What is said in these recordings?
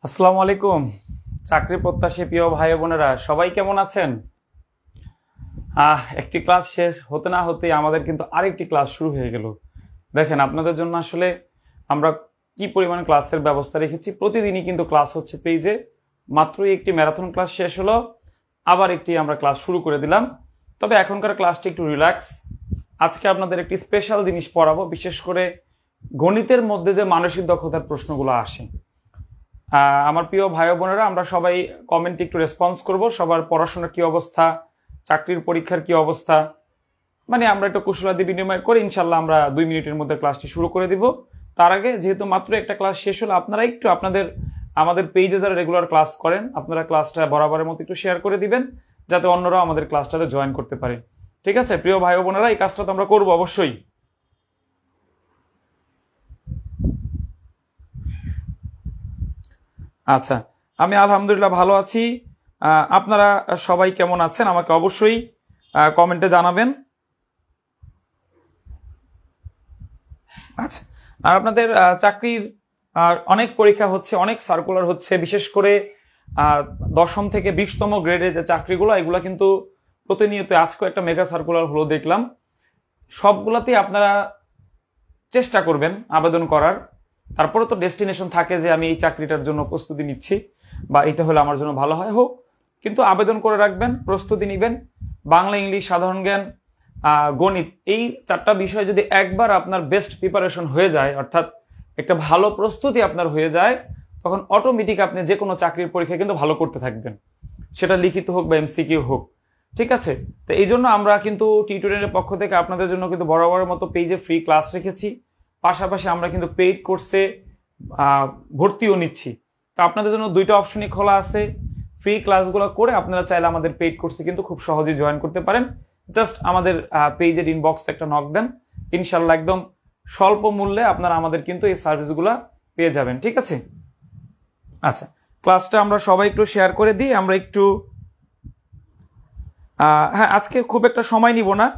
আসসালামু আলাইকুম। চাকরি প্রত্যাশী প্রিয় ভাই বোনেরা সবাই কেমন আছেন? একটি ক্লাস শেষ হতে না হতেই আমাদের কিন্তু আরেকটি ক্লাস শুরু হয়ে গেল। দেখেন আপনাদের জন্য আসলে আমরা কি পরিমাণ ক্লাসের ব্যবস্থা রেখেছি। প্রতিদিনই কিন্তু ক্লাস হচ্ছে পেজে। মাত্রই একটি ম্যারাথন ক্লাস শেষ হলো, আবার একটি আমরা ক্লাস শুরু করে দিলাম। তবে এখনকার ক্লাসটি একটু রিল্যাক্স। আজকে আপনাদের একটি স্পেশাল জিনিস পড়াবো, বিশেষ করে গণিতের মধ্যে যে মানসিক দক্ষতার প্রশ্নগুলো আসে। আমার প্রিয় ভাই বোনেরা, আমরা সবাই কমেন্টে একটু রেসপন্স করব, সবার পড়াশোনার কি অবস্থা, চাকরির পরীক্ষার কি অবস্থা, মানে আমরা একটু কুশলাদি বিনিময় করে ইনশাল্লাহ আমরা 2 মিনিটের মধ্যে ক্লাসটি শুরু করে দিব। তার আগে যেহেতু মাত্র একটা ক্লাস শেষ হলো, আপনারা একটু আমাদের পেজে যারা রেগুলার ক্লাস করেন, আপনারা ক্লাসটা বরাবরের মতো একটু শেয়ার করে দিবেন, যাতে অন্যরাও আমাদের ক্লাসটাতে জয়েন করতে পারে। ঠিক আছে প্রিয় ভাই বোনেরা, এই কাজটা তো আমরা করবো অবশ্যই। আচ্ছা, আমি আলহামদুলিল্লাহ ভালো আছি। আপনারা সবাই কেমন আছেন আমাকে অবশ্যই কমেন্টে জানাবেন। আচ্ছা, আর আপনাদের চাকরির অনেক পরীক্ষা হচ্ছে, অনেক সার্কুলার হচ্ছে, বিশেষ করে 10ম থেকে 20তম গ্রেডের যে চাকরিগুলো, এগুলো কিন্তু প্রতিনিয়ত। আজকে একটা মেগা সার্কুলার হলো দেখলাম। সবগুলাতেই আপনারা চেষ্টা করবেন আবেদন করার। তারপরে তো ডেস্টিনেশন থাকে যে আমি এই চাকরিটার জন্য প্রস্তুতি নিচ্ছি বা এটা হলে আমার জন্য ভালো হয়, হোক, কিন্তু আবেদন করে রাখবেন, প্রস্তুতি নেবেন। বাংলা, ইংলিশ, সাধারণ জ্ঞান, গণিত, এই 4টা বিষয় যদি একবার আপনার বেস্ট প্রিপারেশন হয়ে যায়, অর্থাৎ একটা ভালো প্রস্তুতি আপনার হয়ে যায়, তখন অটোমেটিক আপনি যে কোনো চাকরির পরীক্ষা কিন্তু ভালো করতে থাকবেন, সেটা লিখিত হোক বা এমসিকিউ হোক। ঠিক আছে, তো এই জন্য আমরা কিন্তু টিউটোরিয়ালের পক্ষ থেকে আপনাদের জন্য কিন্তু বরাবরের মতো পেজে ফ্রি ক্লাস রেখেছি। পাশাপাশি আমরা কিন্তু পেইড কোর্সে ভর্তিও নিচ্ছি। তো আপনাদের জন্য 2টা অপশনই খোলা আছে। ফ্রি ক্লাসগুলো করে আপনারা চাইলে আমাদের পেইড কোর্সে কিন্তু খুব সহজেই জয়েন করতে পারেন। জাস্ট আমাদের পেজের ইনবক্সে একটা নক দেন, ইনশাল্লাহ একদম স্বল্প মূল্যে আপনারা আমাদের কিন্তু এই সার্ভিসগুলো পেয়ে যাবেন। ঠিক আছে, আচ্ছা, ক্লাসটা আমরা সবাই একটু শেয়ার করে দিই। আমরা একটু হ্যাঁ, আজকে খুব একটা সময় নিব না,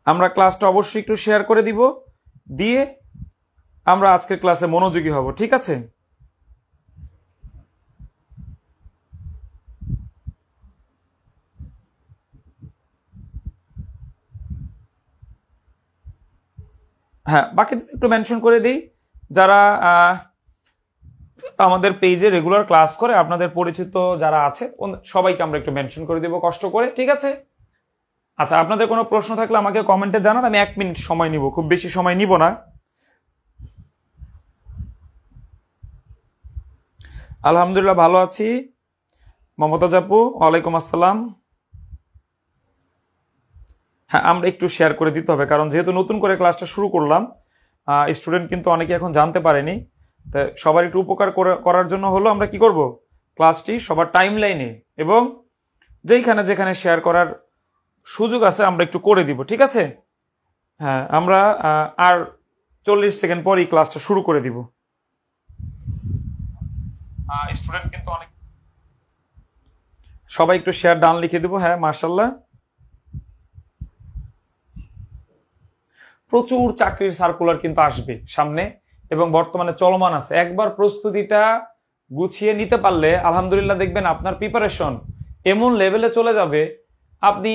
আমরা ক্লাসটা অবশ্যই একটু শেয়ার করে দিব, দিয়ে আমরা আজকের ক্লাসে মনোযোগী হব। ঠিক আছে, হ্যাঁ, বাকি একটু মেনশন করে দিই। যারা আমাদের পেজে রেগুলার ক্লাস করে, আপনাদের পরিচিত যারা আছে সবাইকে আমরা একটু মেনশন করে দিব কষ্ট করে। ঠিক আছে, আচ্ছা, আপনাদের কোনো প্রশ্ন থাকলে আমাকে কমেন্টে জানান। আমি 1 মিনিট সময় নিব, খুব বেশি সময় নিব না। আলহামদুলিল্লাহ ভালো আছি। মমতাজ আপু, ওয়ালাইকুম আসসালাম। হ্যাঁ, আমরা একটু শেয়ার করে দিতে হবে, কারণ যেহেতু নতুন করে ক্লাসটা শুরু করলাম, স্টুডেন্ট কিন্তু অনেকে এখন জানতে পারেনি। তো সবার একটু উপকার করার জন্য হলো আমরা কি করব, ক্লাসটি সবার টাইম লাইনে এবং যেখানে যেখানে শেয়ার করার সুযোগ আছে আমরা একটু করে দিব। ঠিক আছে, হ্যাঁ, আমরা আর 40 সেকেন্ড পরই ক্লাসটা শুরু করে দিব। স্টুডেন্ট কিন্তু অনেক, সবাই একটু শেয়ার ডান লিখে দিব। হ্যাঁ, মার্শাল্লাহ। প্রচুর চাকরির সার্কুলার কিন্তু আসবে সামনে এবং বর্তমানে চলমান আছে। একবার প্রস্তুতিটা গুছিয়ে নিতে পারলে আলহামদুলিল্লাহ দেখবেন আপনার প্রিপারেশন এমন লেভেলে চলে যাবে, আপনি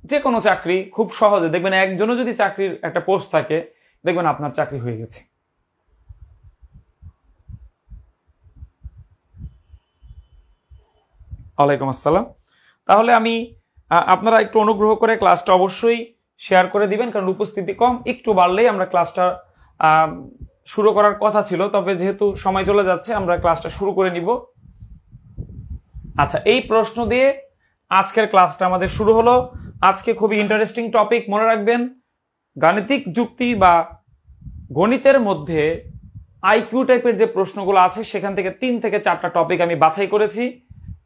যে কোনো চাকরি খুব সহজে দেখবেন। একজনও যদি চাকরির একটা পোস্ট থাকে, দেখবেন আপনার চাকরি হয়ে গেছে। ওয়ালাইকুম আসসালাম। তাহলে আমি আপনারা একটু অনুগ্রহ করে ক্লাসটা অবশ্যই শেয়ার করে দিবেন, কারণ উপস্থিতি কম, একটু বাড়লেই আমরা ক্লাসটা শুরু করার কথা ছিল, তবে যেহেতু সময় চলে যাচ্ছে আমরা ক্লাসটা শুরু করে নিব। আচ্ছা, এই প্রশ্ন দিয়ে আজকের ক্লাসটা আমাদের শুরু হলো। আজকে খুবই ইন্টারেস্টিং টপিক, মনে রাখবেন, গাণিতিক যুক্তি বা গণিতের মধ্যে আইকিউ টাইপের যে প্রশ্নগুলো আছে, সেখান থেকে 3 থেকে 4টা টপিক আমি বাছাই করেছি।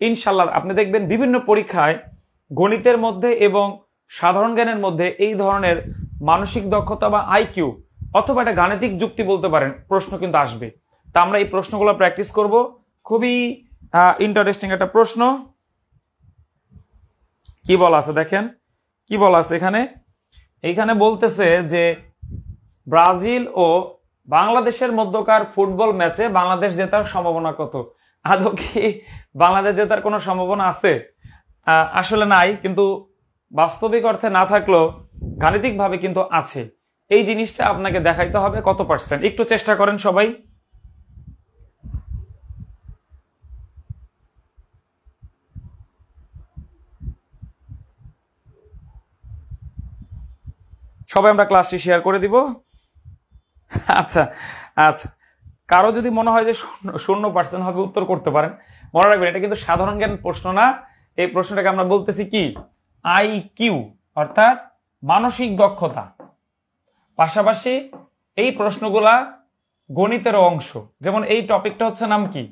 ইনশাল্লাহ আপনি দেখবেন বিভিন্ন পরীক্ষায় গণিতের মধ্যে এবং সাধারণ জ্ঞানের মধ্যে এই ধরনের মানসিক দক্ষতা বা আইকিউ অথবা একটা গাণিতিক যুক্তি বলতে পারেন প্রশ্ন কিন্তু আসবে। তা আমরা এই প্রশ্নগুলো প্র্যাকটিস করব। খুবই ইন্টারেস্টিং একটা প্রশ্ন। কি বলা আছে দেখেন, কি বলা আছে এখানে। এইখানে বলতেছে যে ব্রাজিল ও বাংলাদেশের মধ্যকার ফুটবল ম্যাচে বাংলাদেশ জেতার সম্ভাবনা কত? আদৌ কি বাংলাদেশ জেতার কোনো সম্ভাবনা আছে? আসলে নাই, কিন্তু বাস্তবিক অর্থে না থাকলেও গাণিতিকভাবে কিন্তু আছে। এই জিনিসটা আপনাকে দেখাইতে হবে কত পার্সেন্ট। একটু চেষ্টা করেন সবাই। সবাই আমরা ক্লাসটি শেয়ার করে দিব। আচ্ছা আচ্ছা, কারো যদি মনে হয় যে 0% হবে, উত্তর করতে পারেন। মনে রাখবেন এটা কিন্তু সাধারণ জ্ঞান প্রশ্ন না, এই প্রশ্নটাকে আমরা বলতেছি কি আইকিউ, অর্থাৎ মানসিক দক্ষতা। পাশাপাশি এই প্রশ্নগুলা গণিতের অংশ। যেমন এই টপিকটা হচ্ছে নাম কি,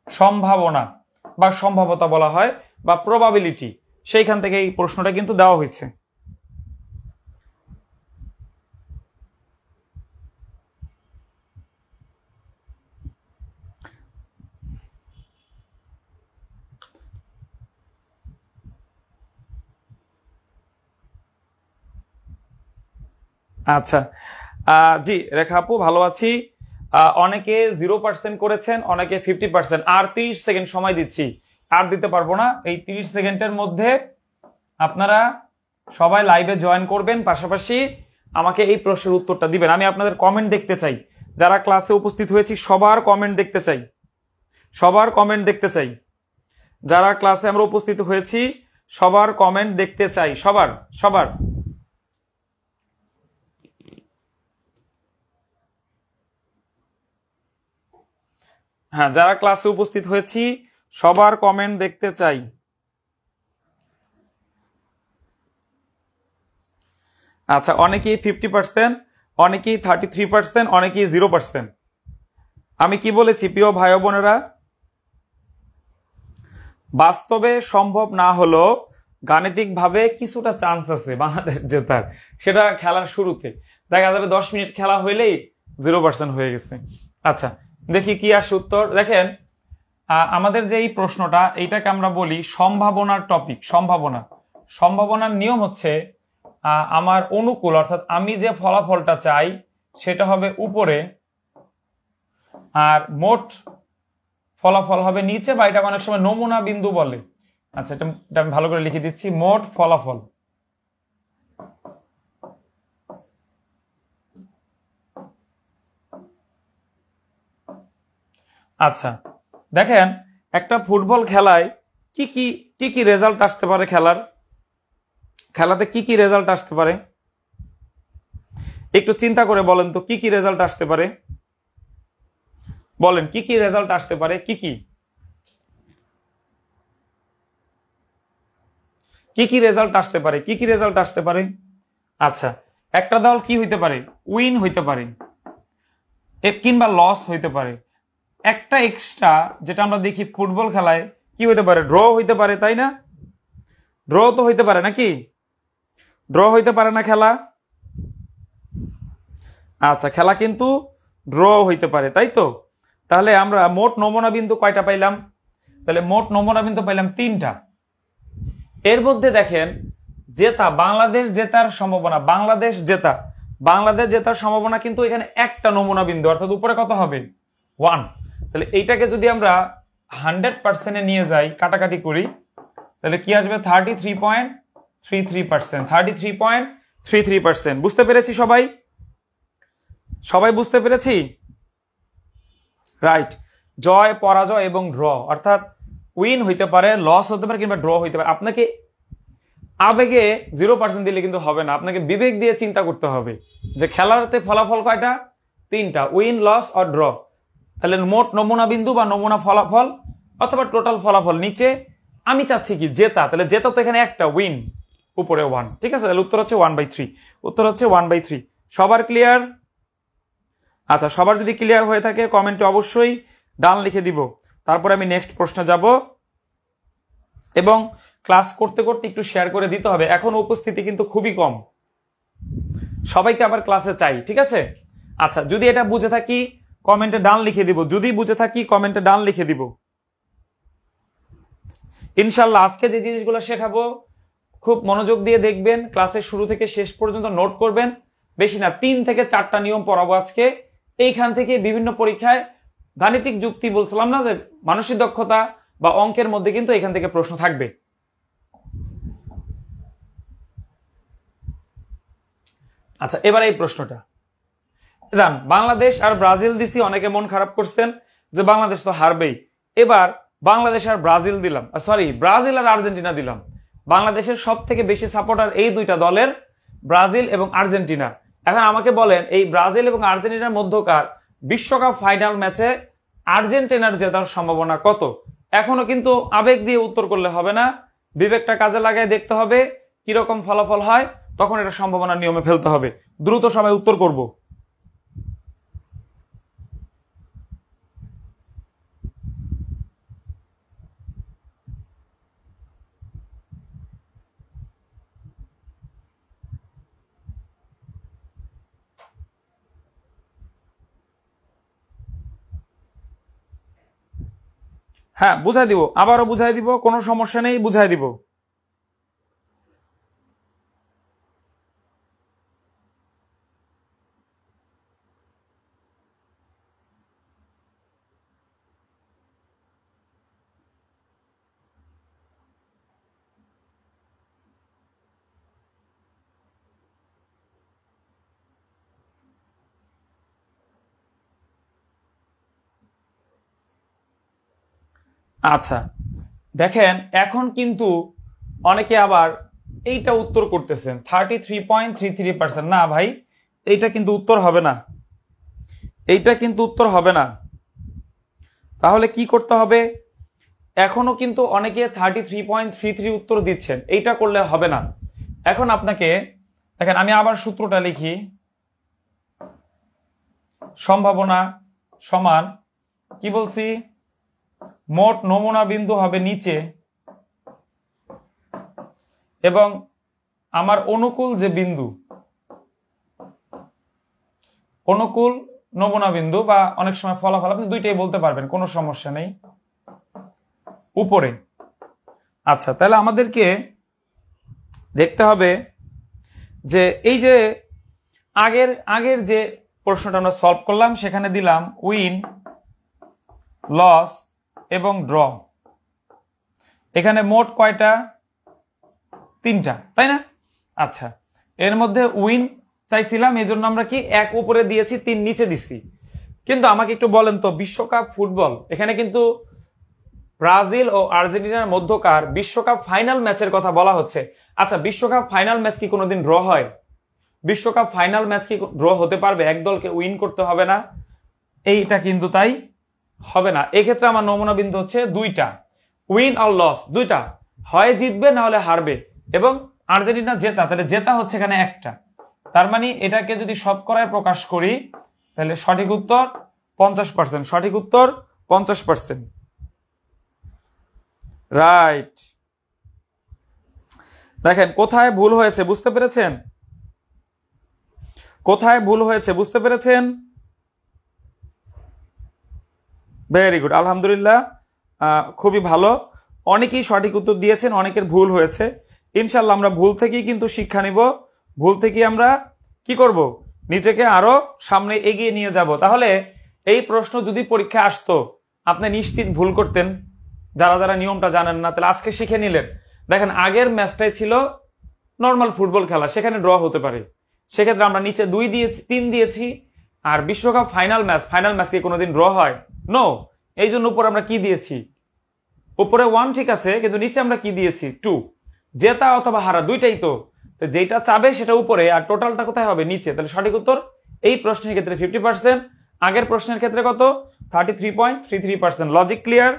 সম্ভাবনা বা সম্ভাবতা বলা হয় বা প্রবাবিলিটি, সেইখান থেকে এই প্রশ্নটা কিন্তু দেওয়া হয়েছে। আচ্ছা, জি রেখা আপু ভালো আছি। অনেকে 0% করেছেন, অনেকে 50%। আর 30 সেকেন্ড সময় দিচ্ছি, আর দিতে পারবো না। এই 30 সেকেন্ডের মধ্যে আপনারা সবাই লাইভে জয়েন করবেন, পাশাপাশি আমাকে এই প্রশ্নের উত্তরটা দিবেন। আমি আপনাদের কমেন্ট দেখতে চাই, যারা ক্লাসে উপস্থিত হয়েছি সবার কমেন্ট দেখতে চাই, সবার কমেন্ট দেখতে চাই। যারা ক্লাসে আমরা উপস্থিত হয়েছি সবার কমেন্ট দেখতে চাই, সবার সবার। হ্যাঁ, যারা ক্লাসে উপস্থিত হয়েছি সবার কমেন্ট দেখতে চাই। আচ্ছা, অনেকেই 50%, অনেকেই 33%, অনেকেই 0%। আমি কি বলেছি প্রিয় ভাই বোনেরা, বাস্তবে সম্ভব না হলো গাণিতিকভাবে কিছুটা চান্স আছে বাংলাদেশ জেতার। সেটা খেলার শুরুতে দেখা যাবে 10 মিনিট খেলা হইলেই 0% হয়ে গেছে। আচ্ছা, দেখি কি আসে উত্তর। দেখেন আমাদের যে এই প্রশ্নটা, এইটাকে আমরা বলি সম্ভাবনার টপিক। সম্ভাবনার নিয়ম হচ্ছে আমার অনুকূল, অর্থাৎ আমি যে ফলাফলটা চাই সেটা হবে উপরে, আর মোট ফলাফল হবে নিচে, বা এটা অনেক সময় নমুনা বিন্দু বলে। আচ্ছা, এটা আমি ভালো করে লিখে দিচ্ছি, মোট ফলাফল। আচ্ছা, দেখেন একটা ফুটবল খেলায় কি কি রেজাল্ট আসতে পারে, খেলাতে কি কি রেজাল্ট আসতে পারে একটু চিন্তা করে বলেন তো, কি রেজাল্ট আসতে পারে বলেন, কি রেজাল্ট আসতে পারে, কি রেজাল্ট আসতে পারে, কি রেজাল্ট আসতে পারে। আচ্ছা, একটা দল কি হইতে পারে, উইন হইতে পারে কিংবা লস হইতে পারে। একটা এক্সট্রা যেটা আমরা দেখি ফুটবল খেলায় কি হইতে পারে, ড্র হইতে পারে, তাই না? ড্র তো হইতে পারে নাকি, ড্র হইতে পারে না খেলা? আচ্ছা, খেলা কিন্তু ড্র হইতে পারে, তাই তো? তাহলে আমরা মোট নমুনা বিন্দু কয়টা পাইলাম? তাহলে মোট নমুনা বিন্দু পাইলাম 3টা। এর মধ্যে দেখেন জেতা, বাংলাদেশ জেতার সম্ভাবনা, বাংলাদেশ জেতার সম্ভাবনা কিন্তু এখানে একটা নমুনা বিন্দু, অর্থাৎ উপরে কত হবে 1। তাহলে এইটাকে যদি আমরা 100% নিয়ে যাই, কাটাকাটি করি, তাহলে কি আসবে 33.33%। 33.33%। বুঝতে পেরেছি সবাই? সবাই বুঝতে পেরেছি? রাইট। জয়, পরাজয় এবং ড্র, অর্থাৎ উইন হইতে পারে, লস হতে পারে, কিংবা ড্র হইতে পারে। আপনাকে আবেগে 0% দিলে কিন্তু হবে না, আপনাকে বিবেক দিয়ে চিন্তা করতে হবে যে খেলাতে ফলাফল কয়টা, 3টা, উইন, লস আর ড্র। তাহলে মোট নমুনা বিন্দু বা নমুনা ফলাফল অথবা টোটাল ফলাফল নিচে, আমি চাচ্ছি কি জেতা, তাহলে জেতা তো এখানে একটা, উইন উপরে 1। ঠিক আছে, তাহলে উত্তর হচ্ছে 1/3। উত্তর হচ্ছে 1/3। সবার ক্লিয়ার? আচ্ছা, সবার যদি ক্লিয়ার হয়ে থাকে কমেন্টে অবশ্যই ডান লিখে দিব, তারপরে আমি নেক্সট প্রশ্নে যাব। এবং ক্লাস করতে করতে একটু শেয়ার করে দিতে হবে, এখন উপস্থিতি কিন্তু খুবই কম, সবাইকে আবার ক্লাসে চাই। ঠিক আছে? আচ্ছা, যদি এটা বুঝে থাকি কমেন্টে ডান লিখে দিব, যদি বুঝে থাকি কমেন্টে ডান লিখে দিব। ইনশাল্লাহ আজকে যে জিনিসগুলো শেখাবো খুব মনোযোগ দিয়ে দেখবেন, ক্লাসের শুরু থেকে শেষ পর্যন্ত নোট করবেন। বেশি না, 3 থেকে 4টা নিয়ম পড়াবো আজকে। এইখান থেকে বিভিন্ন পরীক্ষায় গাণিতিক যুক্তি বলছিলাম না যে মানসিক দক্ষতা বা অঙ্কের মধ্যে কিন্তু এখান থেকে প্রশ্ন থাকবে। আচ্ছা, এবার এই প্রশ্নটা দান, বাংলাদেশ আর ব্রাজিল দিছি, অনেকে মন খারাপ করছেন যে বাংলাদেশ তো হারবেই। এবার বাংলাদেশ আর ব্রাজিল দিলাম, সরি ব্রাজিল আর আর্জেন্টিনা দিলাম। বাংলাদেশের সব থেকে বেশি সাপোর্টার এই দুইটা দলের, ব্রাজিল এবং আর্জেন্টিনা। এখন আমাকে বলেন এই ব্রাজিল এবং আর্জেন্টিনার মধ্যকার বিশ্বকাপ ফাইনাল ম্যাচে আর্জেন্টিনার জেতার সম্ভাবনা কত? এখনো কিন্তু আবেগ দিয়ে উত্তর করলে হবে না, বিবেকটা কাজে লাগায় দেখতে হবে কিরকম ফলাফল হয়, তখন এটা সম্ভাবনার নিয়মে ফেলতে হবে। দ্রুত সবাই উত্তর করব। হ্যাঁ, বুঝাই দিব, আবারও বুঝাই দিব, কোনো সমস্যা নেই, বুঝাই দিব। আচ্ছা দেখেন, এখন কিন্তু অনেকে আবার এইটা উত্তর করতেছেন 33.33%। না ভাই, এইটা কিন্তু উত্তর হবে না, এইটা কিন্তু উত্তর হবে না। তাহলে কি করতে হবে? এখনো কিন্তু অনেকে 33.33 উত্তর দিচ্ছেন, এইটা করলে হবে না। এখন আপনাকে দেখেন, আমি আবার সূত্রটা লিখি, সম্ভাবনা সমান কি বলছি, মোট নমুনা বিন্দু হবে নিচে এবং আমার অনুকূল যে বিন্দু, অনুকূল নমুনা বিন্দু বা অনেক সময় ফলাফল, আপনি দুইটাই বলতে পারবেন, কোনো সমস্যা নেই, উপরে। আচ্ছা, তাহলে আমাদেরকে দেখতে হবে যে এই যে আগের যে প্রশ্নটা আমরা সলভ করলাম, সেখানে দিলাম উইন, লস এবং ড্র। এখানে মোট কয়টা? 3টা, তাই না? আচ্ছা, এর মধ্যে উইন চাইছিলাম, এই জন্য আমরা কি 1 উপরে দিয়েছি, 3 নিচে দিচ্ছি। কিন্তু আমাকে একটু বলেন তো, বিশ্বকাপ ফুটবল, এখানে কিন্তু ব্রাজিল ও আর্জেন্টিনার মধ্যকার বিশ্বকাপ ফাইনাল ম্যাচের কথা বলা হচ্ছে। আচ্ছা, বিশ্বকাপ ফাইনাল ম্যাচ কি কোনোদিন ড্র হয়? বিশ্বকাপ ফাইনাল ম্যাচ কি ড্র হতে পারবে? এক দলকে উইন করতে হবে না? এইটা কিন্তু তাই হবে না। এক্ষেত্রে আমার নমুনা বিন্দু হচ্ছে 2টা, উইন আর লস, 2টা, হয় জিতবে না হলে হারবে। এবং আর্জেন্টিনা জেতা, তাহলে জেতা হচ্ছে এখানে 1টা। তার মানে এটাকে যদি শতকরায় প্রকাশ করি, তাহলে সঠিক উত্তর 50%। সঠিক উত্তর 50%। রাইট। দেখেন কোথায় ভুল হয়েছে বুঝতে পেরেছেন? কোথায় ভুল হয়েছে বুঝতে পেরেছেন? ভেরি গুড, আলহামদুলিল্লাহ, খুবই ভালো। অনেকেই সঠিক উত্তর দিয়েছেন, অনেকের ভুল হয়েছে। ইনশাল্লাহ আমরা ভুল থেকেই কিন্তু শিক্ষা নিব, ভুল থেকেই আমরা কি করব, নিজেকে আরো সামনে এগিয়ে নিয়ে যাব। তাহলে এই প্রশ্ন যদি পরীক্ষা আসতো, আপনি নিশ্চিত ভুল করতেন। যারা যারা নিয়মটা জানেন না, তাহলে আজকে শিখে নিলেন। দেখেন, আগের ম্যাচটাই ছিল নর্মাল ফুটবল খেলা, সেখানে ড্র হতে পারে, সেক্ষেত্রে আমরা নিচে 2 দিয়েছি, 3 দিয়েছি। আর বিশ্বকাপ ফাইনাল ম্যাচ কি কোনোদিন ড্র হয়? নো। এই জন্য উপরে আমরা কি দিয়েছি? উপরে 1 ঠিক আছে, কিন্তু নিচে আমরা কি দিয়েছি? 2। জেতা অথবা হারা দুইটাই তো, যেটা চাবে সেটা উপরে, আর টোটালটা কোথায় হবে? নিচে। তাহলে সঠিক উত্তর এই প্রশ্নের ক্ষেত্রে 50%, আগের প্রশ্নের ক্ষেত্রে কত? 33.33%। Logic clear?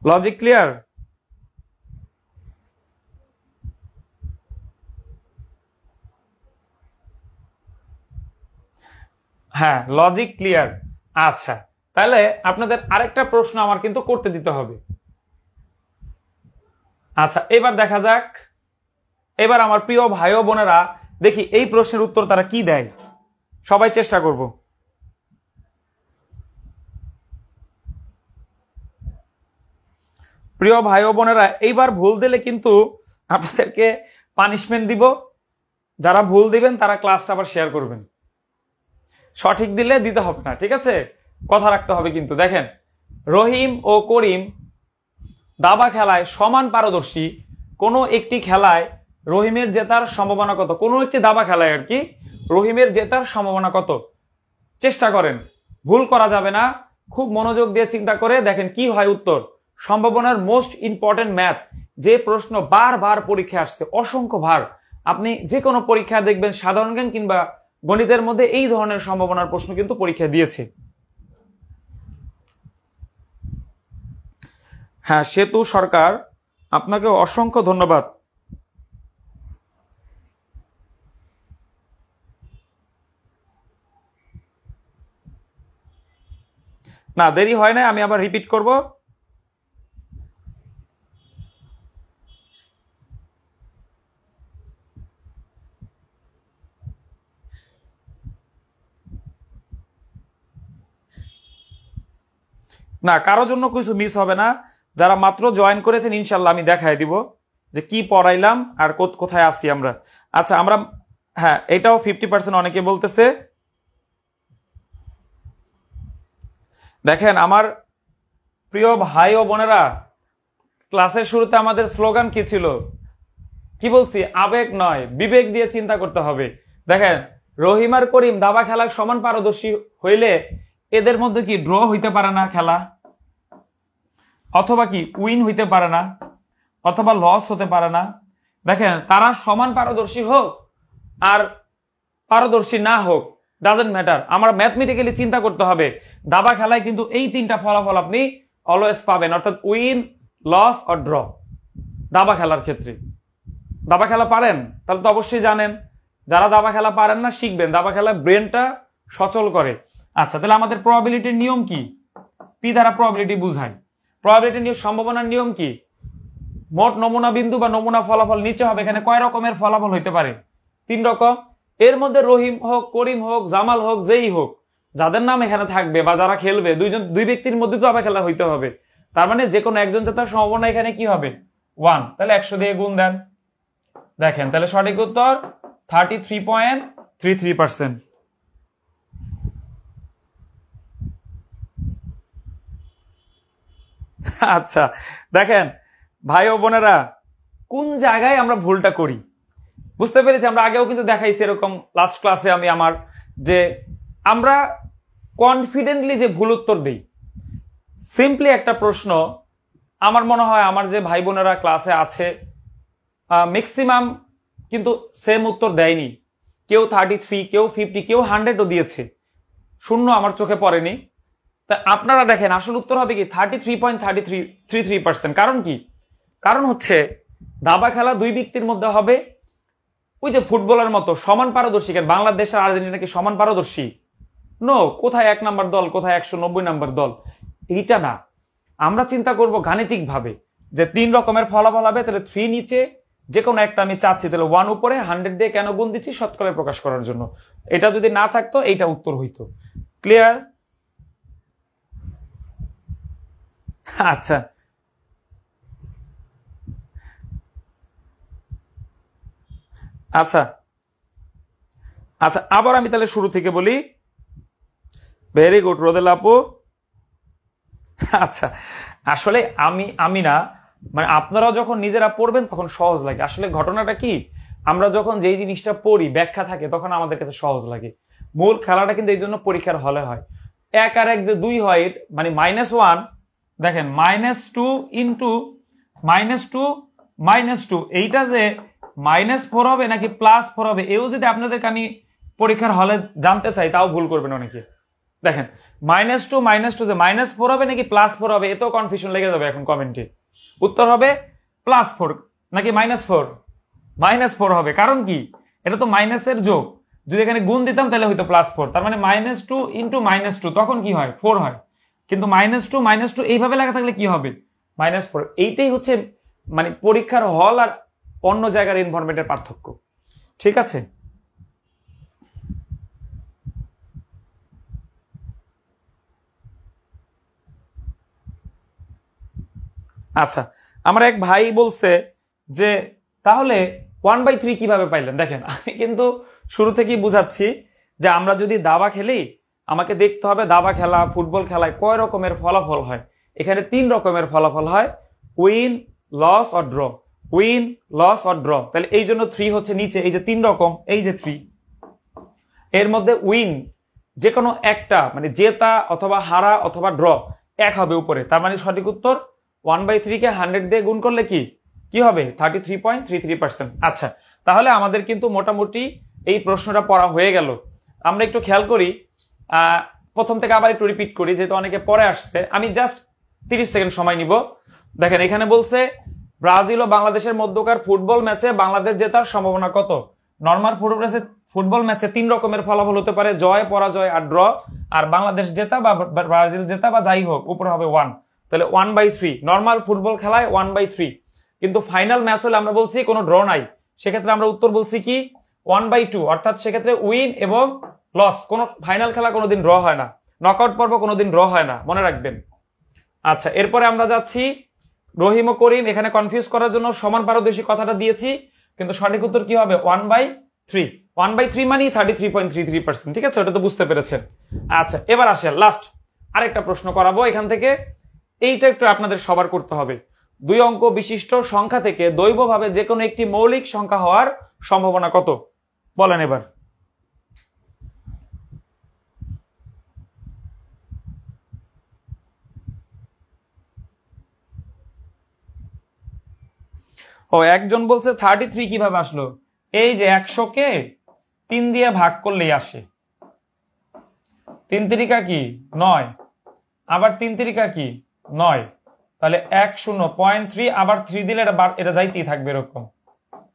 Logic clear? হ্যাঁ, লজিক ক্লিয়ার। আচ্ছা, তাহলে আপনাদের আরেকটা প্রশ্ন আমার কিন্তু করতে দিতে হবে। আচ্ছা, এবার দেখা যাক, এবার আমার প্রিয় ভাই ও বোনেরা, দেখি এই প্রশ্নের উত্তর তারা কি দেয়। সবাই চেষ্টা করব। প্রিয় ভাই ও বোনেরা, এইবার ভুল দিলে কিন্তু আপনাদেরকে পানিশমেন্ট দিব, যারা ভুল দিবেন তারা ক্লাসটা আবার শেয়ার করবেন, সঠিক দিলে দিতে হবে না, ঠিক আছে, কথা রাখতে হবে কিন্তু। দেখেন, রহিম ও করিম দাবা খেলায় সমান পারদর্শী, কোনো একটি খেলায় রহিমের জেতার সম্ভাবনা কত? কোনো একটি দাবা খেলায় আর কি রহিমের জেতার সম্ভাবনা কত? চেষ্টা করেন, ভুল করা যাবে না, খুব মনোযোগ দিয়ে চিন্তা করে দেখেন কি হয় উত্তর। সম্ভাবনার মোস্ট ইম্পর্টেন্ট ম্যাথ, যে প্রশ্ন বারবার পরীক্ষা আসছে, অসংখ্য ভার, আপনি যে কোনো পরীক্ষা দেখবেন সাধারণ জ্ঞান কিংবা গণিতের মধ্যে এই ধরনের সম্ভাবনার প্রশ্ন কিন্তু পরীক্ষা দিয়েছে। হ্যাঁ, সেতু সরকার, আপনাকে অসংখ্য ধন্যবাদ। না, দেরি হয় না, আমি আবার রিপিট করব। না, কারোর জন্য কিছু মিস হবে না, যারা মাত্র জয়েন করেছেন ইনশাল্লাহ আমি দেখাই দিব যে কি পড়াইলাম আর কোথায় আসছি আমরা। আচ্ছা, আমরা হ্যাঁ, এটাও 50% অনেকে বলতেছে। দেখেন আমার প্রিয় ভাই ও বোনেরা, ক্লাসের শুরুতে আমাদের স্লোগান কি ছিল? কি বলছি? আবেগ নয়, বিবেক দিয়ে চিন্তা করতে হবে। দেখেন, রহিম আর করিম দাবা খেলায় সমান পারদর্শী হইলে এদের মধ্যে কি ড্র হইতে পারে না খেলা, অথবা কি উইন হইতে পারে না, অথবা লস হতে পারে না? দেখেন, তারা সমান পারদর্শী হোক আর পারদর্শী না হোক, ডাজেন্ট ম্যাটার, আমরা ম্যাথমেটিক্যালি চিন্তা করতে হবে। দাবা খেলায় কিন্তু এই তিনটা ফলাফল আপনি অলওয়েজ পাবেন, অর্থাৎ উইন, লস অর ড্র। দাবা খেলার ক্ষেত্রে, দাবা খেলা পারেন তাহলে তো অবশ্যই জানেন, যারা দাবা খেলা পারেন না শিখবেন, দাবা খেলা ব্রেনটা সচল করে। আচ্ছা, তাহলে আমাদের প্রবাবিলিটির নিয়ম কি? পি দ্বারা প্রবাবিলিটি বুঝায়। প্রবাবিলিটির নিয়ম, সম্ভাবনার নিয়ম কি? মোট নমুনা বিন্দু বা নমুনা ফলাফল নিচে হবে। এখানে কয় রকমের ফলাফল হইতে পারে? 3 রকম। এর মধ্যে রহিম হোক, করিম হোক, জামাল হোক, যেই হোক, যাদের নাম এখানে থাকবে বা যারা খেলবে, দুই ব্যক্তির মধ্যে তো আবার খেলা হইতে হবে। তার মানে যে কোনো একজন জেতার সম্ভাবনা এখানে কি হবে? 1। তাহলে 100 দিয়ে গুণ দেন। দেখেন, তাহলে সঠিক উত্তর 33.33%। আচ্ছা, দেখেন ভাই ও বোনেরা, কোন জায়গায় আমরা ভুলটা করি বুঝতে পেরেছি। আমরা আগেও কিন্তু দেখাইছি এরকম, লাস্ট ক্লাসে আমি আমার, যে আমরা কনফিডেন্টলি যে ভুল উত্তর দিই। সিম্পলি একটা প্রশ্ন, আমার মনে হয় আমার যে ভাই বোনেরা ক্লাসে আছে ম্যাক্সিমাম কিন্তু সেম উত্তর দেয়নি। কেউ 33, কেউ 50, কেউ 100ও দিয়েছে, শূন্য আমার চোখে পড়েনি। তা আপনারা দেখেন আসল উত্তর হবে কি 33.33%। কারণ কি? কারণ হচ্ছে দাবা খেলা দুই ব্যক্তির মধ্যে হবে, ওই যে ফুটবলের মতো সমান পারদর্শী। বাংলাদেশ আর আর্জেন্টিনা কি সমান পারদর্শী? নো, কোথায় 1 নাম্বার দল, কোথায় 190 নাম্বার দল, এইটা না। আমরা চিন্তা করব গাণিতিক ভাবে যে 3 রকমের ফলাফল হবে, তাহলে 3 নিচে যে কোনো একটা আমি চাচ্ছি, তাহলে 1 উপরে 100 দিয়ে কেন গুণ দিচ্ছি? শতকরায় প্রকাশ করার জন্য। এটা যদি না থাকতো এইটা উত্তর হইতো। ক্লিয়ার? আচ্ছা আচ্ছা আচ্ছা, আবার আমি তাহলে শুরু থেকে বলি। ভেরি গুড রোদেল আপু। আচ্ছা, আসলে আমি না, মানে আপনারা যখন নিজেরা পড়বেন তখন সহজ লাগে। আসলে ঘটনাটা কি, আমরা যখন যেই জিনিসটা পড়ি ব্যাখ্যা থাকে তখন আমাদের কাছে সহজ লাগে। মূল খেলাটা কিন্তু এই জন্য পরীক্ষার হলে হয়। 1 আর 1 যে 2 হয়, মানে -1, দেখেন -2 ইন্টু -2 -2, এইটা যে -4 হবে নাকি +4 হবে, এও যদি আপনাদেরকে আমি পরীক্ষার হলে জানতে চাই তাও ভুল করবেন অনেকে। দেখেন, -2 যে -4 হবে নাকি +4 হবে, এতেও কনফিউশন লেগে যাবে এখন কমেন্টে। উত্তর হবে +4 নাকি -4? -4 হবে। কারণ কি? এটা তো মাইনাসের যোগ, যদি এখানে গুণ দিতাম তাহলে হয়তো +4। তার মানে -2 ইন্টু -2 তখন কি হয়? 4 হয়। কিন্তু -2 এইভাবে লেখা থাকলে কি হবে? -4। এইটাই হচ্ছে মানে পরীক্ষার হল আর অন্য জায়গার এনভায়রনমেন্টের পার্থক্য। ঠিক আছে? আচ্ছা, আমার এক ভাই বলছে যে তাহলে 1/3 কিভাবে পাইলেন? দেখেন আমি কিন্তু শুরু থেকেই বুঝাচ্ছি যে আমরা যদি দাবা খেলি আমাকে দেখতে হবে দাবা খেলা ফুটবল খেলায় কয় রকমের ফলাফল হয়। এখানে 3 রকমের ফলাফল হয়, win, loss or draw. Win, loss or draw. তাহলে এই জন্য 3 হচ্ছে নিচে, এই যে 3 রকম, এই যে 3, এর মধ্যে উইন যে কোনো একটা, মানে জেতা অথবা হারা অথবা ড্র এক হবে উপরে, তার মানে সঠিক উত্তর 1/3 কে 100 দিয়ে গুণ করলে কি হবে? 33.33%। আচ্ছা, তাহলে আমাদের কিন্তু মোটামুটি এই প্রশ্নটা পড়া হয়ে গেল। আমরা একটু খেয়াল করি, প্রথম থেকে আবার একটু রিপিট করি, যেহেতু অনেকে পরে আসছে। আমি জাস্ট 30 সেকেন্ড সময় নিব। দেখেন এখানে বলছে ব্রাজিল ও বাংলাদেশের মধ্যকার ফুটবল ম্যাচে বাংলাদেশ জেতার সম্ভাবনা কত? নর্মাল ফুটবল ম্যাচে 3 রকমের ফলাফল হতে পারে, জয়, পরাজয় আর ড্র। আর বাংলাদেশ জেতা বা ব্রাজিল জেতা বা যাই হোক, উপরে হবে 1। তাহলে 1/3 নর্মাল ফুটবল খেলায় 1/3। কিন্তু ফাইনাল ম্যাচ হলে আমরা বলছি কোনো ড্র নাই, সেক্ষেত্রে আমরা উত্তর বলছি কি 1/2। অর্থাৎ সেক্ষেত্রে উইন এবং লস। কোন ফাইনাল খেলা কোনোদিন ড্র হয় না, নকআউট পর্ব কোনোদিন ড্র হয় না, মনে রাখবেন। আচ্ছা, এরপরে আমরা যাচ্ছি রহিম ও করিম। এখানে কনফিউজ করার জন্য সমান পারদর্শী কথাটা দিয়েছি, কিন্তু সঠিক উত্তর কি হবে? 1/3। 1/3 মানে 33.33%। ঠিক আছে, ওটা তো বুঝতে পেরেছেন। আচ্ছা, এবার আসে লাস্ট আরেকটা প্রশ্ন করাবো এখান থেকে। এইটা একটু আপনাদের সবার করতে হবে। 2 অঙ্ক বিশিষ্ট সংখ্যা থেকে দৈবভাবে যে কোনো একটি মৌলিক সংখ্যা হওয়ার সম্ভাবনা কত? বলেন এবার। ও, একজন বলছে 33 কিভাবে আসলো? এই যে 100 কে 3 দিয়ে ভাগ করলেই আসে। 3 তিরিকা কি 9, আবার 3 তিরিকা কি 9। তাহলে 10.3 আবার 3 দিলে এটা যাইতেই থাকবে এরকম।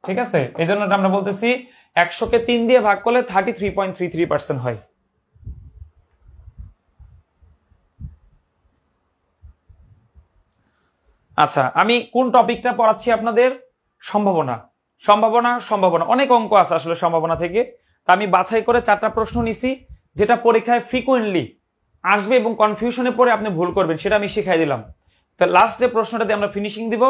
ঠিক আছে, এই জন্য আমরা বলতেছি 100কে 3 দিয়ে ভাগ করলে 33.33% হয়। আচ্ছা, আমি কোন টপিকটা পড়াচ্ছি আপনাদের? সম্ভাবনা। সম্ভাবনা সম্ভাবনা অনেক অঙ্ক আছে আসলে সম্ভাবনা থেকে। তা আমি বাছাই করে 4টা প্রশ্ন নিছি, যেটা পরীক্ষায় ফ্রিকোয়েন্টলি আসবে এবং কনফিউশনে পড়ে আপনি ভুল করবেন, সেটা আমি শিখাই দিলাম। তো লাস্ট যে প্রশ্নটা দিয়ে আমরা ফিনিশিং দিব,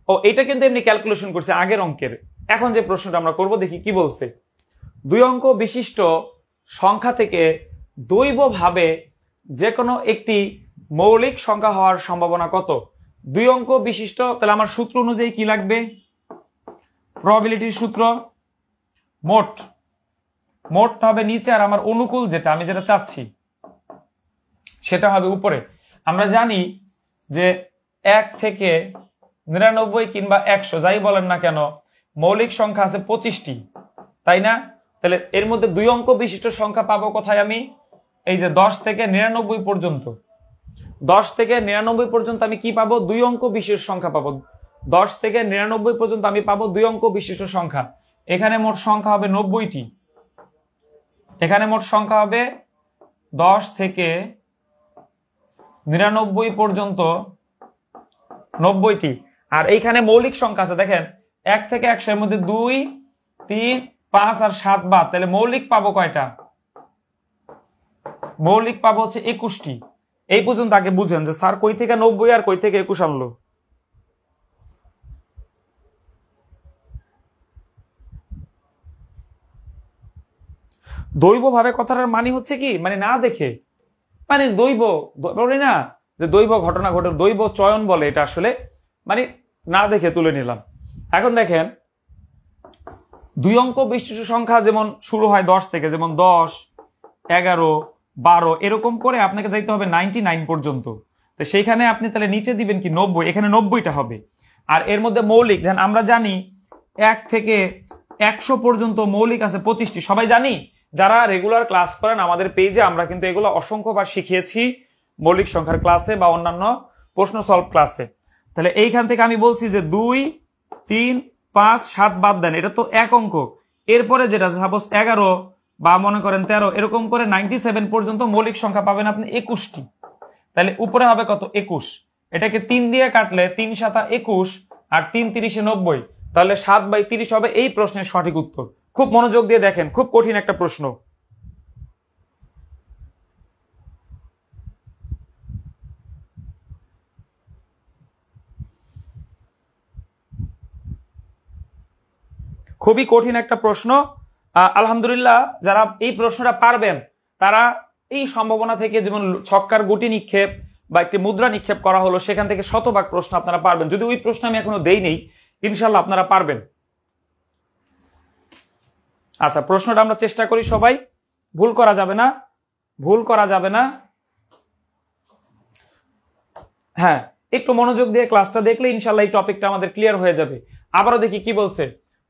ও এটা কিন্তু এমনি ক্যালকুলেশন করছে আগের অঙ্কের। এখন যে প্রশ্নটা আমরা করব, দেখি কি বলছে। 2 অঙ্ক বিশিষ্ট সংখ্যা থেকে দৈবভাবে যে কোনো একটি মৌলিক সংখ্যা হওয়ার সম্ভাবনা কত? 2 অঙ্ক বিশিষ্ট, তাহলে আমার সূত্র অনুযায়ী কি লাগবে? প্রবাবিলিটির সূত্র, মোটটা হবে নিচে, আর আমার অনুকূল যেটা আমি যেটা চাচ্ছি সেটা হবে উপরে। আমরা জানি যে 1 থেকে 99 কিংবা 100 যাই বলেন না কেন, মৌলিক সংখ্যা আছে 25টি, তাই না? তাহলে এর মধ্যে 2 অঙ্ক বিশিষ্ট সংখ্যা পাবো কোথায় আমি? এই যে 10 থেকে 99 পর্যন্ত। 10 থেকে 99 পর্যন্ত আমি কি পাবো? 2 অঙ্ক বিশিষ্ট সংখ্যা পাবো। 10 থেকে 99 পর্যন্ত আমি পাবো 2 অঙ্ক বিশিষ্ট সংখ্যা। এখানে মোট সংখ্যা হবে 90টি। এখানে মোট সংখ্যা হবে 10 থেকে 99 পর্যন্ত 90টি। আর এইখানে মৌলিক সংখ্যা আছে, দেখেন 1 থেকে 100 এর মধ্যে 2, 3, 5 আর 7 বাদ, তাহলে মৌলিক পাবো কয়টা? মৌলিক পাবো হচ্ছে 21টি। এই পর্যন্ত আগে বুঝেন যে স্যার কই থেকে 90 আর কই থেকে 21 আনলো। দৈবভাবে কথাটার মানে হচ্ছে কি, মানে না দেখে, মানে দৈব বলি না যে দৈব ঘটনা ঘটে, দৈব চয়ন বলে এটা, আসলে মানে না দেখে তুলে নিলাম। এখন দেখেন 2 অঙ্ক বিশিষ্ট সংখ্যা যেমন শুরু হয় 10 থেকে, যেমন 10, 11, 12 এরকম করে আপনাকে যাইতে হবে 99 পর্যন্ত। তো সেইখানে আপনি তাহলে নিচে দিবেন কি 90, এখানে 90টা হবে। আর এর মধ্যে মৌলিক, দেখেন আমরা জানি 1 থেকে 100 পর্যন্ত মৌলিক আছে 25টি, সবাই জানি। যারা রেগুলার ক্লাস করেন আমাদের পেজে, আমরা কিন্তু এগুলো অসংখ্যবার শিখিয়েছি মৌলিক সংখ্যার ক্লাসে বা অন্যান্য প্রশ্ন সলভ ক্লাসে। তাহলে এইখান থেকে আমি বলছি যে 2, 3, 5, 7 বাদ দেন, এটা তো এক অঙ্ক। এরপরে যেটা সাপোজ 11 বা মনে করেন 13, এরকম করে 97 পর্যন্ত মৌলিক সংখ্যা পাবেন আপনি 21টি। তাহলে উপরে হবে কত? 21। এটাকে 3 দিয়ে কাটলে 3 7 21 আর 3 30 90, তাহলে 7/30 হবে এই প্রশ্নের সঠিক উত্তর। খুব মনোযোগ দিয়ে দেখেন, খুব কঠিন একটা প্রশ্ন। খুবই কঠিন একটা প্রশ্ন। আলহামদুলিল্লাহ যারা এই প্রশ্নটা পারবেন তারা এই সম্ভাবনা থেকে, যেমন ছক্কার গুটি নিক্ষেপ বা একটি মুদ্রা নিক্ষেপ করা হলো, সেখান থেকে শতভাগ প্রশ্ন আপনারা পারবেন। যদি ওই প্রশ্ন আমি এখনো দেই নেই, ইনশাল্লাহ আপনারা পারবেন। আচ্ছা, প্রশ্নটা আমরা চেষ্টা করি সবাই, ভুল করা যাবে না, ভুল করা যাবে না। হ্যাঁ, একটু মনোযোগ দিয়ে ক্লাসটা দেখলে ইনশাল্লাহ এই টপিকটা আমাদের ক্লিয়ার হয়ে যাবে। আবারও দেখি কি বলছে।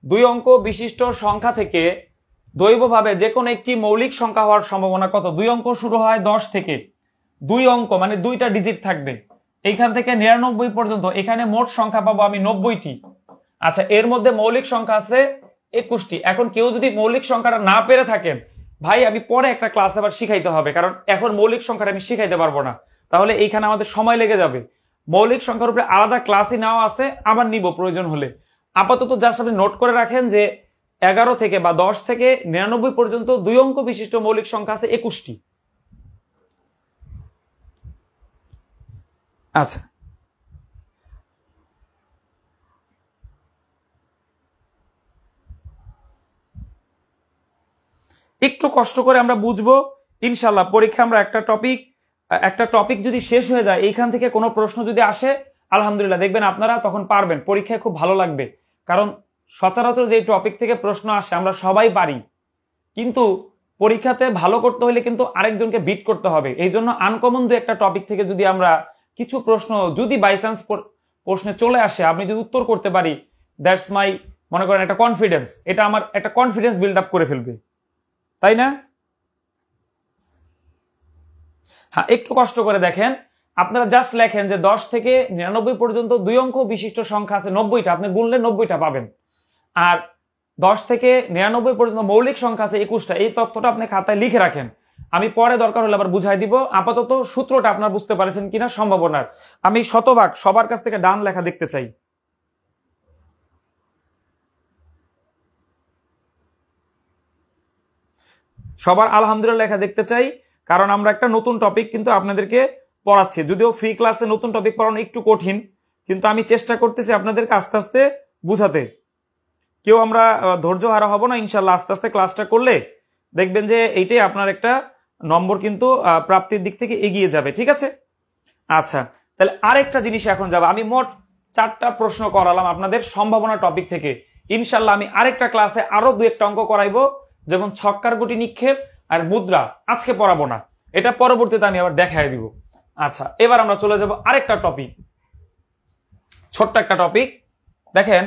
2 অঙ্ক বিশিষ্ট সংখ্যা থেকে দৈবভাবে যে কোনো একটি মৌলিক সংখ্যা হওয়ার সম্ভাবনা কত? 2 অঙ্ক শুরু হয় 10 থেকে, 2 অঙ্ক মানে 2টা ডিজিট থাকবে, এইখান থেকে 99 পর্যন্ত। এখানে মোট সংখ্যা পাবো আমি 90টি। আচ্ছা, এর মধ্যে মৌলিক সংখ্যা আছে 21টি। এখন কেউ যদি মৌলিক সংখ্যাটা না পেরে থাকেন, ভাই আমি পরে একটা ক্লাস আবার শিখাইতে হবে, কারণ এখন মৌলিক সংখ্যাটা আমি শিখাইতে পারবো না, তাহলে এইখানে আমাদের সময় লেগে যাবে। মৌলিক সংখ্যার উপরে আলাদা ক্লাসই নেওয়া আছে, আবার নিব প্রয়োজন হলে। আপাতত জাস্ট আপনি নোট করে রাখেন যে 11 থেকে বা 10 থেকে 99 পর্যন্ত 2 অঙ্ক বিশিষ্ট মৌলিক সংখ্যা আছে 21টি। আচ্ছা, একটু কষ্ট করে আমরা বুঝবো ইনশাল্লাহ। পরীক্ষা আমরা একটা টপিক যদি শেষ হয়ে যায়, এইখান থেকে কোনো প্রশ্ন যদি আসে, আলহামদুলিল্লাহ দেখবেন আপনারা তখন পারবেন, পরীক্ষায় খুব ভালো লাগবে। কারণ সচরাচর যে টপিক থেকে প্রশ্ন আসে আমরা সবাই পারি, কিন্তু পরীক্ষাতে ভালো করতে হলে কিন্তু আরেকজনকে বিট করতে হবে। এই জন্য আনকমন দু একটা টপিক থেকে যদি আমরা কিছু প্রশ্ন, যদি বাই চান্স প্রশ্নে চলে আসে, আমি যদি উত্তর করতে পারি, দ্যাটস মাই, মনে করেন একটা কনফিডেন্স, এটা আমার একটা কনফিডেন্স বিল্ড আপ করে ফেলবে, তাই না? হ্যাঁ, একটু কষ্ট করে দেখেন। আপনারা জাস্ট লেখেন যে 10 থেকে 99 পর্যন্ত 2 অঙ্ক বিশিষ্ট সংখ্যা আছে 90টা, আপনি গুনলে 90টা পাবেন। আর 10 থেকে 99 পর্যন্ত মৌলিক সংখ্যা আছে 21টা। এই তথ্যটা আপনি খাতায় লিখে রাখেন, আমি পরে দরকার হলে আবার বুঝাই দিব। আপাতত সূত্রটা আপনার বুঝতে পারছেন কিনা সম্ভাবনার। আমি শতভাগ সবার কাছ থেকে ডান লেখা দেখতে চাই। সবার আলহামদুলিল্লাহ লেখা দেখতে চাই, কারণ আমরা একটা নতুন টপিক কিন্তু আপনাদেরকে পড়াচ্ছি। যদিও ফ্রি ক্লাসে নতুন টপিক পড়ানো একটু কঠিন, কিন্তু আমি চেষ্টা করতেছি আপনাদেরকে আস্তে আস্তে বুঝাতে। কেউ আমরা ধৈর্য হারা হব না ইনশাল্লাহ। আস্তে আস্তে ক্লাসটা করলে দেখবেন যে এইটাই আপনার একটা নম্বর কিন্তু প্রাপ্তির দিক থেকে এগিয়ে যাবে, ঠিক আছে? আচ্ছা, তাহলে আরেকটা জিনিস এখন যাবো। আমি মোট 4টা প্রশ্ন করালাম আপনাদের সম্ভাবনা টপিক থেকে। ইনশাল্লাহ আমি আরেকটা ক্লাসে আরো 2-1টা অঙ্ক করাইবো, যেমন ছক্কার গুটি নিক্ষেপ আর মুদ্রা। আজকে পড়াবো না, এটা পরবর্তীতে আমি আবার দেখাই দিব। আচ্ছা, এবার আমরা চলে যাব আরেকটা টপিক, ছোট্ট একটা টপিক। দেখেন,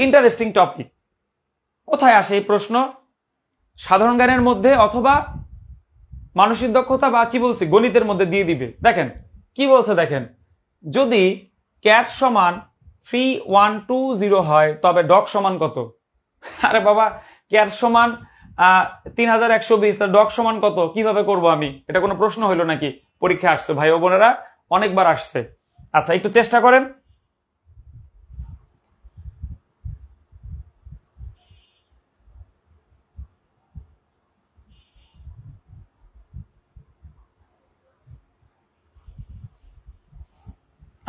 ইন্টারেস্টিং টপিক। কোথায় আসে এই প্রশ্ন? সাধারণ জ্ঞানের মধ্যে অথবা মানসিক দক্ষতা বা কি বলছি গণিতের মধ্যে দিয়ে দিবে। দেখেন কি বলছে, দেখেন, যদি ক্যাট সমান 3120 হয় তবে ডগ সমান কত? আরে বাবা, ক্যাট সমান 3120, ডগ সমান কত? কিভাবে করব আমি? এটা কোনো প্রশ্ন হইলো নাকি? পরীক্ষা আসছে ভাই ও বোনেরা, অনেকবার আসছে। আচ্ছা, একটু চেষ্টা করেন।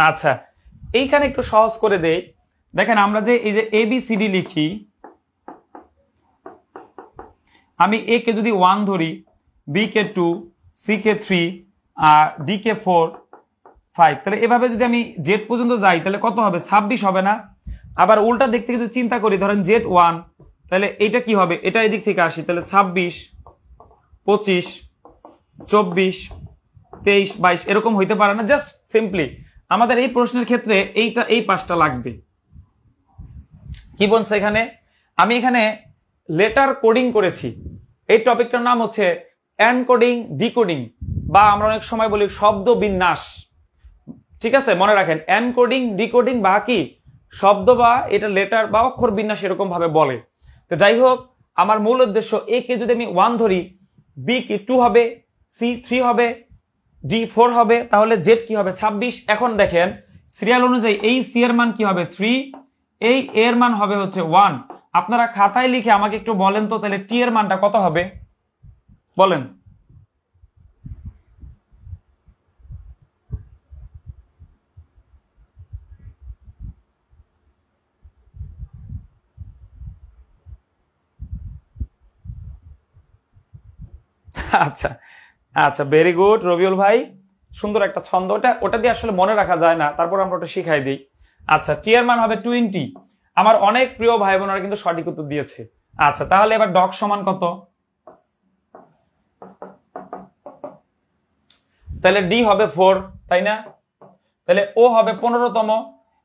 আচ্ছা, এইখানে একটু সহজ করে দেই। দেখেন, আমরা যে এই যে ABCD লিখি, আমি A কে যদি 1 ধরি, B কে 2, C কে 3 আর D কে 4, 5, তাহলে এভাবে যদি আমি Z পর্যন্ত যাই তাহলে কত হবে? 26 হবে না? আবার উল্টা দিক থেকে যদি চিন্তা করি, ধরেন Z1, তাহলে এটা কি হবে? এটা এদিক থেকে আসি, তাহলে 26, 25, 24, 23, 22 এরকম হইতে পারে না? জাস্ট সিম্পলি আমাদের এই প্রশ্নের ক্ষেত্রে এইটা, এই পাঁচটা লাগবে। কি বলছে এখানে? আমি এখানে লেটার কোডিং করেছি। এই টপিকটার নাম হচ্ছে এনকোডিং ডিকোডিং, বা আমরা অনেক সময় বলি শব্দ বিন্যাস, ঠিক আছে? মনে রাখেন, এনকোডিং ডিকোডিং বা কি শব্দ, বা এটা লেটার বা অক্ষর বিন্যাস এরকম ভাবে বলে। তো যাই হোক, আমার মূল উদ্দেশ্য, এ কে যদি আমি 1 ধরি, বি কি 2 হবে, সি 3 হবে, ডি 4 হবে, তাহলে জেড কি হবে? 26। এখন দেখেন সিরিয়াল অনুযায়ী এই সি এর মান কি হবে? 3, এই এর মান হবে হচ্ছে 1। আপনারা খাতায় লিখে আমাকে একটু বলেন তো, তাহলে টি এর মানটা কত হবে বলেন? আচ্ছা আচ্ছা, ভেরি গুড রবিউল ভাই, সুন্দর একটা ছন্দ। ওটা ওটা দিয়ে আসলে মনে রাখা যায় না, তারপর আমরা ওটা শিখাই দিই। আচ্ছা, টি এর মান হবে 20। আমার অনেক প্রিয় ভাই বোনেরা কিন্তু সঠিক উত্তর দিয়েছে। আচ্ছা, তাহলে এবার ডগ সমান কত? তাহলে ডি হবে 4, তাই না? তাহলে ও হবে 15তম।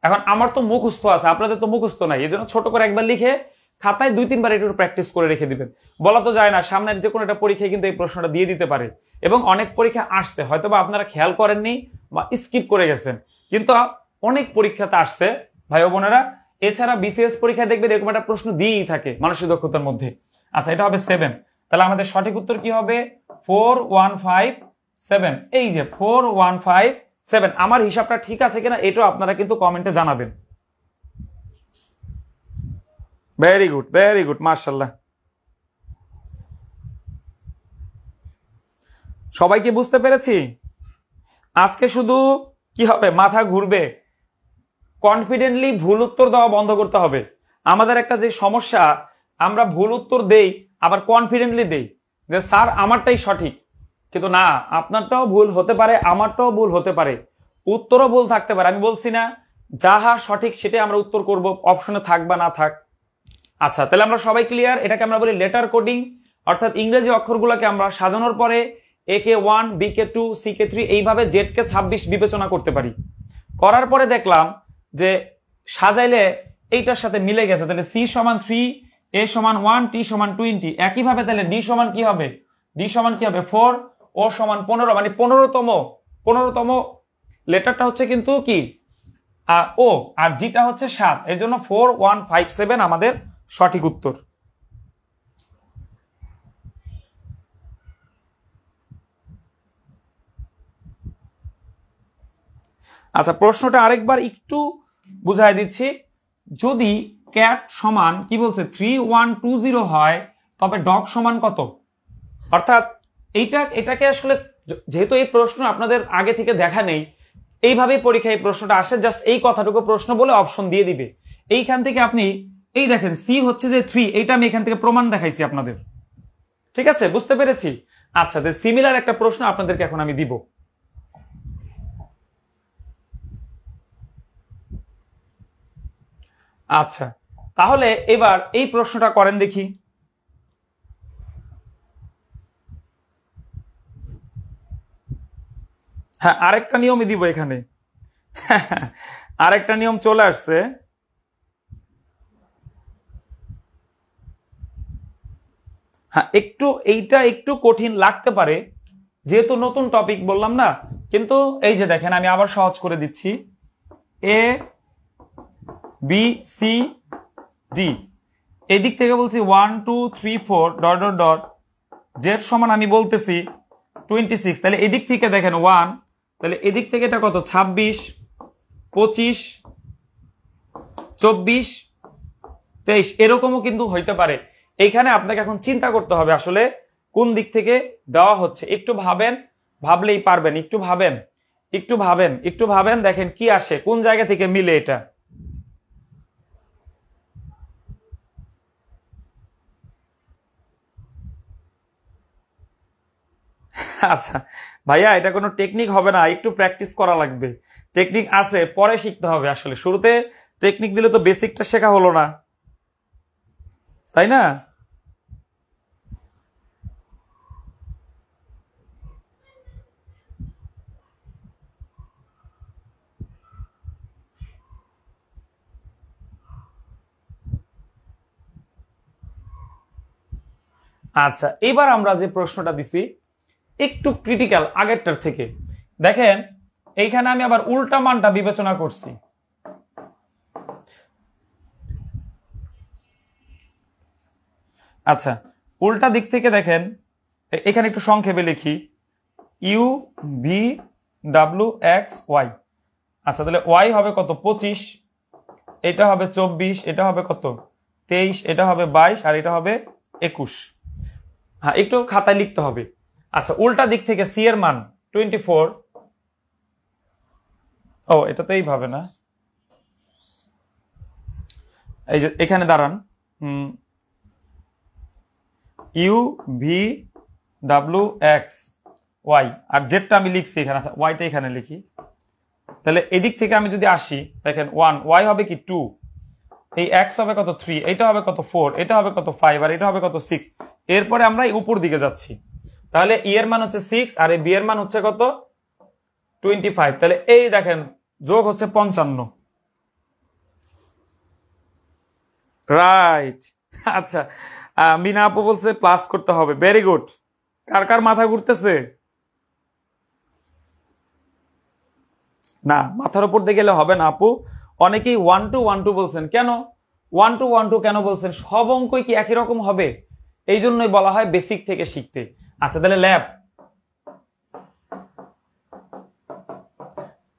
এখন আমার তো মুখস্থ আছে, আপনাদের তো মুখস্থ নাই, এই জন্য ছোট করে একবার লিখে খাতায় 2-3 বার একটু প্র্যাকটিস করে রেখে দিবেন। বলা তো যায় না, সামনের যে কোনো একটা পরীক্ষায় কিন্তু এই প্রশ্নটা দিয়ে দিতে পারে, এবং অনেক পরীক্ষা আসছে, হয়তো বা আপনারা খেয়াল করেননি বা স্কিপ করে গেছেন, কিন্তু অনেক পরীক্ষাতে আসছে ভাই ও বোনেরা। এছাড়া বিসিএস পরীক্ষায় দেখবেন এরকম একটা প্রশ্ন দিয়েই থাকে মানসিক দক্ষতার মধ্যে। আচ্ছা, এটা হবে 7। তাহলে আমাদের সঠিক উত্তর কি হবে? 4157। এই যে 4157, আমার হিসাবটা ঠিক আছে কিনা এটাও আপনারা কিন্তু কমেন্টে জানাবেন। ভেরি গুড, ভেরি গুড, মাশাআল্লাহ। সবাইকে বুঝতে পেরেছি? আজকে শুধু কি হবে, মাথা ঘুরবে, কনফিডেন্টলি ভুল উত্তর দেওয়া বন্ধ করতে হবে। আমাদের একটা যে সমস্যা, আমরা ভুল উত্তর দেই আবার কনফিডেন্টলি দেই যে স্যার আমারটাই সঠিক, কিন্তু না, আপনারটাও ভুল হতে পারে, আমারটাও ভুল হতে পারে, উত্তরও ভুল থাকতে পারে। আমি বলছি না যাহা সঠিক সেটাই আমরা উত্তর করব, অপশনে থাক বা না থাক। আচ্ছা, তাহলে আমরা সবাই ক্লিয়ার? এটাকে আমরা বলি লেটার কোডিং, অর্থাৎ ইংরেজি অক্ষরগুলোকে আমরা সাজানোর পরে এ কে 1, বি কে 2, সি কে 3, এইভাবে জেড কে 26 বিবেচনা করতে পারি। করার পরে দেখলাম যে সাজাইলে এইটার সাথে মিলে গেছে, তাহলে সি সমান 3, এ সমান 1, টি সমান 20। একইভাবে তাহলে ডি সমান কি হবে? ডি সমান কি হবে? 4, ও সমান 15, মানে 15তম লেটারটা হচ্ছে কিন্তু কি ও, আর জিটা হচ্ছে 7, এর জন্য 4157 আমাদের সঠিক উত্তর। আচ্ছা, প্রশ্নটা আরেকবার একটু বুঝাই দিচ্ছি। যদি ক্যাট সমান কি বলছে 3120 হয়, তবে ডগ সমান কত? অর্থাৎ এটাকে আসলে, যেহেতু এই প্রশ্ন আপনাদের আগে থেকে দেখা নেই, এইভাবেই পরীক্ষায় এই প্রশ্নটা আসে, জাস্ট এই কথাটুকু প্রশ্ন বলে অপশন দিয়ে দিবে। এইখান থেকে আপনি এই দেখেন সি হচ্ছে যে 3, এইটা আমি এখান থেকে প্রমাণ দেখাইছি আপনাদের। ঠিক আছে, বুঝতে পেরেছি? আচ্ছা, সিমিলার একটা প্রশ্ন আপনাদেরকে এখন আমি দিব। আচ্ছা, তাহলে এবার এই প্রশ্নটা করেন দেখি। হ্যাঁ, আরেকটা নিয়মই দিব এখানে। আরেকটা নিয়ম চলে আসছে। হ্যাঁ, এইটা একটু কঠিন লাগতে পারে, যেহেতু নতুন টপিক বললাম না, কিন্তু এই যে দেখেন আমি আবার সহজ করে দিচ্ছি। এ বি সি ডি, এদিক থেকে বলছি 1 2 3 4 ডট ডট ডট, জেড সমান আমি বলতেছি 26। তাহলে এদিক থেকে দেখেন 1, তাহলে এদিক থেকে এটা কত? 26, 25, 24, 23, এরকমও কিন্তু হইতে পারে। এইখানে আপনাকে এখন চিন্তা করতে হবে আসলে কোন দিক থেকে দেওয়া হচ্ছে। একটু ভাবেন, ভাবলেই পারবেন। একটু ভাবেন, একটু ভাবেন, একটু ভাবেন, দেখেন কি আসে, কোন জায়গা থেকে মিলে এটা। আচ্ছা ভাইয়া, এটা কোনো টেকনিক হবে না, একটু প্র্যাকটিস করা লাগবে। টেকনিক আছে, পরে শিখতে হবে। আসলে শুরুতে টেকনিক দিলে তো বেসিকটা শেখা হলো না, তাই না? আচ্ছা, এবার আমরা যে প্রশ্নটা দিছি একটু ক্রিটিক্যাল আগেরটার থেকে। দেখেন এইখানে আমি আবার উল্টা মানটা বিবেচনা করছি। আচ্ছা, উল্টা দিক থেকে দেখেন, এখানে একটু সংক্ষেপে লিখি, U V W X Y. আচ্ছা, তাহলে ওয়াই হবে কত? 25, এটা হবে 24, এটা হবে কত? 23, এটা হবে 22, আর এটা হবে 21। হ্যাঁ, একটু খাতায় লিখতে হবে। আচ্ছা, উল্টা দিক থেকে সি এর মান 24। ও, এটা তো এইভাবে না, এই যে এখানে দাঁড়ান, U V W X Y, আর জেডটা আমি লিখছি এখানে, ওয়াইটা এখানে লিখি। তাহলে এদিক থেকে আমি যদি আসি, দেখেন 1, ওয়াই হবে কি 2, এই এক্স হবে কত 3, এটা হবে কত 4, এটা হবে কত 5, আর এটা হবে কত 6। এরপরে আমরা এই উপর দিকে যাচ্ছি, তাহলে ই এর মান হচ্ছে 6 আর এই বি এর মান হচ্ছে কত 25। তাহলে এই দেখেন যোগ হচ্ছে 55। রাইট। আচ্ছা, মিনা আপু বলছে প্লাস করতে হবে, ভেরি গুড। কার কার মাথা ঘুরতেছে? না, মাথার উপর দিয়ে গেলে হবে না আপু। অনেকেই 1 to 1 2 বলছেন, কেন 1 to 1 2 কেন বলছেন? সব অঙ্কই কি একই রকম হবে? এই জন্যই বলা হয় বেসিক থেকে শিখতে। আচ্ছা তাহলে ল্যাব,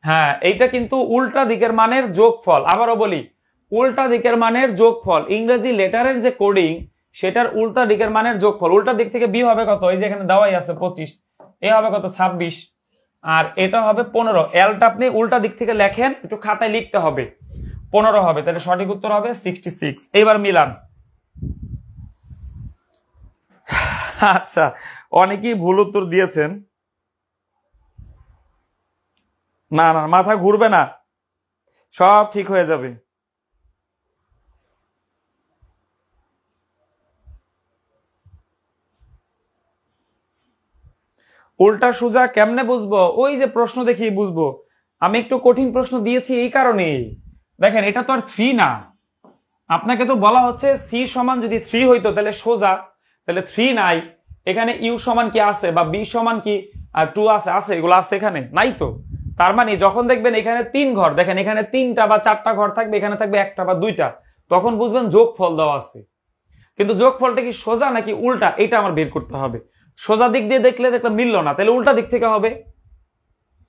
হ্যাঁ এইটা কিন্তু উল্টা দিকের মানের যোগফল। আবারও বলি, উল্টা দিকের মানের যোগফল, ইংরেজি লেটারের যে কোডিং সেটার উল্টা দিকের মানের যোগফল। উল্টা দিক থেকে বি হবে কত, এই যে এখানে দেওয়াই আছে 25, এ হবে কত 26, আর এটা হবে 15। এলটা আপনি উল্টা দিক থেকে লেখেন, একটু খাতায় লিখতে হবে, 15 হবে। তাহলে সঠিক উত্তর হবে 66। এবার মিলান। আচ্ছা, অনেকেই ভুল উত্তর দিয়েছেন। না না, মাথা ঘুরবে না, সব ঠিক হয়ে যাবে। উল্টা সোজা কেমনে বুঝবো? ওই যে প্রশ্ন দেখি বুঝবো। আমি একটু কঠিন প্রশ্ন দিয়েছি এই কারণে। দেখেন এটা তো আর 3 না, আপনাকে তো বলা হচ্ছে সি সমান যদি 3 হইতো তাহলে সোজা, তাহলে 3 নাই। এখানে ইউ সমান কি আছে, বা বি সমান কি 2 আছে? আছে, এগুলো আছে এখানে নাই তো। তার মানে যখন দেখবেন এখানে 3 ঘর, দেখেন এখানে 3টা বা 4টা ঘর থাকবে, এখানে থাকবে 1টা বা 2টা, তখন বুঝবেন যোগফল দেওয়া আছে। কিন্তু যোগফলটা কি সোজা নাকি উল্টা, এটা আমার বের করতে হবে। সোজা দিক দিয়ে দেখলে মিললো না, তাহলে উল্টা দিক থেকে হবে।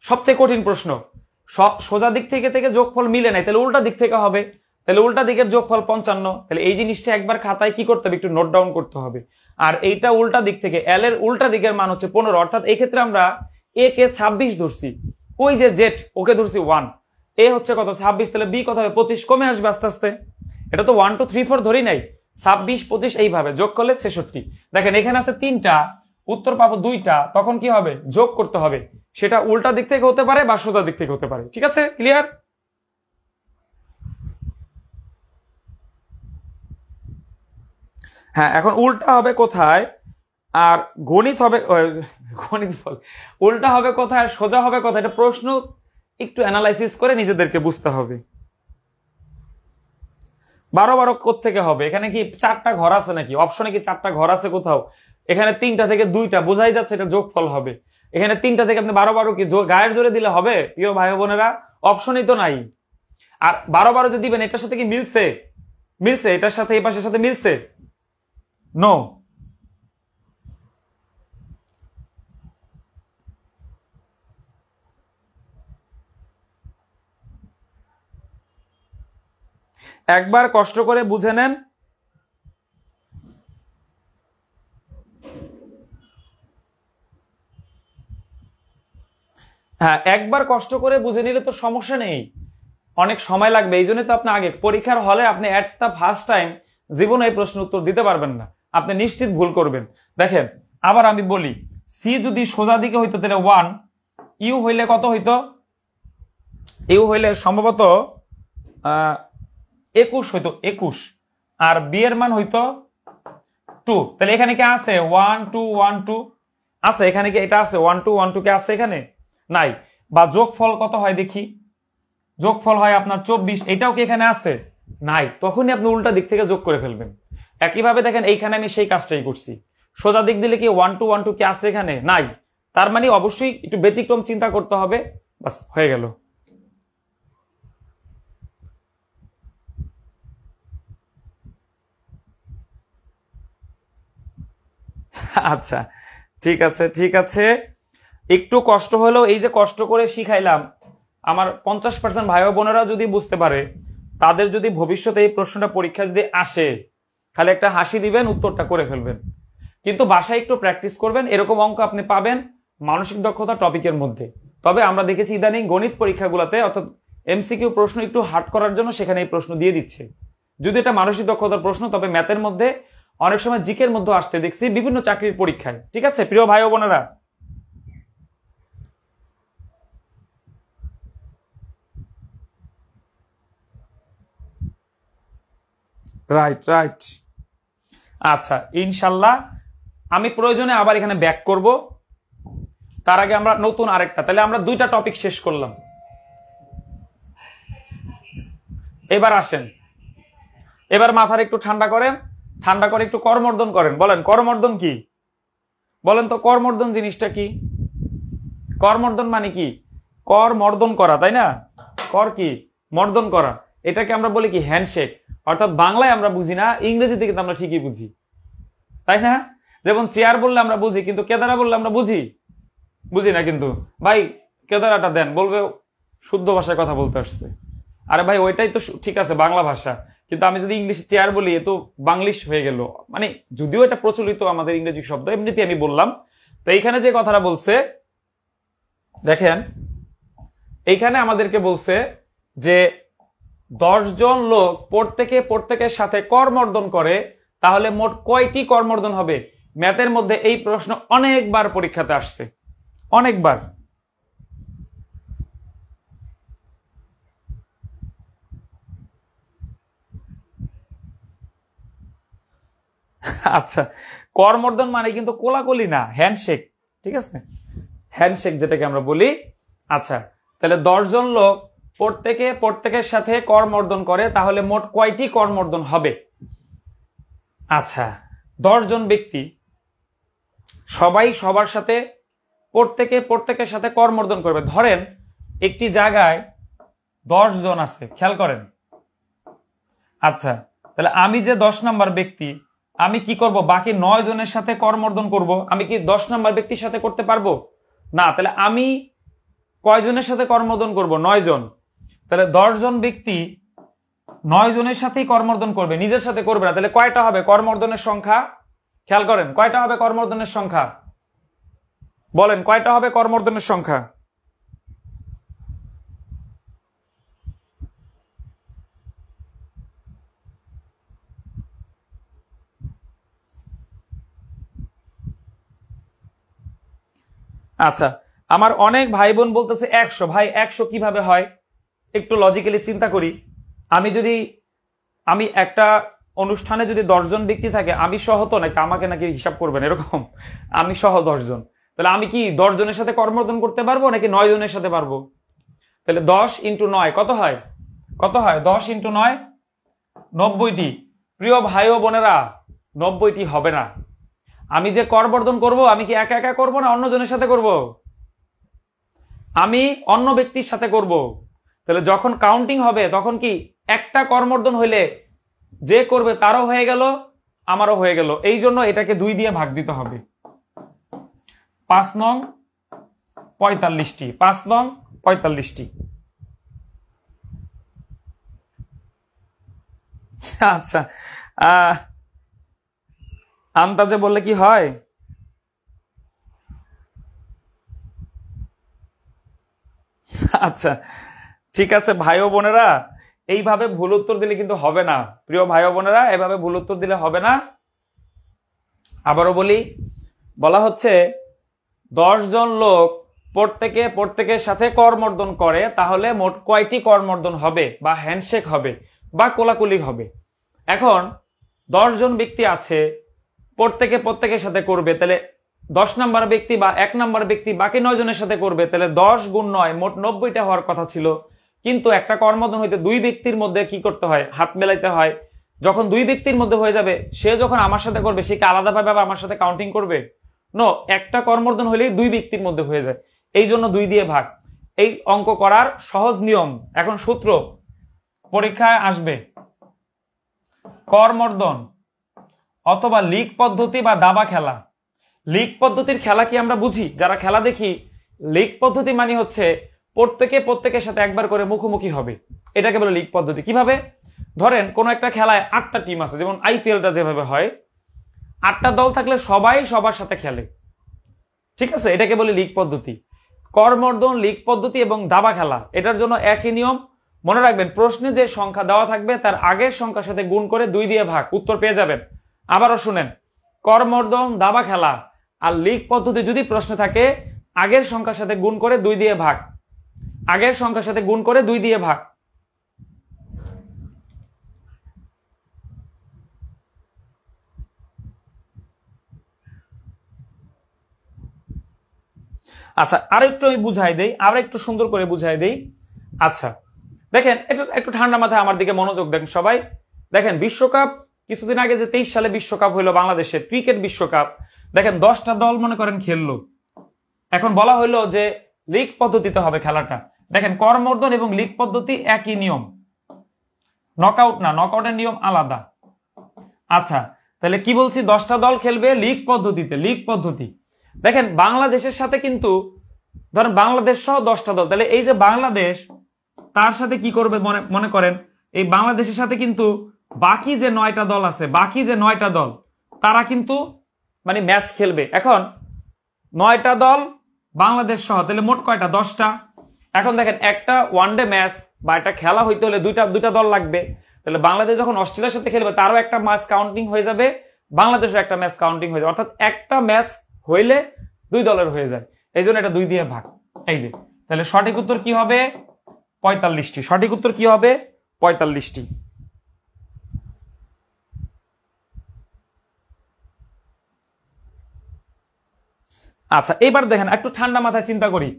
সবচেয়ে কঠিন প্রশ্ন, সোজা দিক থেকে থেকে যোগফল মিলে নাই, তাহলে উল্টা দিক থেকে হবে। তাহলে উল্টা দিকের যোগফল 55। তাহলে এই জিনিসটা একবার খাতায় কি করতে হবে, একটু নোট ডাউন করতে হবে। আর এইটা উল্টা দিক থেকে, এল এর উল্টা দিকের মান হচ্ছে 15, অর্থাৎ এই ক্ষেত্রে আমরা এ কে 26 ধরছি, ওই যে জেড ওকে ধরছি 1, এ হচ্ছে কত 26, তাহলে বি কত হবে 25, কমে আসবে আস্তে আস্তে। এটা তো 1 2 3 4 ধরি নাই, 26 25 এইভাবে যোগ করলে 66। দেখেন এখানে আছে 3টা, উত্তর পাবো 2টা, তখন কি হবে যোগ করতে হবে। সেটা উল্টা দিক থেকে হতে পারে বা সোজা দিক থেকে হতে পারে। ঠিক আছে, ক্লিয়ার? হ্যাঁ, এখন উল্টা হবে কোথায় আর গণিত হবে, গণিত বল, উল্টা হবে কোথায় আর সোজা হবে কোথায়, এটা প্রশ্ন একটু অ্যানালাইসিস করে নিজেদেরকে বুঝতে হবে। 12 কোত্থেকে হবে? এখানে কি 4টা ঘর আছে নাকি? অপশনে কি 4টা ঘর আছে কোথাও? এখানে 3টা থেকে 2টা, বোঝাই যাচ্ছে এটা যোগফল হবে। এখানে 3টা থেকে আপনি 12 কি গায়ের জোরে দিলে হবে? প্রিয় ভাই বোনেরা, অপশনই তো নাই। আর 12 যে দিবেন এটার সাথে কি মিলছে? মিলছে, এটার সাথে এই পাশের সাথে মিলছে? নো। একবার কষ্ট করে বুঝে নেন। হ্যাঁ, একবার কষ্ট করে বুঝে নিলে তো সমস্যা নেই, অনেক সময় লাগবে। এই জন্য তো আপনি আগে পরীক্ষার হলে আপনি এট দ্য ফার্স্ট টাইম জীবনে এই প্রশ্ন উত্তর দিতে পারবেন না, আপনি নিশ্চিত ভুল করবেন। দেখেন আবার আমি বলি, সি যদি সোজা দিকে হইতো তাহলে 1, ইউ হইলে কত হইতো? ইউ হইলে সম্ভবত 21 হইতো, 21, আর বি এর মান হইতো 2। তাহলে এখানে কি আছে 1 2 1 2 আছে? এখানে কি এটা আছে 1 2 1 2 কে আছে এখানে? নাই। বা যোগফল কত হয় দেখি, যোগফল হয় আপনার 24, এটাও কি এখানে আছে? নাই। তখনই আপনি উল্টা দিক থেকে যোগ করে ফেলবেন। একইভাবে দেখেন এইখানে আমি সেই কাজটাই করছি, সোজা দিক দিলে কি 1 2 1 2 কি আছে এখানে? নাই। তার মানে অবশ্যই একটু ব্যতিক্রম চিন্তা করতে হবে, বাস হয়ে গেল। আচ্ছা ঠিক আছে ঠিক আছে, একটু কষ্ট হলেও, এই যে কষ্ট করে শিখাইলাম, আমার 50% ভাই বোনেরা যদি বুঝতে পারে, তাদের যদি ভবিষ্যতে এই প্রশ্নটা পরীক্ষা যদি আসে, খালি একটা হাসি দিবেন, উত্তরটা করে ফেলবেন। কিন্তু বাসায় একটু প্র্যাকটিস করবেন, এরকম অঙ্ক আপনি পাবেন মানসিক দক্ষতা টপিকের মধ্যে। তবে আমরা দেখেছি ইদানিং গণিত পরীক্ষাগুলোতে, অর্থাৎ এমসিকিউ প্রশ্ন একটু হার্ড করার জন্য সেখানে এই প্রশ্ন দিয়ে দিচ্ছে। যদি এটা মানসিক দক্ষতার প্রশ্ন, তবে ম্যাথের মধ্যে অনেক সময় জিকের মধ্যে আসতে দেখছি বিভিন্ন চাকরির পরীক্ষায়। ঠিক আছে প্রিয় ভাই ও বোনেরা, রাইট রাইট। আচ্ছা ইনশাল্লাহ আমি প্রয়োজনে আবার এখানে ব্যাক করব। তার আগে আমরা নতুন আরেকটা, তাহলে আমরা দুইটা টপিক শেষ করলাম। এবার আসেন, এবার মাথার একটু ঠান্ডা করেন, ঠান্ডা করে একটু করমর্দন করেন। বলেন করমর্দন কি? বলেন তো করমর্দন জিনিসটা কি? করমর্দন মানে কি? কর মর্দন করা, তাই না? কর কি? মর্দন করা। এটাকে আমরা বলি কি? হ্যান্ডশেক। অর্থাৎ বাংলায় আমরা বুঝি না, ইংরেজিতে কিন্তু আমরা ঠিকই বুঝি, তাই না? যেমন চেয়ার বললে আমরা বুঝি, কিন্তু কেদারা বললে আমরা বুঝি না। কিন্তু ভাই কেদারাটা দেন, বলবে শুদ্ধ ভাষায় কথা বলতে আসছে। আরে ভাই ওইটাই তো ঠিক আছে বাংলা ভাষা, কিন্তু আমি যদি ইংলিশে চেয়ার বলি এ তো বাংলিশ হয়ে গেল। মানে যদিও এটা প্রচলিত আমাদের ইংরেজি শব্দ, এমনিতে আমি বললাম। তো এইখানে যে কথাটা বলছে দেখেন, এইখানে আমাদেরকে বলছে যে 10 জন লোক প্রত্যেকের সাথে করমর্দন করে, তাহলে মোট কয়টি করমর্দন হবে? ম্যাথের মধ্যে এই প্রশ্ন অনেকবার পরীক্ষাতে আসছে, অনেকবার। আচ্ছা করমর্দন মানে কিন্তু কোলাকুলি না, হ্যান্ডশেক। ঠিক আছে, হ্যান্ডশেক যেটাকে আমরা বলি। আচ্ছা তাহলে 10 জন লোক প্রত্যেকের সাথে করমর্দন করে, তাহলে মোট কয়টি করমর্দন হবে? আচ্ছা 10 জন ব্যক্তি সবাই সবার সাথে প্রত্যেকের সাথে করমর্দন করবে। ধরেন একটি জায়গায় 10 জন আছে, খেয়াল করেন। আচ্ছা তাহলে আমি যে 10 নাম্বার ব্যক্তি, আমি কি করব? বাকি 9 জনের সাথে করমর্দন করব। আমি কি 10 নাম্বার ব্যক্তির সাথে করতে পারবো না? তাহলে আমি কয়জনের সাথে করমর্দন করব? 9 জন। তাহলে 10 জন ব্যক্তি 9 জনের সাথেই করমর্দন করবে, নিজের সাথে করবে না। তাহলে কয়টা হবে করমর্দনের সংখ্যা? খেয়াল করেন, কয়টা হবে করমর্দনের সংখ্যা? বলেন কয়টা হবে করমর্দনের সংখ্যা? আচ্ছা আমার অনেক ভাই বোন বলতেছে 100। ভাই 100 কিভাবে হয়? একটু লজিক্যালি চিন্তা করি। আমি একটা অনুষ্ঠানে যদি 10 জন ব্যক্তি থাকে, আমি সহ তো নাকি আমাকে নাকি হিসাব করবেন এরকম? আমি সহ 10 জন, তাহলে আমি কি 10 জনের সাথে করমর্দন করতে পারবো নাকি 9 জনের সাথে পারবো? তাহলে 10 × 9 কত হয়? কত হয়? 10 × 9 90টি। প্রিয় ভাই ও বোনেরা 90টি হবে না। আমি যে করমর্দন করব, আমি কি একা একা করব না অন্য জনের সাথে করব? আমি অন্য ব্যক্তির সাথে করব। তাহলে যখন কাউন্টিং হবে তখন কি একটা করমর্দন হইলে যে করবে তারও হয়ে গেল, আমারও হয়ে গেল। এই জন্য এটাকে 2 দিয়ে ভাগ দিতে হবে। 5 নং 45টি, 5 নং 45টি। আচ্ছা আন্দাজে বললে কি হয়? আচ্ছা ঠিক আছে ভাই ও বোনেরা, এইভাবে ভুল উত্তর দিলে কিন্তু হবে না। প্রিয় ভাই ও বোনেরা এভাবে ভুল উত্তর দিলে হবে না। আবারও বলি, বলা হচ্ছে 10 জন লোক প্রত্যেকের সাথে করমর্দন করে, তাহলে মোট কয়টি করমর্দন হবে বা হ্যান্ডশেক হবে বা কোলাকুলি হবে? এখন 10 জন ব্যক্তি আছে, প্রত্যেকের সাথে করবে, তাহলে 10 নাম্বার ব্যক্তি বা 1 নাম্বার ব্যক্তি বাকি 9 জনের সাথে করবে, তাহলে 10 × 9 মোট 90টা হওয়ার কথা ছিল। কিন্তু একটা করমর্দন হইতে 2 ব্যক্তির মধ্যে কি করতে হয়? হাত মেলাইতে হয়। যখন 2 ব্যক্তির মধ্যে হয়ে যাবে, সে যখন আমার সাথে করবে, সে কি আলাদাভাবে আমার সাথে কাউন্টিং করবে? নো, একটা করমর্দন হলেই 2 ব্যক্তির মধ্যে হয়ে যায়, এই জন্য 2 দিয়ে ভাগ। এই অঙ্ক করার সহজ নিয়ম, এখন সূত্র পরীক্ষায় আসবে। করমর্দন অথবা লিগ পদ্ধতি বা দাবা খেলা। লিগ পদ্ধতির খেলা কি আমরা বুঝি? যারা খেলা দেখি, লিগ পদ্ধতি মানে হচ্ছে প্রত্যেকের সাথে একবার করে মুখোমুখি হবে, এটাকে বলে লিগ পদ্ধতি। কিভাবে? ধরেন কোন একটা খেলায় 8টা টিম আছে, যেমন আইপিএলটা যেভাবে হয়, 8টা দল থাকলে সবাই সবার সাথে খেলে। ঠিক আছে, এটাকে বলে লিগ পদ্ধতি। করমর্দন, লিগ পদ্ধতি এবং দাবা খেলা, এটার জন্য একই নিয়ম। মনে রাখবেন, প্রশ্নে যে সংখ্যা দেওয়া থাকবে তার আগের সংখ্যার সাথে গুণ করে 2 দিয়ে ভাগ, উত্তর পেয়ে যাবেন। আবারও শুনেন, করমর্দন, দাবা খেলা আর লিগ পদ্ধতি যদি প্রশ্নে থাকে আগের সংখ্যার সাথে গুণ করে 2 দিয়ে ভাগ, আগের সংখ্যার সাথে গুণ করে 2 দিয়ে ভাগ। আচ্ছা আর একটু আমি বুঝাই দেই, আর একটু সুন্দর করে বুঝাই দেই। আচ্ছা দেখেন, একটু ঠান্ডা মাথায় আমার দিকে মনোযোগ দেন সবাই। দেখেন বিশ্বকাপ কিছুদিন আগে যে 23 সালে বিশ্বকাপ হইলো বাংলাদেশের ক্রিকেট বিশ্বকাপ, দেখেন 10টা দল মনে করেন খেললো। এখন বলা হইলো যে লিগ পদ্ধতিতে হবে খেলাটা। দেখেন করমর্দন এবং লিগ পদ্ধতি একই নিয়ম, নকআউট না, নকআউটের নিয়ম আলাদা। আচ্ছা তাহলে কি বলছি, 10টা দল খেলবে লিগ পদ্ধতিতে, লিগ পদ্ধতি। দেখেন বাংলাদেশের সাথে কিন্তু ধরেন বাংলাদেশ সহ 10টা দল, তাহলে এই যে বাংলাদেশ তার সাথে কি করবে মনে করেন, এই বাংলাদেশের সাথে কিন্তু বাকি যে 9টা দল আছে, বাকি যে 9টা দল তারা কিন্তু মানে ম্যাচ খেলবে। এখন 9টা দল বাংলাদেশ সহ, তাহলে মোট কয়টা, 10টা। এখন দেখেন একটা ওয়ানডে ম্যাচ বা একটা খেলা হইতে হলে দুইটা দল লাগবে। তাহলে বাংলাদেশ যখন অস্ট্রেলিয়ার সাথে খেলবে তারও একটা ম্যাচ কাউন্টিং হয়ে যাবে, বাংলাদেশের একটা ম্যাচ কাউন্টিং হয়ে যাবে, অর্থাৎ একটা ম্যাচ হইলে 2 দলের হয়ে যায়, এই জন্য এটা 2 দিয়ে ভাগ। এই যে তাহলে সঠিক উত্তর কি হবে, 45টি। সঠিক উত্তর কি হবে, 45টি। আচ্ছা এবার দেখেন একটু ঠান্ডা মাথায় চিন্তা করি,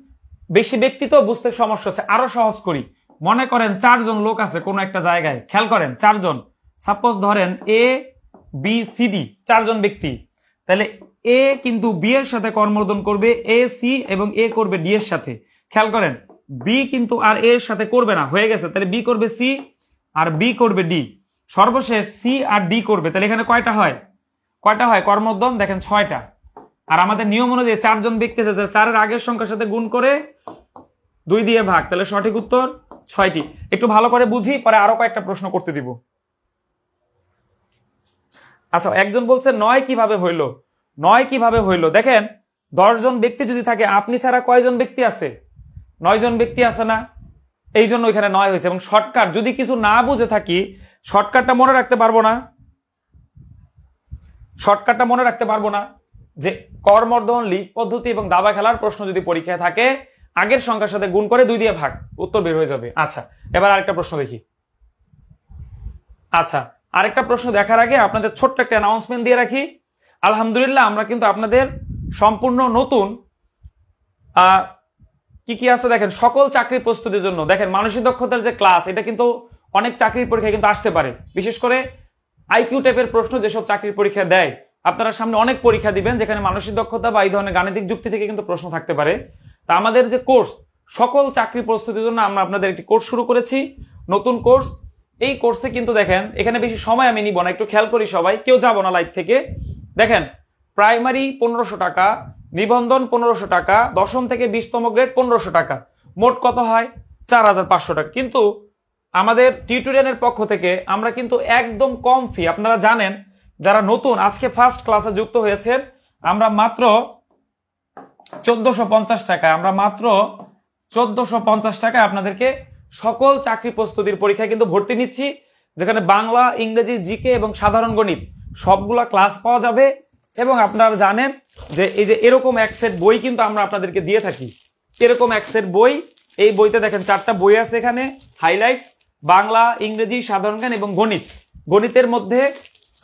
বেশি ব্যক্তি তো বুঝতে সমস্যা হচ্ছে, আরো সহজ করি। মনে করেন 4 জন লোক আছে কোনো একটা জায়গায়, খেয়াল করেন 4 জন, সাপোজ ধরেন এ বি সি ডি 4 জন ব্যক্তি। তাহলে এ কিন্তু বি এর সাথে করমর্দন করবে, এ সি এবং এ করবে ডি এর সাথে। খেয়াল করেন বি কিন্তু আর এ এর সাথে করবে না, হয়ে গেছে। তাহলে বি করবে সি আর বি করবে ডি, সর্বশেষ সি আর ডি করবে। তাহলে এখানে কয়টা হয়, করমর্দন? দেখেন 6টা। আর আমাদের নিয়ম অনুযায়ী 4 জন ব্যক্তি আছে, 4 এর আগের সংখ্যার সাথে গুণ করে 2 দিয়ে ভাগ, তাহলে সঠিক উত্তর 6টি। একটু ভালো করে বুঝি, পরে আরো কয়েকটা প্রশ্ন করতে দিব। আচ্ছা একজন বলছে 9 কিভাবে হইলো, 9 কিভাবে হইলো? দেখেন 10 জন ব্যক্তি যদি থাকে, আপনি ছাড়া কয়জন ব্যক্তি আছে, 9 জন ব্যক্তি আছে না, এই জন্য এখানে 9 হয়েছে। এবং শর্টকাট যদি কিছু না বুঝে থাকি, শর্টকাটটা মনে রাখতে পারবো না, শর্টকাটটা মনে রাখতে পারবো না যে করমর্দন, লিগ পদ্ধতি এবং দাবা খেলার প্রশ্ন যদি পরীক্ষায় থাকে আগের সংখ্যার সাথে গুণ করে 2 দিয়ে ভাগ, উত্তর বের হয়ে যাবে। আচ্ছা এবার আরেকটা প্রশ্ন দেখি। আচ্ছা আরেকটা প্রশ্ন দেখার আগে আপনাদের ছোট্ট একটা অ্যানাউন্সমেন্ট দিয়ে রাখি। আলহামদুলিল্লাহ আমরা কিন্তু আপনাদের সম্পূর্ণ নতুন কি আছে দেখেন, সকল চাকরি প্রস্তুতির জন্য দেখেন মানসিক দক্ষতার যে ক্লাস, এটা কিন্তু অনেক চাকরির পরীক্ষায় কিন্তু আসতে পারে, বিশেষ করে আইকিউ টাইপের প্রশ্ন যেসব চাকরির পরীক্ষা দেয়। আপনারা সামনে অনেক পরীক্ষা দিবেন যেখানে মানসিক দক্ষতা বা এই ধরনের গাণিতিক যুক্তি থেকে কিন্তু প্রশ্ন থাকতে পারে। তা আমাদের যে কোর্স সকল চাকরি প্রস্তুতির জন্য, আমরা আপনাদের একটি কোর্স শুরু করেছি, নতুন কোর্স। এই কোর্সে কিন্তু দেখেন এখানে বেশি সময় আমি নিব না, একটু খেয়াল করি সবাই, কেউ যাবো না লাইভ থেকে। দেখেন প্রাইমারি 1500 টাকা, নিবন্ধন 1500 টাকা, দশম থেকে 20তম গ্রেড 1500 টাকা, মোট কত হয় 4500 টাকা। কিন্তু আমাদের টিউটোরিয়ালের পক্ষ থেকে আমরা কিন্তু একদম কম ফি, আপনারা জানেন যারা নতুন আজকে ফার্স্ট ক্লাসে যুক্ত হয়েছেন, আমরা মাত্র 1450 টাকায়, আমরা মাত্র 1450 টাকায় আপনাদেরকে সকল চাকরি প্রস্তুতির পরীক্ষায় কিন্তু ভর্তি নিচ্ছি, যেখানে বাংলা, ইংরেজি, জিকে এবং সাধারণ গণিত সবগুলা ক্লাস পাওয়া যাবে। এবং আপনারা জানেন যে এই যে এরকম এক সেট বই কিন্তু আমরা আপনাদেরকে দিয়ে থাকি, এরকম এক সেট বই। এই বইতে দেখেন 4টা বই আছে এখানে, হাইলাইটস, বাংলা, ইংরেজি, সাধারণ জ্ঞান এবং গণিত। গণিতের মধ্যে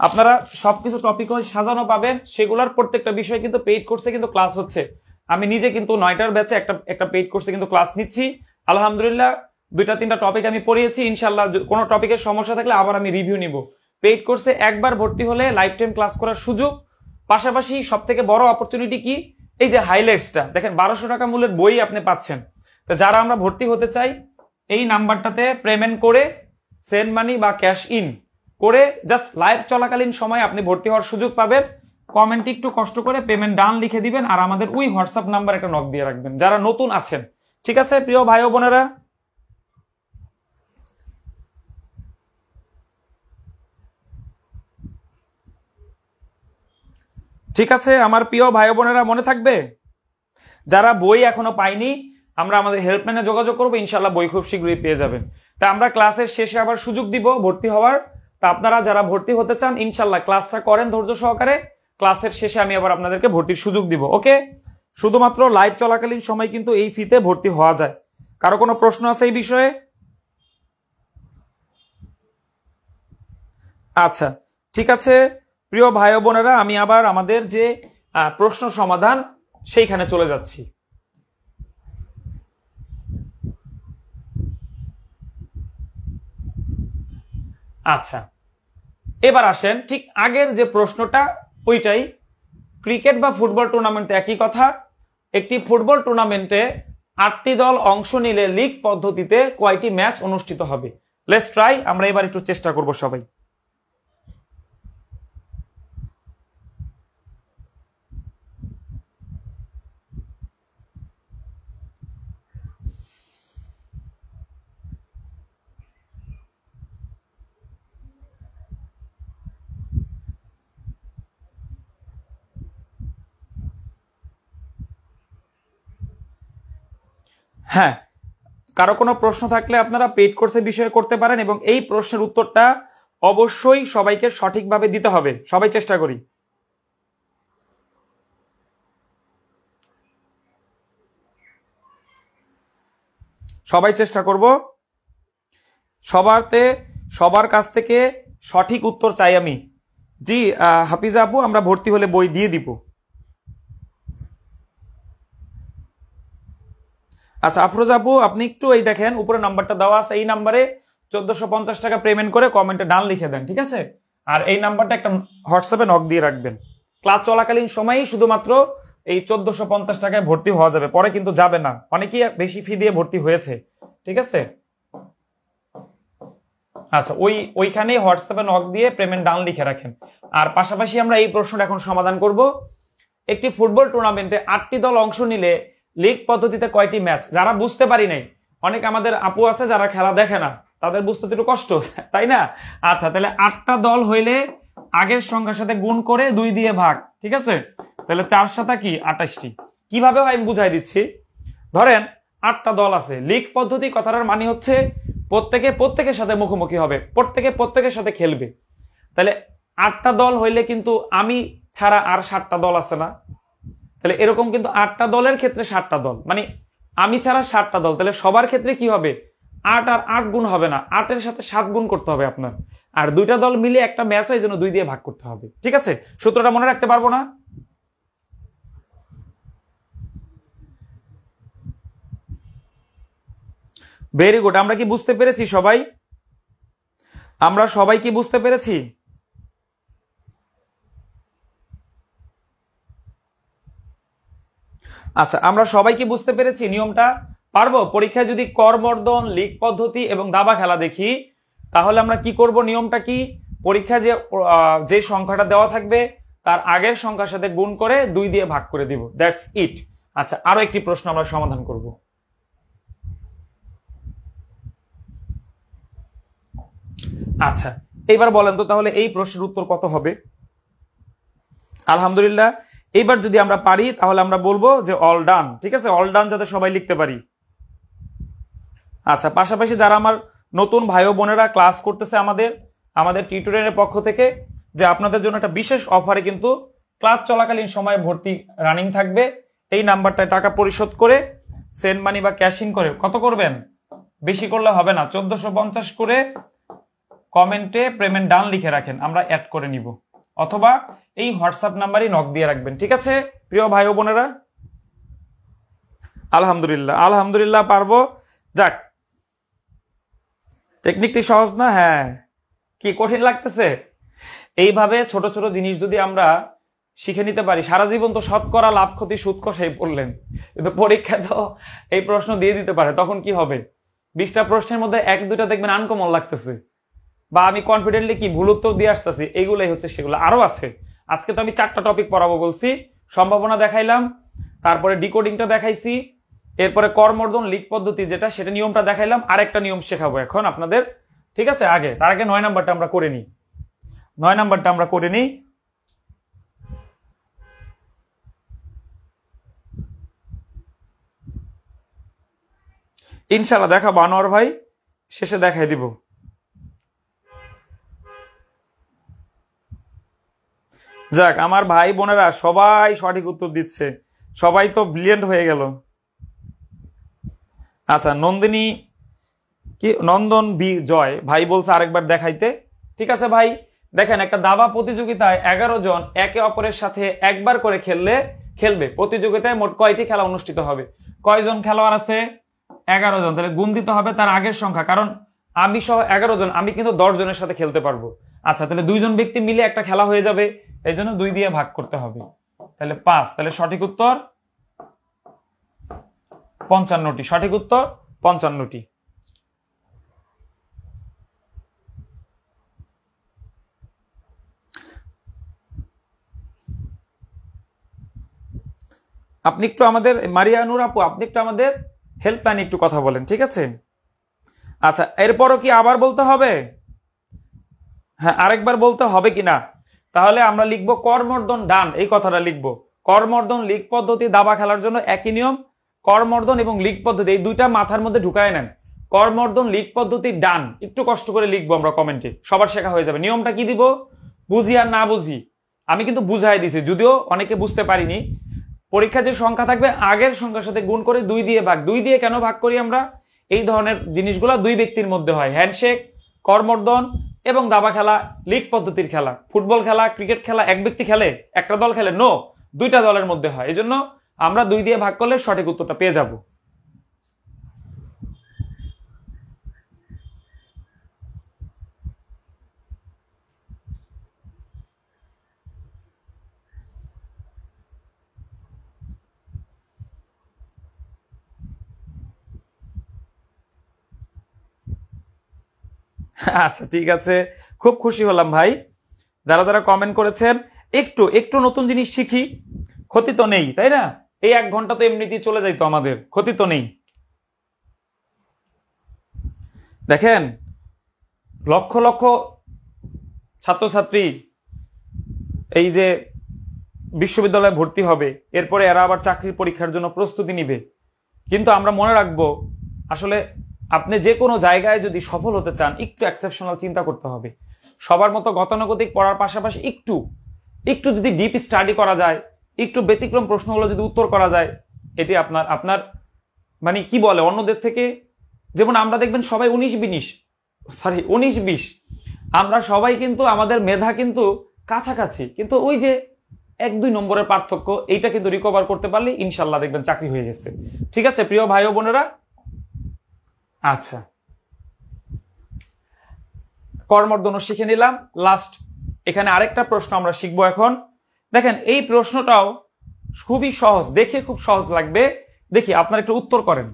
আপনারা সবকিছু টপিক সাজানো পাবেন, সেগুলোর প্রত্যেকটা বিষয় কিন্তু পেইড কোর্সে কিন্তু ক্লাস হচ্ছে। আমি নিজে কিন্তু 9টার ব্যাচে একটা পেইড কোর্সে কিন্তু ক্লাস নিচ্ছি। আলহামদুলিল্লাহ 2-3টা টপিক আমি পড়িয়েছি, ইনশাল্লাহ কোনো টপিকের সমস্যা থাকলে আবার আমি রিভিউ নিব। পেইড কোর্সে একবার ভর্তি হলে লাইফ টাইম ক্লাস করার সুযোগ, পাশাপাশি সব থেকে বড় অপরচুনিটি কি, এই যে হাইলাইটসটা দেখেন 1200 টাকা মূল্যের বই আপনি পাচ্ছেন। তো যারা আমরা ভর্তি হতে চাই, এই নাম্বারটাতে পেমেন্ট করে সেন্ড মানি বা ক্যাশ ইন করে জাস্ট লাইভ চলাকালীন সময় আপনি ভর্তি হওয়ার সুযোগ পাবেন। কমেন্টে একটু কষ্ট করে পেমেন্ট ডান লিখে দিবেন আর আমাদের ওই হোয়াটসঅ্যাপ নাম্বার একটা নক দিয়ে রাখবেন যারা নতুন আছেন। ঠিক আছে প্রিয় ভাই ও বোনেরা? ঠিক আছে আমার প্রিয় ভাই বোনেরা, মনে থাকবে যারা বই এখনো পাইনি, আমরা আমাদের হেল্পলাইনে যোগাযোগ করবো, ইনশাল্লাহ বই খুব শীঘ্রই পেয়ে যাবেন। তা আমরা ক্লাসের শেষে আবার সুযোগ দিব ভর্তি হওয়ার, তা আপনারা যারা ভর্তি হতে চান ইনশাল্লাহ ক্লাসটা করেন ধৈর্য সহকারে, ক্লাসের শেষে আমি আবার আপনাদেরকে ভর্তির সুযোগ দিব। ওকে, শুধুমাত্র লাইভ চলাকালীন সময় কিন্তু এই ফিতে ভর্তি হওয়া যায়। কারো কোনো প্রশ্ন আছে এই বিষয়ে? আচ্ছা, ঠিক আছে প্রিয় ভাই ও বোনেরা, আমি আবার আমাদের যে প্রশ্ন সমাধান সেইখানে চলে যাচ্ছি। আচ্ছা, এবার আসেন ঠিক আগের যে প্রশ্নটা ওইটাই। ক্রিকেট বা ফুটবল টুর্নামেন্টে একই কথা। একটি ফুটবল টুর্নামেন্টে 8টি দল অংশ নিলে লিগ পদ্ধতিতে কয়টি ম্যাচ অনুষ্ঠিত হবে? লেটস ট্রাই, আমরা এবার একটু চেষ্টা করব সবাই। হ্যাঁ, কারো কোনো প্রশ্ন থাকলে আপনারা পেইড কোর্সের বিষয়ে করতে পারেন, এবং এই প্রশ্নের উত্তরটা অবশ্যই সবাইকে সঠিকভাবে দিতে হবে। সবাই চেষ্টা করি। সবাই চেষ্টা করব। সবার কাছ থেকে সঠিক উত্তর চাই আমি। জি হাফিজা আপু, আমরা ভর্তি হলে বই দিয়ে দিব। আচ্ছা আফরোজা আপু, আপনি একটু এই দেখেন উপরে নাম্বারটা দেওয়া আছে, এই নাম্বারে 1450 টাকা পেমেন্ট করে কমেন্টে ডান লিখে দেন, ঠিক আছে? আর এই নাম্বারটা একটা হোয়াটসঅ্যাপে নক দিয়ে রাখবেন। ক্লাস চলাকালীন সময়েই শুধুমাত্র এই 1450 টাকায় ভর্তি হওয়া যাবে, পরে কিন্তু যাবে না। অনেকেই বেশি ফি দিয়ে ভর্তি হয়েছে, ঠিক আছে? আচ্ছা, ওইখানেই হোয়াটসঅ্যাপে নক দিয়ে পেমেন্ট ডান লিখে রাখেন। আর পাশাপাশি আমরা এই প্রশ্নটা এখন সমাধান করব। একটি ফুটবল টুর্নামেন্টে 8টি দল অংশ নিলে লিগ পদ্ধতিতে কয়টি ম্যাচ? যারা বুঝতে পারি নাই, অনেক আমাদের আপু আছে যারা খেলা দেখে না, তাদের বুঝতে একটু কষ্ট, তাই না? আচ্ছা, তাহলে 8টা দল হইলে আগের সংখ্যার সাথে গুণ করে 2 দিয়ে ভাগ, ঠিক আছে? তাহলে 4 সাতা কি 28টি। কিভাবে হয় আমি বুঝাই দিচ্ছি। ধরেন 8টা দল আছে, লিগ পদ্ধতি কথাটার মানে হচ্ছে প্রত্যেকের সাথে মুখোমুখি হবে, প্রত্যেকের সাথে খেলবে। তাহলে 8টা দল হইলে কিন্তু আমি ছাড়া আর 7টা দল আছে না? তাহলে এরকম কিন্তু 8টা দলের ক্ষেত্রে 7টা দল, মানে আমি ছাড়া 7টা দল। তাহলে সবার ক্ষেত্রে কি হবে? 8 আর 8 গুণ হবে না, 8-এর সাথে 7 গুণ করতে হবে আপনার। আর 2টা দল মিলে একটা ম্যাচ হয়, এই জন্য 2 দিয়ে ভাগ করতে হবে, ঠিক আছে? সূত্রটা মনে রাখতে পারবো না? Very good. আমরা কি বুঝতে পেরেছি সবাই? আমরা সবাই কি বুঝতে পেরেছি? আচ্ছা, আমরা সবাই কি বুঝতে পেরেছি নিয়মটা? পারবো? পরীক্ষায় যদি করমর্দন, লিগ পদ্ধতি এবং দাবা খেলা দেখি, তাহলে আমরা কি করব? নিয়মটা কি? পরীক্ষায় যে সংখ্যাটা দেওয়া থাকবে তার আগের সংখ্যার সাথে গুণ করে 2 দিয়ে ভাগ করে দিব, দ্যাটস ইট। আচ্ছা, আরো একটি প্রশ্ন আমরা সমাধান করব। আচ্ছা, এইবার বলেন তো তাহলে এই প্রশ্নের উত্তর কত হবে? আলহামদুলিল্লাহ, এইবার যদি আমরা পারি তাহলে আমরা বলবো যে অল ডান, ঠিক আছে? অল ডান যাতে সবাই লিখতে পারি। আচ্ছা, পাশাপাশি যারা আমার নতুন ভাই ও বোনেরা ক্লাস করতেছে আমাদের টিউটোরিয়ালের পক্ষ থেকে, যে আপনাদের জন্য একটা বিশেষ অফারে কিন্তু ক্লাস চলাকালীন সময় ভর্তি রানিং থাকবে। এই নাম্বারটায় টাকা পরিশোধ করে সেন্ড মানি বা ক্যাশ ইন করে কত করবেন? বেশি করলে হবে না, 1450 করে কমেন্টে পেমেন্ট ডান লিখে রাখেন, আমরা অ্যাড করে নিব, অথবা এই হোয়াটসঅ্যাপ নাম্বারই নক দিয়ে রাখবেন, ঠিক আছে প্রিয় ভাই ও বোনেরা? আলহামদুলিল্লাহ, আলহামদুলিল্লাহ পারবো। যাক, টেকনিকটি সহজ না? হ্যাঁ, কি কঠিন লাগতেছে? এইভাবে ছোট ছোট জিনিস যদি আমরা শিখে নিতে পারি, সারা জীবন তো শতকরা লাভ ক্ষতি সুদ কষাই পড়লেন, কিন্তু পরীক্ষা তো এই প্রশ্ন দিয়ে দিতে পারে, তখন কি হবে? 20টা প্রশ্নের মধ্যে 1-2টা দেখবেন আনকমন লাগতেছে, বা আমি কনফিডেন্টলি কি ভুল উত্তর দিয়ে আসতেছি, এইগুলাই হচ্ছে সেগুলো। আরো আছে, আজকে তো আমি 4টা টপিক পড়াবো বলছি। সম্ভাবনা দেখাইলাম, তারপরে ডিকোডিংটা দেখাইছি, এরপরে করমর্দন, লিগ পদ্ধতি যেটা সেটা নিয়মটা দেখাইলাম, আরেকটা নিয়ম শেখাবো এখন আপনাদের, ঠিক আছে? তার আগে 9 নাম্বারটা আমরা করে নিই। 9 নাম্বারটা আমরা করে নিই। ইনশাল্লাহ দেখাবো আনোয়ার ভাই, শেষে দেখাই দিব। যাক, আমার ভাই বোনেরা সবাই সঠিক উত্তর দিচ্ছে, সবাই তো ব্রিলিয়েন্ট হয়ে গেল। আচ্ছা, নন্দিনী কি নন্দন বি জয় ভাই বলছে আরেকবার দেখাইতে। ঠিক আছে ভাই, দেখেন একটা দাবা প্রতিযোগিতায় 11 জন একে অপরের সাথে একবার করে খেলবে। প্রতিযোগিতায় মোট কয়টি খেলা অনুষ্ঠিত হবে? কয়জন খেলোয়াড় আছে? 11 জন। তাহলে গুণ দিতে হবে তার আগের সংখ্যা, কারণ আমি সহ 11 জন, আমি কিন্তু 10 জনের সাথে খেলতে পারবো। আচ্ছা, তাহলে 2 জন ব্যক্তি মিলে একটা খেলা হয়ে যাবে, এই জন্য 2 দিয়ে ভাগ করতে হবে। তাহলে 5। তাহলে সঠিক উত্তর 55টি। সঠিক উত্তর 55টি। আপনি একটু আমাদের মারিয়ানুর আপু, আপনি একটু আমাদের হেল্পলাইনে একটু কথা বলেন, ঠিক আছে? আচ্ছা, এরপরও কি আবার বলতে হবে? হ্যাঁ, আরেকবার বলতে হবে কিনা? তাহলে আমরা লিখবো করমর্দন ডান, এই কথাটা লিখবো। করমর্দন লিগ পদ্ধতি দাবা খেলার জন্য একই নিয়ম। করমর্দন এবং লিগ পদ্ধতি এই দুইটা মাথার মধ্যে ঢুকায় নেন। করমর্দন লিগ পদ্ধতি ডান, একটু কষ্ট করে লিখবো আমরা কমেন্টে, সবার শেখা হয়ে যাবে। নিয়মটা কি দিব? বুঝি আর না বুঝি আমি কিন্তু বুঝাই দিছি, যদিও অনেকে বুঝতে পারিনি। পরীক্ষা যে সংখ্যা থাকবে আগের সংখ্যার সাথে গুণ করে 2 দিয়ে ভাগ। 2 দিয়ে কেন ভাগ করি আমরা? এই ধরনের জিনিসগুলো 2 ব্যক্তির মধ্যে হয়। হ্যান্ডশেক, করমর্দন এবং দাবা খেলা লিগ পদ্ধতির খেলা। ফুটবল খেলা, ক্রিকেট খেলা এক ব্যক্তি খেলে, একটা দল খেলে? নো, 2টা দলের মধ্যে হয়। এই জন্য আমরা 2 দিয়ে ভাগ করলে সঠিক উত্তরটা পেয়ে যাব। আচ্ছা, ঠিক আছে, খুব খুশি হলাম ভাই যারা যারা কমেন্ট করেছেন। একটু একটু নতুন জিনিস শিখি, ক্ষতি তো নেই, তাই না? এই 1 ঘন্টা তো এমনিতেই চলে যাইতো আমাদের, ক্ষতি তো নেই। দেখেন, লক্ষ লক্ষ ছাত্রছাত্রী এই যে বিশ্ববিদ্যালয়ে ভর্তি হবে, এরপরে এরা আবার চাকরির পরীক্ষার জন্য প্রস্তুতি নিবে। কিন্তু আমরা মনে রাখবো, আসলে আপনি যে কোনো জায়গায় যদি সফল হতে চান, একটু এক্সেপশনাল চিন্তা করতে হবে। সবার মতো গতানুগতিক পড়ার পাশাপাশি একটু একটু যদি ডিপ স্টাডি করা যায়, একটু ব্যতিক্রম প্রশ্নগুলো যদি উত্তর করা যায়, এটি আপনার আপনার মানে কি বলে, অন্যদের থেকে, যেমন আমরা দেখবেন সবাই 19-20, আমরা সবাই কিন্তু আমাদের মেধা কিন্তু কাছাকাছি, কিন্তু ওই যে 1-2 নম্বরের পার্থক্য, এইটা কিন্তু রিকভার করতে পারলে ইনশাল্লাহ দেখবেন চাকরি হয়ে গেছে। ঠিক আছে প্রিয় ভাই ও বোনেরা? আচ্ছা, করমর্দন শিখে নিলাম। লাস্ট এখানে আরেকটা প্রশ্ন আমরা শিখবো এখন। দেখেন, এই প্রশ্নটাও খুবই সহজ, দেখে খুব সহজ লাগবে। দেখি আপনারা একটু উত্তর করেন,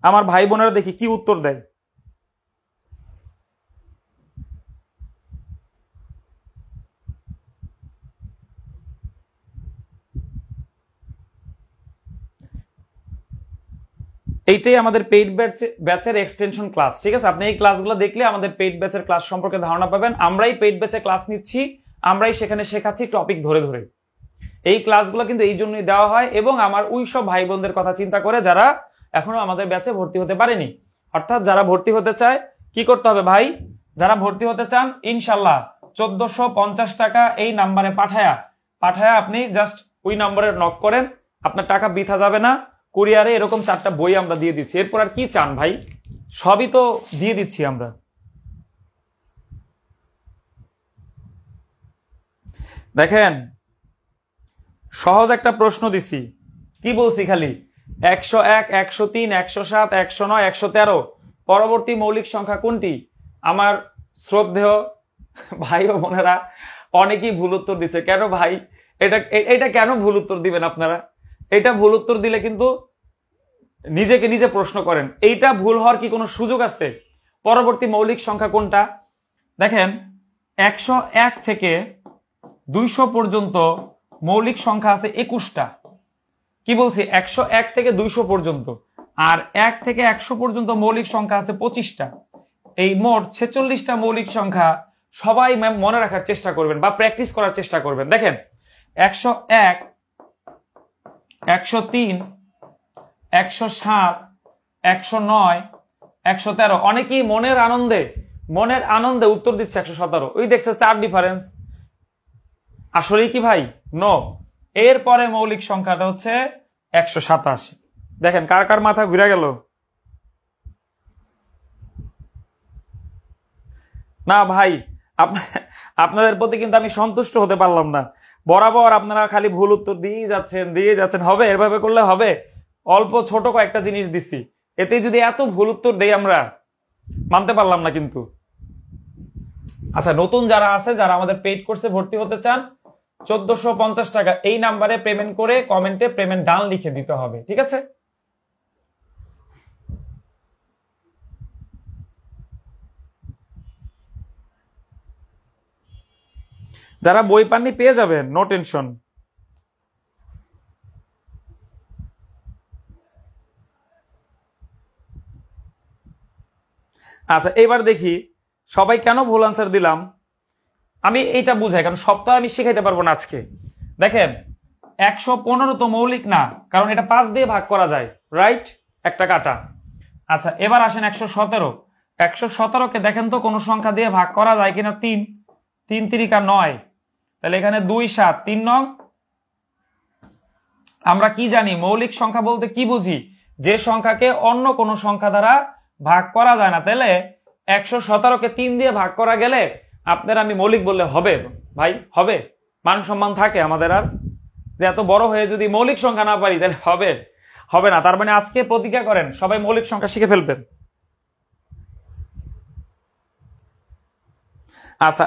আমার ভাই বোনেরা দেখি কি উত্তর দেয়। এইটাই আমাদের পেইড ব্যাচের এক্সটেনশন ক্লাস। ঠিক আছে, আপনি এই ক্লাসগুলো দেখলে আমাদের পেইড ব্যাচের ক্লাস সম্পর্কে ধারণা পাবেন। আমরাই পেইড ব্যাচে ক্লাস নিচ্ছি, আমরাই সেখানে শেখাচ্ছি টপিক ধরে ধরে। এই ক্লাসগুলো কিন্তু এই জন্যই দেওয়া হয়, এবং আমার ওই সব ভাই বোনদের কথা চিন্তা করে যারা এখনো আমাদের ব্যাচে ভর্তি হতে পারেনি। অর্থাৎ যারা ভর্তি হতে চায় কি করতে হবে ভাই? যারা ভর্তি হতে চান, ইনশাল্লাহ 1450 টাকা এই নাম্বারে পাঠায়া আপনি জাস্ট ওই নম্বরে নক করেন, আপনার টাকা বৃথা যাবে না। কুরিয়ারে এরকম 4টা বই আমরা দিয়ে দিচ্ছি, এরপর আর কি চান ভাই? সবই তো দিয়ে দিচ্ছি আমরা। দেখেন, সহজ একটা প্রশ্ন দিছি, কি বলছি খালি 101, 103, 107, 109, 113 পরবর্তী মৌলিক সংখ্যা কোনটি? আমার শ্রদ্ধেয় ভাই ও বোনেরা অনেকেই ভুল উত্তর দিচ্ছে। কেন ভাই? এটা কেন ভুল উত্তর দিবেন আপনারা? এটা ভুল উত্তর দিলে কিন্তু নিজেকে নিজে প্রশ্ন করেন, এইটা ভুল হওয়ার কি কোনো সুযোগ আছে? পরবর্তী মৌলিক সংখ্যা কোনটা? দেখেন, 101 থেকে 200 পর্যন্ত মৌলিক সংখ্যা আছে 21টা। কি বলছি? 101 থেকে 200 পর্যন্ত, আর 1 থেকে 100 পর্যন্ত মৌলিক সংখ্যা আছে 25টা। এই মোট 46টা মৌলিক সংখ্যা সবাই মনে রাখার চেষ্টা করবেন বা প্র্যাকটিস করার চেষ্টা করবেন। দেখেন, 101, 103, 107, 109, 113 অনেকেই মনের আনন্দে উত্তর দিচ্ছে 117। ওই দেখছে 4 ডিফারেন্স। আসলেই কি ভাই? নো। এরপরে মৌলিক সংখ্যাটা হচ্ছে 127। দেখেন কার কার মাথা ঘুরে গেল? না ভাই, আপনাদের প্রতি কিন্তু আমি সন্তুষ্ট হতে পারলাম না। বরাবর আপনারা খালি ভুল উত্তর দিয়ে যাচ্ছেন। হবে? এভাবে করলে হবে? অল্প ছোট কয়েকটা জিনিস দিছি, এতে যদি এত ভুল উত্তর দেই আমরা, মানতে পারলাম না কিন্তু। আচ্ছা, নতুন যারা আছে, যারা আমাদের পেইড কোর্সে ভর্তি হতে চান, 1450 টাকা এই নাম্বারে পেমেন্ট করে কমেন্টে পেমেন্ট ডান লিখে দিতে হবে, ঠিক আছে? যারা বই পাননি পেয়ে যাবেন, নো টেনশন। আচ্ছা, এবার দেখি সবাই কেন ভুল আনসার দিলাম। আমি এইটা বুঝাই, কারণ সব তো আমি শিখাইতে পারবো না আজকে। দেখেন 115 তো মৌলিক না, কারণ এটা 5 দিয়ে ভাগ করা যায়, রাইট? একটা কাটা। আচ্ছা, এবার আসেন 117। 117কে দেখেন তো কোন সংখ্যা দিয়ে ভাগ করা যায় কিনা। 3 3 তিরিকা 9, তাহলে এখানে 2 7 3 নং। আমরা কি জানি মৌলিক সংখ্যা বলতে কি বুঝি? যে সংখ্যাকে অন্য কোন সংখ্যা দ্বারা ভাগ করা যায় না। তাহলে 117কে 3 দিয়ে ভাগ করা গেলে আপনার আমি মৌলিক বললে হবে ভাই? হবে? মান সম্মান থাকে আমাদের আর? যে এত বড় হয়ে যদি মৌলিক সংখ্যা না পারি তাহলে হবে? হবে না। তার মানে আজকে প্রতিজ্ঞা করেন সবাই মৌলিক সংখ্যা শিখে ফেলবেন। আচ্ছা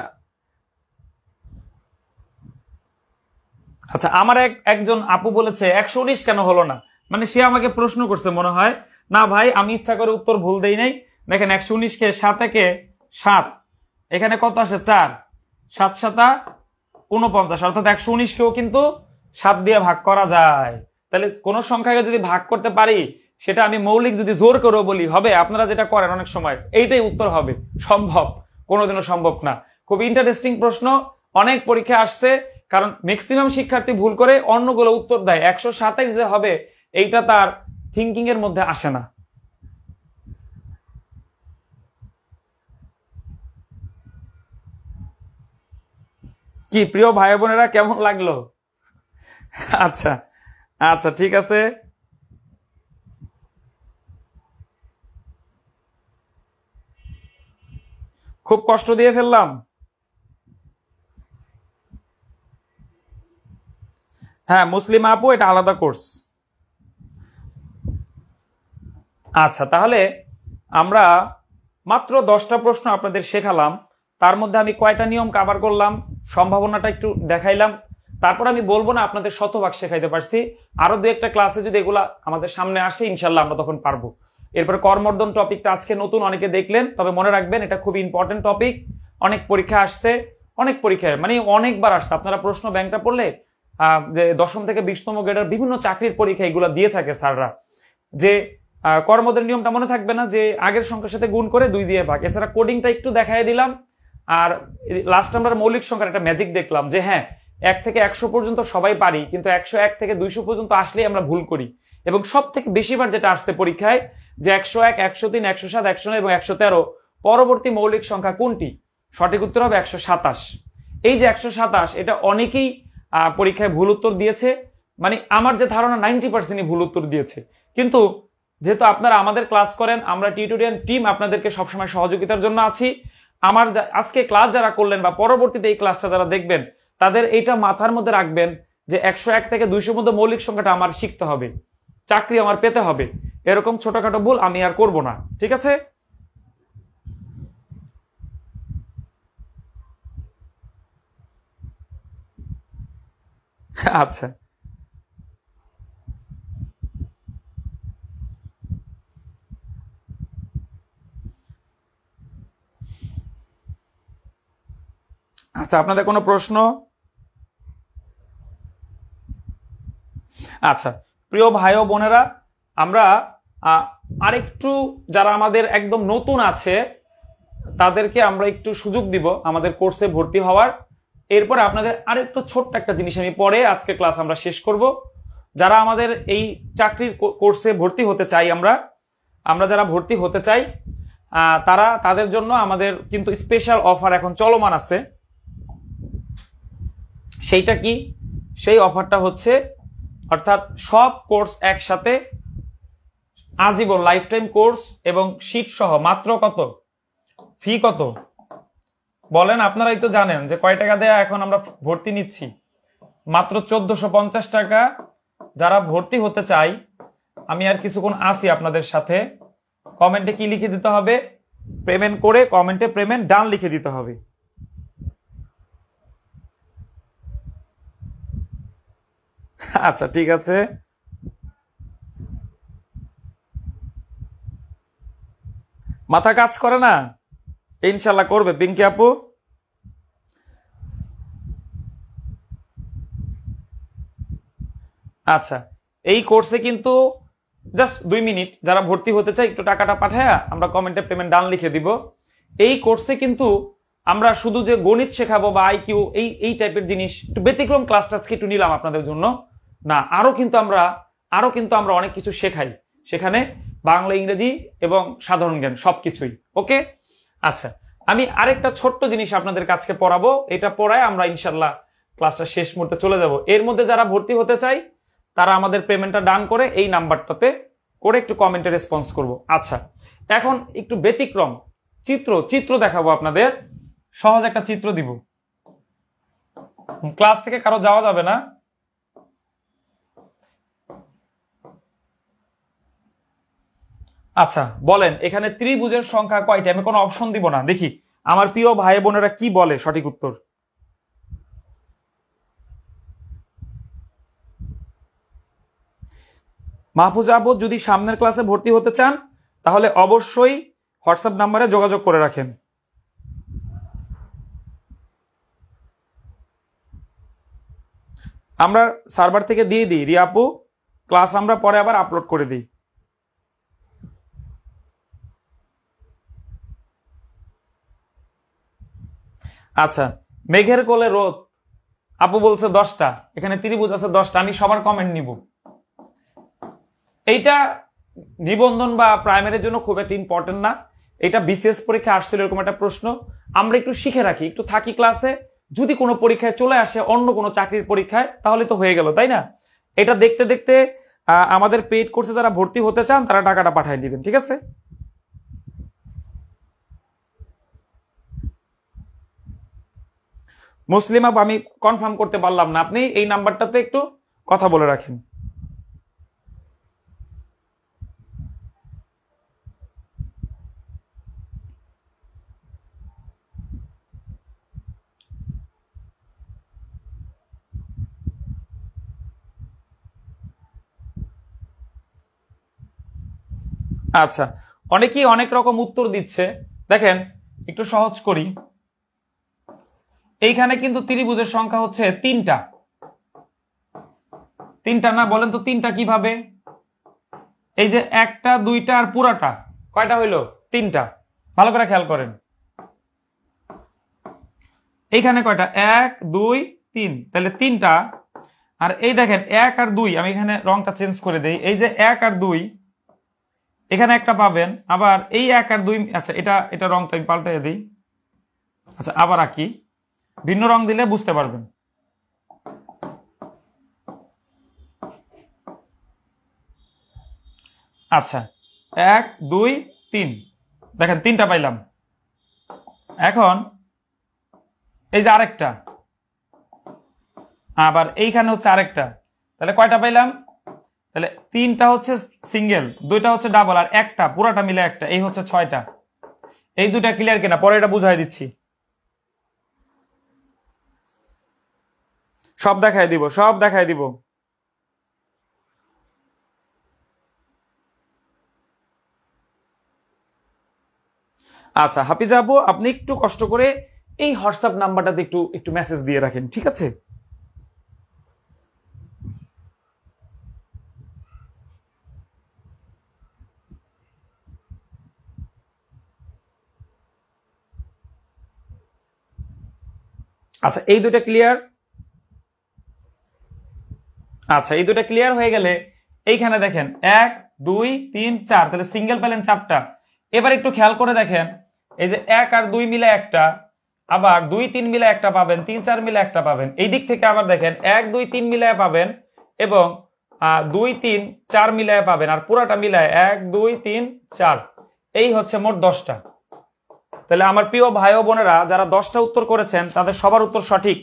আচ্ছা, আমার একজন আপু বলেছে 119 কেন হলো না, মানে সে আমাকে প্রশ্ন করছে মনে হয়। না ভাই, আমি ইচ্ছা করে উত্তর ভুল দেই নাই। দেখেন 119কে 7 একে 7, এখানে কত আসে? 4, 7 7 49, অর্থাৎ 119কেও কিন্তু 7 দিয়ে ভাগ করা যায়। তাহলে কোন সংখ্যাকে যদি ভাগ করতে পারি, সেটা আমি মৌলিক যদি জোর করেও বলি হবে। আপনারা যেটা করেন অনেক সময়, এইটাই উত্তর হবে। সম্ভব? কোনোদিনও সম্ভব না। খুব ইন্টারেস্টিং প্রশ্ন, অনেক পরীক্ষা আসছে। কারণ ম্যাক্সিমাম শিক্ষার্থী ভুল করে অন্যগুলো উত্তর দেয়, 127 যে হবে এইটা তার থিঙ্কিং এর মধ্যে আসে না। কি প্রিয় ভাই বোনেরা, কেমন লাগলো? আচ্ছা আচ্ছা, ঠিক আছে। খুব কষ্ট দিয়ে ফেললাম। হ্যাঁ, মুসলিম আপু, এটা আলাদা কোর্স। আচ্ছা, তাহলে আমরা মাত্র 10টা প্রশ্ন আপনাদের শেখালাম। তার মধ্যে আমি কয়টা নিয়ম কভার করলাম, সম্ভাবনাটা একটু দেখাইলাম। তারপর আমি বলবো না আপনাদের শতভাগ শেখাইতে পারছি। আরো দু একটা ক্লাসে যদি এগুলা আমাদের সামনে আসে, ইনশাল্লাহ আমরা তখন পারবো। এরপরে কর্মর্দন টপিকটা আজকে নতুন অনেকে দেখলেন, তবে মনে রাখবেন এটা খুব ইম্পর্টেন্ট টপিক। অনেক পরীক্ষা আসছে, অনেক পরীক্ষায় মানে অনেকবার আসছে। আপনারা প্রশ্ন ব্যাংকটা পড়লে যে 10ম থেকে 20তম গ্রেডের বিভিন্ন চাকরির পরীক্ষা এগুলা দিয়ে থাকে স্যাররা। যে কর্মদের নিয়মটা মনে থাকবে না, যে আগের সংখ্যার সাথে গুণ করে 2 দিয়ে ভাগ। এছাড়া কোডিংটা একটু দেখাই দিলাম। আর লাস্ট আমরা মৌলিক সংখ্যার একটা ম্যাজিক দেখলাম, যে হ্যাঁ 1 থেকে 100 পর্যন্ত সবাই পারি, কিন্তু 101 থেকে 200 পর্যন্ত আসলেই আমরা ভুল করি। এবং সব থেকে বেশিবার যেটা আসছে পরীক্ষায়, যে 101, 103, 107, 109 এবং 113 পরবর্তী মৌলিক সংখ্যা কোনটি? সঠিক উত্তর হবে 127। এই যে 127, এটা অনেকেই পরীক্ষায় ভুল উত্তর দিয়েছে। মানে আমার যে ধারণা 90%ই ভুল উত্তর দিয়েছে। কিন্তু যেহেতু আপনারা আমাদের ক্লাস করেন, আমরা টিউটোরিয়াল টিম আপনাদেরকে সবসময় সহযোগিতার জন্য আছি। আমার আজকে ক্লাস যারা করলেন বা পরবর্তীতে এই ক্লাসটা যারা দেখবেন, তাদের এইটা মাথার মধ্যে রাখবেন যে 101 থেকে 200 মধ্যে মৌলিক সংখ্যাটা আমার শিখতে হবে, চাকরি আমার পেতে হবে। এরকম ছোটখাটো ভুল আমি আর করব না, ঠিক আছে? আচ্ছা আচ্ছা, আপনাদের কোনো প্রশ্ন? আচ্ছা, প্রিয় ভাই ও বোনেরা, আমরা আরেকটু যারা আমাদের একদম নতুন আছে তাদেরকে আমরা একটু সুযোগ দিব আমাদের কোর্সে ভর্তি হওয়ার। এরপরে আপনাদের আরেকটু ছোট্ট একটা জিনিস আমি পরে আজকে ক্লাস আমরা শেষ করব। যারা আমাদের এই চাকরির কোর্সে ভর্তি হতে চাই, আমরা যারা ভর্তি হতে চাই, তাদের জন্য আমাদের কিন্তু স্পেশাল অফার এখন চলমান আছে। সেইটা কি? সেই অফারটা হচ্ছে অর্থাৎ সব কোর্স একসাথে আজীবন লাইফ টাইম কোর্স এবং শীট সহ মাত্র কত? ফি কত বলেন? আপনারাই তো জানেন যে কয় টাকা দেয়া এখন আমরা ভর্তি নিচ্ছি। মাত্র 1450 টাকা। যারা ভর্তি হতে চাই, আমি আর কিছুক্ষণ আসি আপনাদের সাথে। কমেন্টে কি লিখে দিতে হবে? পেমেন্ট করে কমেন্টে পেমেন্ট ডান লিখে দিতে হবে। আচ্ছা ঠিক আছে, মাথা কাজ করে না? ইনশাল্লাহ করবে পিঙ্কি আপু। আচ্ছা, এই কোর্সে কিন্তু জাস্ট 2 মিনিট যারা ভর্তি হতে চাই একটু টাকাটা পাঠায় আমরা কমেন্টে পেমেন্ট ডান লিখে দিব। এই কোর্সে কিন্তু আমরা শুধু যে গণিত শেখাবো বা আইকিউ এই টাইপের জিনিস, একটু ব্যতিক্রম ক্লাসটা আজকে একটু নিলাম আপনাদের জন্য না, আরো কিন্তু আমরা অনেক কিছু শেখাই সেখানে, বাংলা, ইংরেজি এবং সাধারণ জ্ঞান সবকিছুই। ওকে, আচ্ছা আমি আরেকটা ছোট্ট জিনিস আপনাদের কাছে পড়াবো, এটা পড়ায় আমরা ইনশাল্লাহ ক্লাসটা শেষ মুহূর্তে চলে যাব। এর মধ্যে যারা ভর্তি হতে চাই তারা আমাদের পেমেন্টটা ডান করে এই নাম্বারটাতে করে একটু কমেন্টে রেসপন্স করব। আচ্ছা, এখন একটু ব্যতিক্রম চিত্র দেখাবো আপনাদের। সহজ একটা চিত্র দিব, ক্লাস থেকে কারো যাওয়া যাবে না। আচ্ছা বলেন, এখানে ত্রিভুজের সংখ্যা কয়টা? আমি কোনো অপশন দিব না, দেখি আমার প্রিয় ভাই বোনেরা কি বলে সঠিক উত্তর। মাহফুজ আবু, যদি সামনের ক্লাসে ভর্তি হতে চান তাহলে অবশ্যই হোয়াটসঅ্যাপ নাম্বারে যোগাযোগ করে রাখেন। আমরা সার্ভার থেকে দিয়ে দিই রিয়া আপু, ক্লাস আমরা পরে আবার আপলোড করে দিই। আচ্ছা, মেঘের কোলে রোদ আপু বলছে 10টা, এখানে ত্রিভুজ আছে 10টা, আমি সবার কমেন্ট নিব। এইটা নিবন্ধন বা প্রাইমারির জন্য খুব একটা ইম্পর্টেন্ট না, এটা বিসিএস পরীক্ষা আসছিল এরকম একটা প্রশ্ন। আমরা একটু শিখে রাখি, একটু থাকি ক্লাসে, যদি কোনো পরীক্ষায় চলে আসে অন্য কোনো চাকরির পরীক্ষায় তাহলে তো হয়ে গেল, তাই না? এটা দেখতে দেখতে আমাদের পেইড কোর্সে যারা ভর্তি হতে চান তারা টাকাটা পাঠিয়ে দিবেন, ঠিক আছে? মুসলিম আপ, আমি কনফার্ম করতে পারলাম না, আপনি এই নাম্বারটাতে একটু কথা বলে রাখেন। আচ্ছা, অনেকেই অনেক রকম উত্তর দিচ্ছে, দেখেন একটু সহজ করি। এইখানে কিন্তু ত্রিভুজের সংখ্যা হচ্ছে 3টা না? বলেন তো 3টা কিভাবে? এই যে 1টা 2টা আর পুরাটা, কয়টা হইলো? 3টা। ভালো করে খেয়াল করেন, এইখানে কয়টা? 1 2 3, তাহলে 3টা। আর এই দেখেন 1 আর 2, আমি এখানে রংটা চেঞ্জ করে দেই, এই যে 1 আর 2 এখানে একটা পাবেন, আবার এই 1 আর 2, আচ্ছা এটা রংটা আমি পাল্টাই দিই। আচ্ছা আবার আঁকি, ভিন্ন রং দিলে বুঝতে পারবেন। আচ্ছা 1 2 3, দেখেন 3টা পাইলাম। এখন এই যে আরেকটা, আবার এইখানে হচ্ছে আরেকটা, তাহলে কয়টা পাইলাম? তাহলে 3টা হচ্ছে সিঙ্গেল, 2টা হচ্ছে ডাবল, আর একটা পুরাটা মিলে একটা, এই হচ্ছে 6টা। এই দুটা ক্লিয়ার কিনা? পরে এটা বুঝাই দিচ্ছি, সব দেখাই দিব। আচ্ছা হাফিজা আপু, আপনি একটু কষ্ট করে এই হোয়াটসঅ্যাপ নাম্বারটাতে একটু একটু মেসেজ দিয়ে রাখেন, ঠিক আছে? আচ্ছা এই দুটা ক্লিয়ার? আচ্ছা এই দুটা ক্লিয়ার হয়ে গেলে এইখানে দেখেন 1 2 3 4, তাহলে সিঙ্গেল পেলেন 4টা। এবার একটু খেয়াল করে দেখেন, এই যে 1 আর 2 মিলে একটা, আবার 2 3 মিলে একটা পাবেন, 3 4 মিলে একটা পাবেন। এই দিক থেকে আবার দেখেন 1 2 3 মিলায় পাবেন এবং 2 3 4 মিলায় পাবেন, আর পুরাটা মিলায় 1 2 3 4, এই হচ্ছে মোট 10টা। তাহলে আমার প্রিয় ভাই ও বোনেরা যারা 10টা উত্তর করেছেন তাদের সবার উত্তর সঠিক।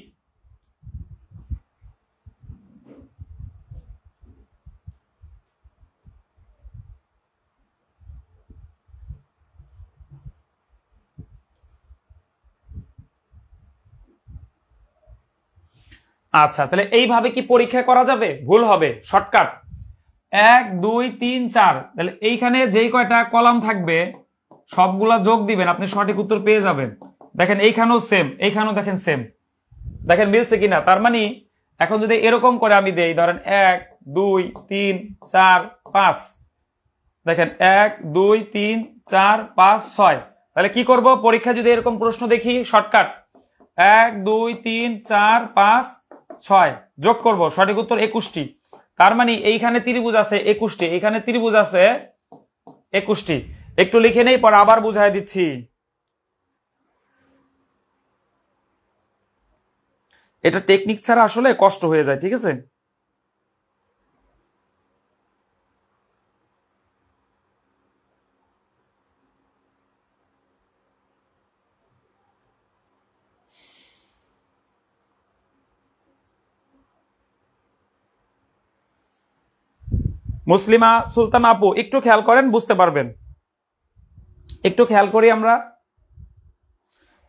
আচ্ছা, তাহলে এইভাবে কি পরীক্ষা করা যাবে? ভুল হবে। শর্টকাট 1 2 3 4, তাহলে এইখানে যেই কয়টা কলাম থাকবে সবগুলা যোগ দিবেন, আপনি সঠিক উত্তর পেয়ে যাবেন। দেখেন এইখানেও সেম, এইখানেও দেখেন সেম, দেখেন মিলছে কিনা। তার মানে এখন যদি এরকম করে আমি দেই, ধরেন 1 2 3 4 5, দেখেন 1 2 3 4 5 6, তাহলে কি করব? পরীক্ষা যদি এরকম প্রশ্ন দেখি, শর্টকাট 1 2 3 4 5 6 যোগ করব, সঠিক উত্তর 21টি। তার মানে এইখানে ত্রিভুজ আছে 21টি, এইখানে ত্রিভুজ আছে 21টি। একটু লিখে নেই, পর আবার বুঝাই দিচ্ছি। এটা টেকনিক ছাড়া আসলে কষ্ট হয়ে যায়, ঠিক আছে? মুসলিমা সুলতান আপু একটু খেয়াল করেন, বুঝতে পারবেন। একটু খেয়াল করি আমরা।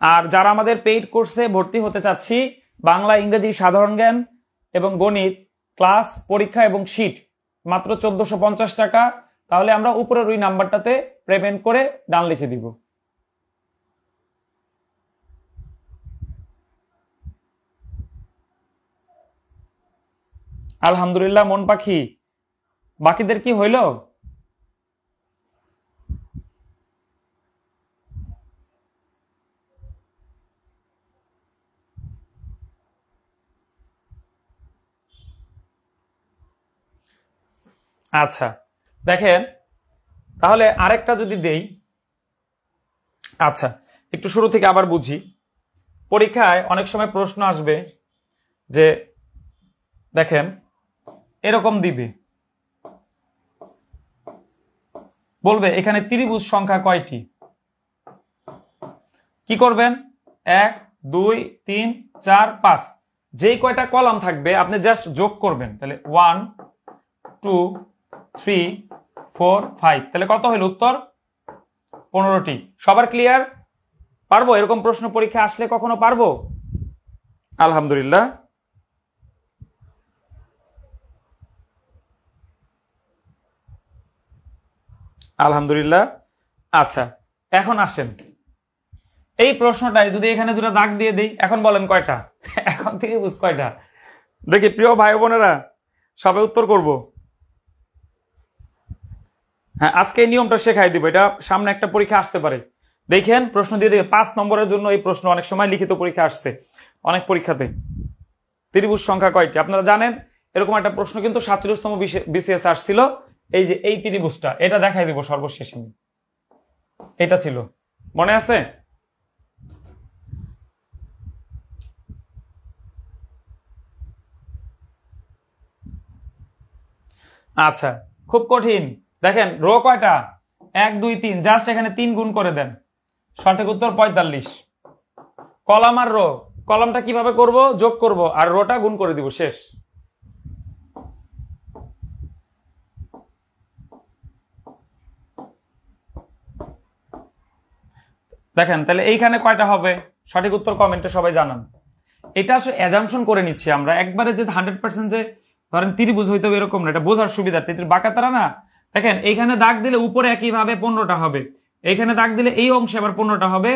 আর যারা আমাদের পেইড কোর্সে ভর্তি হতে চাচ্ছি, বাংলা ইংরেজি সাধারণ জ্ঞান এবং গণিত ক্লাস পরীক্ষা এবং শীট মাত্র 1450 টাকা, তাহলে আমরা উপরের ওই নাম্বারটাতে পেমেন্ট করে ডান লিখে দিব। আলহামদুলিল্লাহ মন পাখি, বাকিদের কি হইল? আচ্ছা দেখেন, তাহলে আরেকটা যদি দেই। আচ্ছা, একটু শুরু থেকে আবার বুঝি। পরীক্ষায় অনেক সময় প্রশ্ন আসবে যে দেখেন এরকম দিবে, বলবে এখানে ত্রিভুজ সংখ্যা কয়টি। কি করবেন? 1 2 3 4 5, যেই কয়টা কলাম থাকবে আপনি জাস্ট যোগ করবেন। তাহলে 1 2 3 4 5, তাহলে কত হইল উত্তর? 15টি। সবার ক্লিয়ার? পারবো এরকম প্রশ্ন পরীক্ষা আসলে? কখনো পারবো? আলহামদুলিল্লাহ। আলহামদুলিল্লাহ। আচ্ছা, এখন আসেন এই প্রশ্নটায় যদি এখানে দুটো দাগ দিয়ে দেই, এখন বলেন কয়টা? এখন থেকে বুঝ কয়টা? দেখি প্রিয় ভাই বোনেরা সবাই উত্তর করব। হ্যাঁ, আজকে এই নিয়মটা শেখাই দিব, এটা সামনে একটা পরীক্ষা আসতে পারে। দেখেন প্রশ্ন দিয়ে দিবে 5 নম্বরের জন্য। এই প্রশ্ন অনেক সময় লিখিত পরীক্ষা আসছে, অনেক পরীক্ষাতে। ত্রিভুজ সংখ্যা কয়টি? আপনারা জানেন এরকম একটা প্রশ্ন কিন্তু 47তম বিসিএস আসছিল। এই যে এই ত্রিভুজটা, এটা দেখাই দিব সর্বশেষে। এটা ছিল, মনে আছে? আচ্ছা, খুব কঠিন। দেখেন রো কয়টা? 1 2 3, জাস্ট এখানে 3 গুণ করে দেন, সঠিক উত্তর 45। কলাম আর রো, কলামটা কিভাবে করব? যোগ করব আর রোটা গুণ করে দিব, শেষ। দেখেন তাহলে এইখানে কয়টা হবে? সঠিক উত্তর কমেন্টে সবাই জানান। এটা আসলে অ্যাজাম্পশন করে নিচ্ছি আমরা, একবারে যে 100% যে ধরেন ত্রিভুজ হইতে হবে এরকম না, এটা বোঝার সুবিধার্থে। বাঁকা তারা না, দেখেন এইখানে দাগ দিলে উপরে একইভাবে 15টা হবে, এইখানে দাগ দিলে এই অংশে আবার 15টা হবে,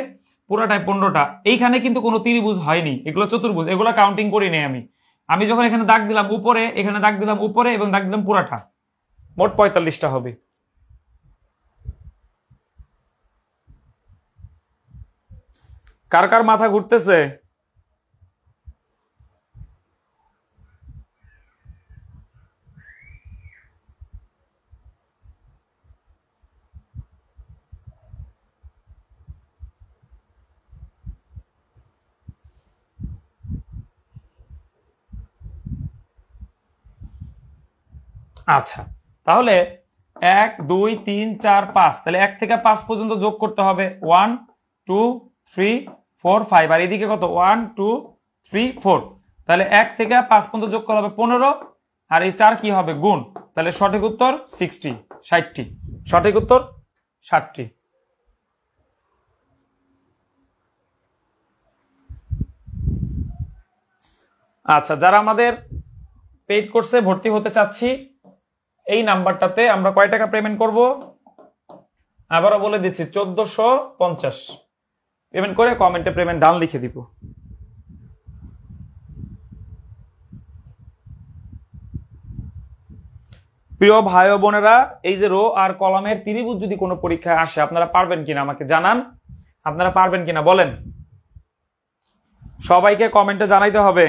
পুরাটায় 15টা। এইখানে কিন্তু কোনো ত্রিভুজ হয়নি, এগুলো চতুর্ভুজ, এগুলো কাউন্টিং করি নাই আমি। আমি যখন এখানে দাগ দিলাম উপরে, এখানে দাগ দিলাম উপরে এবং দাগ দিলাম পুরাটা, মোট 45টা হবে। কার কার মাথা ঘুরতেছে? আচ্ছা, তাহলে 1 2 3 4 5, তাহলে 1 থেকে 5 পর্যন্ত যোগ করতে হবে 1 2 3 4 5, আর এদিকে কত 1 2 3 4, তাহলে 1 থেকে 5 পর্যন্ত যোগ করা হবে 15, আর এই 4 কি হবে গুণ, তাহলে সঠিক উত্তর 60টি, সঠিক উত্তর 60টি। আচ্ছা, যারা আমাদের পেইড কোর্সে ভর্তি হতে চাচ্ছি, এই নাম্বারটাতে আমরা কয় টাকা পেমেন্ট করব আবারও বলে দিচ্ছি, 1450 পেমেন্ট করে কমেন্টে পেমেন্ট ডান লিখে দিব। প্রিয় ভাই ও বোনেরা, এই যে রো আর কলামের ত্রিভুজ যদি কোনো পরীক্ষায় আসে, আপনারা পারবেন কিনা আমাকে জানান, আপনারা পারবেন কিনা বলেন, সবাইকে কমেন্টে জানাইতে হবে।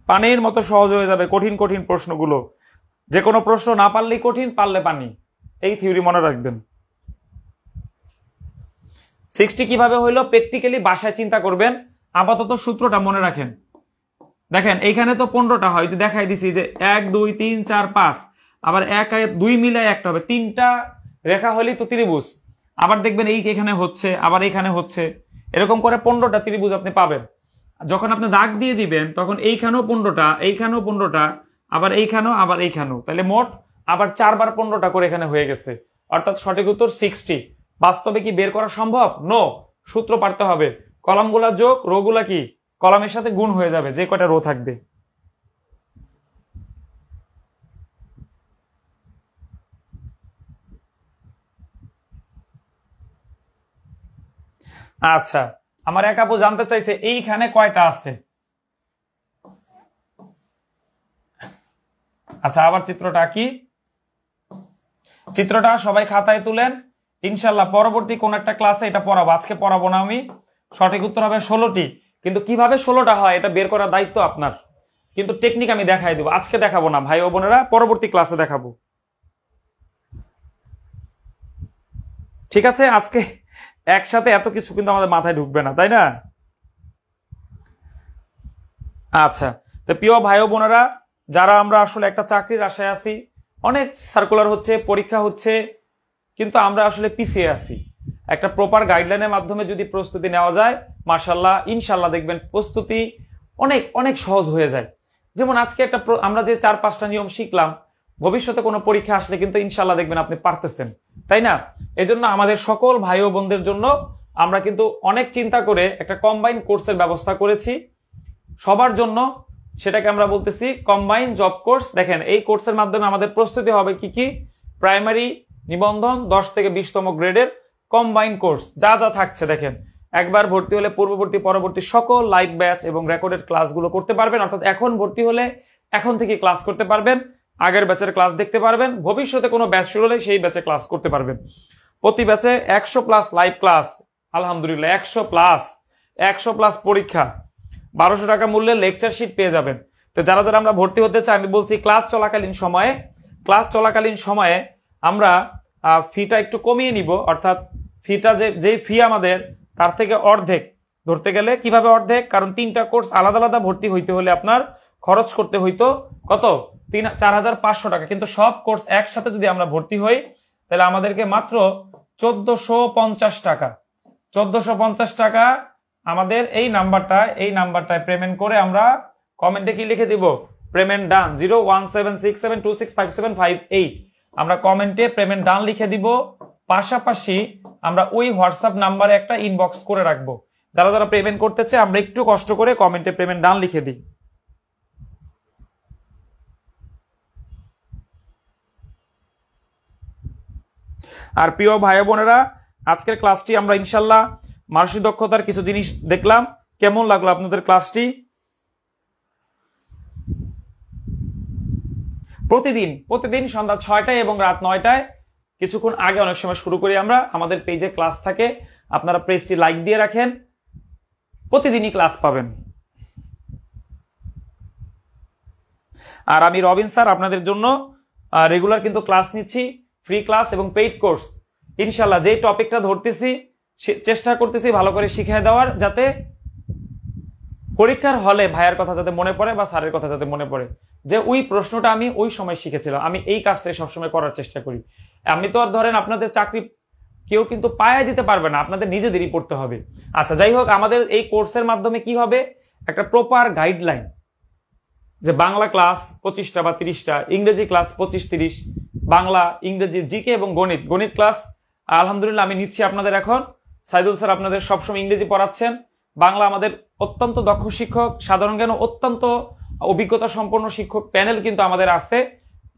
পানির মতো সহজ হয়ে যাবে কঠিন কঠিন প্রশ্নগুলো, যে কোনো প্রশ্ন না পারলেই কঠিন, পারলে পানি, এই থিওরি মনে রাখবেন। 60 কিভাবে হইলো প্র্যাকটিক্যালি বাসায় চিন্তা করবেন, আপাতত সূত্রটা মনে রাখেন। দেখেন এইখানে তো 15টা হয়, যে দেখাই দিছি যে 1 2 3 4 5, আবার 1 আর 2 মিলাই একটা হবে, 3টা রেখা হলেই তো ত্রিভুজ। আবার দেখবেন এই এখানে হচ্ছে, আবার এখানে হচ্ছে, এরকম করে 15টা ত্রিভুজ আপনি পাবেন। যখন আপনি দাগ দিয়ে দিবেন তখন এইখানেও 15টা, এইখানেও 15টা, আবার এইখানেও, আবার এইখানেও, তাহলে মোট আবার 4 বার 15টা করে এখানে হয়ে গেছে, অর্থাৎ সঠিক উত্তর 60। বাস্তবে কি বের করা সম্ভব? নো, সূত্র পারতে হবে, কলামগুলা যোগ, রোগুলা কি কলামের সাথে গুণ হয়ে যাবে, যে কয়টা রো থাকবে। আচ্ছা, আমার এক আপু জানতে চাইছে এইখানে কয়টা আছে। আচ্ছা, আবার চিত্রটা কি, চিত্রটা সবাই খাতায় তুলেন, ইনশাল্লাহ পরবর্তী কোন একটা ক্লাসে এটা পড়াবো, আজকে পড়াবো না আমি। সঠিক উত্তর হবে 16টি, কিন্তু কিভাবে 16টা হয় এটা বের করার দায়িত্ব আপনার, কিন্তু টেকনিক আমি দেখাই দেবো, আজকে দেখাবো না ভাই ও বোনেরা, পরবর্তী ক্লাসে দেখাবো, ঠিক আছে? আজকে একসাথে এত কিছু কিন্তু আমাদের মাথায় ঢুকবে না, তাই না? আচ্ছা, তো প্রিয় ভাই ও বোনেরা, যারা আমরা আসলে একটা চাকরির আশায় আছি, অনেক সার্কুলার হচ্ছে, পরীক্ষা হচ্ছে, কিন্তু আমরা আসলে পিছিয়ে আছি, একটা প্রপার গাইডলাইনের মাধ্যমে যদি প্রস্তুতি নেওয়া যায়, মাশাআল্লাহ ইনশাআল্লাহ দেখবেন প্রস্তুতি অনেক অনেক সহজ হয়ে যায়। যেমন আজকে একটা আমরা যে 4-5টা নিয়ম শিখলাম, ভবিষ্যতে কোনো পরীক্ষা আসলে কিন্তু ইনশাআল্লাহ দেখবেন আপনি পারতেছেন, তাই না? এজন্য আমাদের সকল ভাই ও বোনদের জন্য আমরা কিন্তু অনেক চিন্তা করে একটা কম্বাইন কোর্সের ব্যবস্থা করেছি সবার জন্য, সেটাকে আমরা বলতেছি কম্বাইন জব কোর্স। দেখেন এই কোর্সের মাধ্যমে আমাদের প্রস্তুতি হবে কি কি, প্রাইমারি, নিবন্ধন, 10 থেকে 20তম গ্রেডের কম্বাইন কোর্স, যা যা থাকছে দেখেন, একবার ভর্তি হলে পূর্ববর্তী পরবর্তী সকল লাইভ ব্যাচ এবং রেকর্ডেড ক্লাসগুলো করতে পারবেন, অর্থাৎ এখন ভর্তি হলে এখন থেকে ক্লাস করতে পারবেন, আগের ব্যাচের ক্লাস দেখতে পারবেন, ভবিষ্যতে কোনো ব্যাচ শুরু হলে সেই ব্যাচে ক্লাস করতে পারবেন। প্রতি ব্যাচে 100+ লাইভ ক্লাস, আলহামদুলিল্লাহ 100+ পরীক্ষা, 1200 টাকা মূল্যের লেকচার শিট পেয়ে যাবেন। তো যারা যারা আমরা ভর্তি হতে চাই, আমি বলছি ক্লাস চলাকালীন সময়ে আমরা ফিটা একটু কমিয়ে নিব, অর্থাৎ ফিটা যে ফি আমাদের তার থেকে অর্ধেক ধরতে গেলে, কিভাবে অর্ধেক, কারণ 3টা কোর্স আলাদা আলাদা ভর্তি হইতে হলে আপনার খরচ করতে হইতো কত, 4500 টাকা, কিন্তু সব কোর্স একসাথে যদি আমরা ভর্তি হই তাহলে আমাদেরকে মাত্র 1450 টাকা, 1450 টাকা আমাদের এই নাম্বারটায় পেমেন্ট করে আমরা কমেন্টে কি লিখে দিব, পেমেন্ট ডান, 01767265758, আমরা কমেন্টে পেমেন্ট ডান লিখে দিব। পাশাপাশি আমরা ওই হোয়াটসঅ্যাপ নাম্বারে একটা ইনবক্স করে রাখবো, যারা যারা পেমেন্ট করতে চায় আমরা একটু কষ্ট করে কমেন্টে পেমেন্ট ডান লিখে দিই। আর প্রিয় ভাই বোনেরা, আজকের ক্লাসটি আমরা ইনশাল্লাহ মানসিক দক্ষতার কিছু জিনিস দেখলাম, কেমন লাগলো আপনাদের ক্লাসটি? প্রতিদিন সন্ধ্যা 6টায় এবং রাত 9টায়, কিছুক্ষণ আগে অনেক সময় শুরু করি আমরা, আমাদের পেজে ক্লাস থাকে, আপনারা পেজটি লাইক দিয়ে রাখেন, প্রতিদিনই ক্লাস পাবেন। আর আমি রবিন স্যার আপনাদের জন্য রেগুলার কিন্তু ক্লাস নিচ্ছি, ফ্রি ক্লাস এবং পেইড কোর্স, ইনশাল্লাহ যে টপিকটা ধরতেছি চেষ্টা করতেছি ভালো করে শিখিয়ে দেওয়ার, যাতে পরীক্ষার হলে ভাইয়ার কথা যাতে মনে পড়ে বা স্যারের কথা যাতে মনে পড়ে যে ওই প্রশ্নটা আমি ওই সময় শিখেছিলাম, আমি এই কাজটাই সবসময় করার চেষ্টা করি। আমি তো আর ধরেন আপনাদের চাকরি কেউ কিন্তু পায়ে দিতে পারবে না, আপনাদের নিজেদেরই পড়তে হবে। আচ্ছা যাই হোক, আমাদের এই কোর্সের মাধ্যমে কি হবে, একটা প্রপার গাইডলাইন, যে বাংলা ক্লাস 25টা বা 30টা, ইংরেজি ক্লাস 25-30, বাংলা, ইংরেজি, জিকে এবং গণিত। গণিত ক্লাস আলহামদুলিল্লাহ আমি নিচ্ছি আপনাদের এখন। সাইদুল স্যার আপনাদের সবসময় ইংরেজি পড়াচ্ছেন। বাংলা আমাদের অত্যন্ত দক্ষ শিক্ষক, সাধারণ জ্ঞান অত্যন্ত অভিজ্ঞতা সম্পন্ন শিক্ষক প্যানেল কিন্তু আমাদের আছে।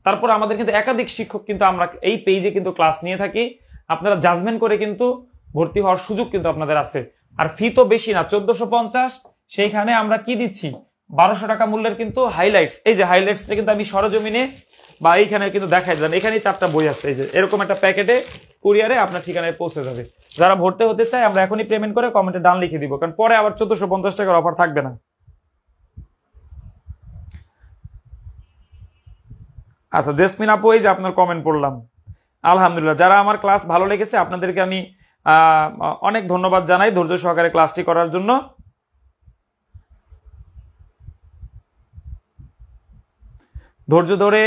তারপর আমাদের কিন্তু একাধিক শিক্ষক কিন্তু আমরা এই পেজে কিন্তু ক্লাস নিয়ে থাকি। আপনারা জাজমেন্ট করে কিন্তু ভর্তি হওয়ার সুযোগ কিন্তু আপনাদের আছে। আর ফি তো বেশি না, 1450। সেইখানে আমরা কি দিচ্ছি, 1200 টাকা মূল্যের কিন্তু হাইলাইটস। এই যে হাইলাইটস কিন্তু আমি সরজমিনে বা এইখানে কিন্তু দেখাই দিলাম, এখানেই 4টা বই আছে। এই যে এরকম একটা প্যাকেটে কুরিয়ারে আপনার ঠিকানায় পৌঁছে যাবে। যারা ভর্তি হতে চায় আমরা এখনই পেমেন্ট করে কমেন্টে ডান লিখে দিব, কারণ পরে আবার 1450 টাকার অফার থাকবে না। আচ্ছা জেসমিন আপু, এই যে আপনার কমেন্ট পড়লাম, আলহামদুলিল্লাহ। যারা আমার ক্লাস ভালো লেগেছে আপনাদেরকে আমি অনেক ধন্যবাদ জানাই ধৈর্য সহকারে ক্লাসটি করার জন্য। ধৈর্য ধরে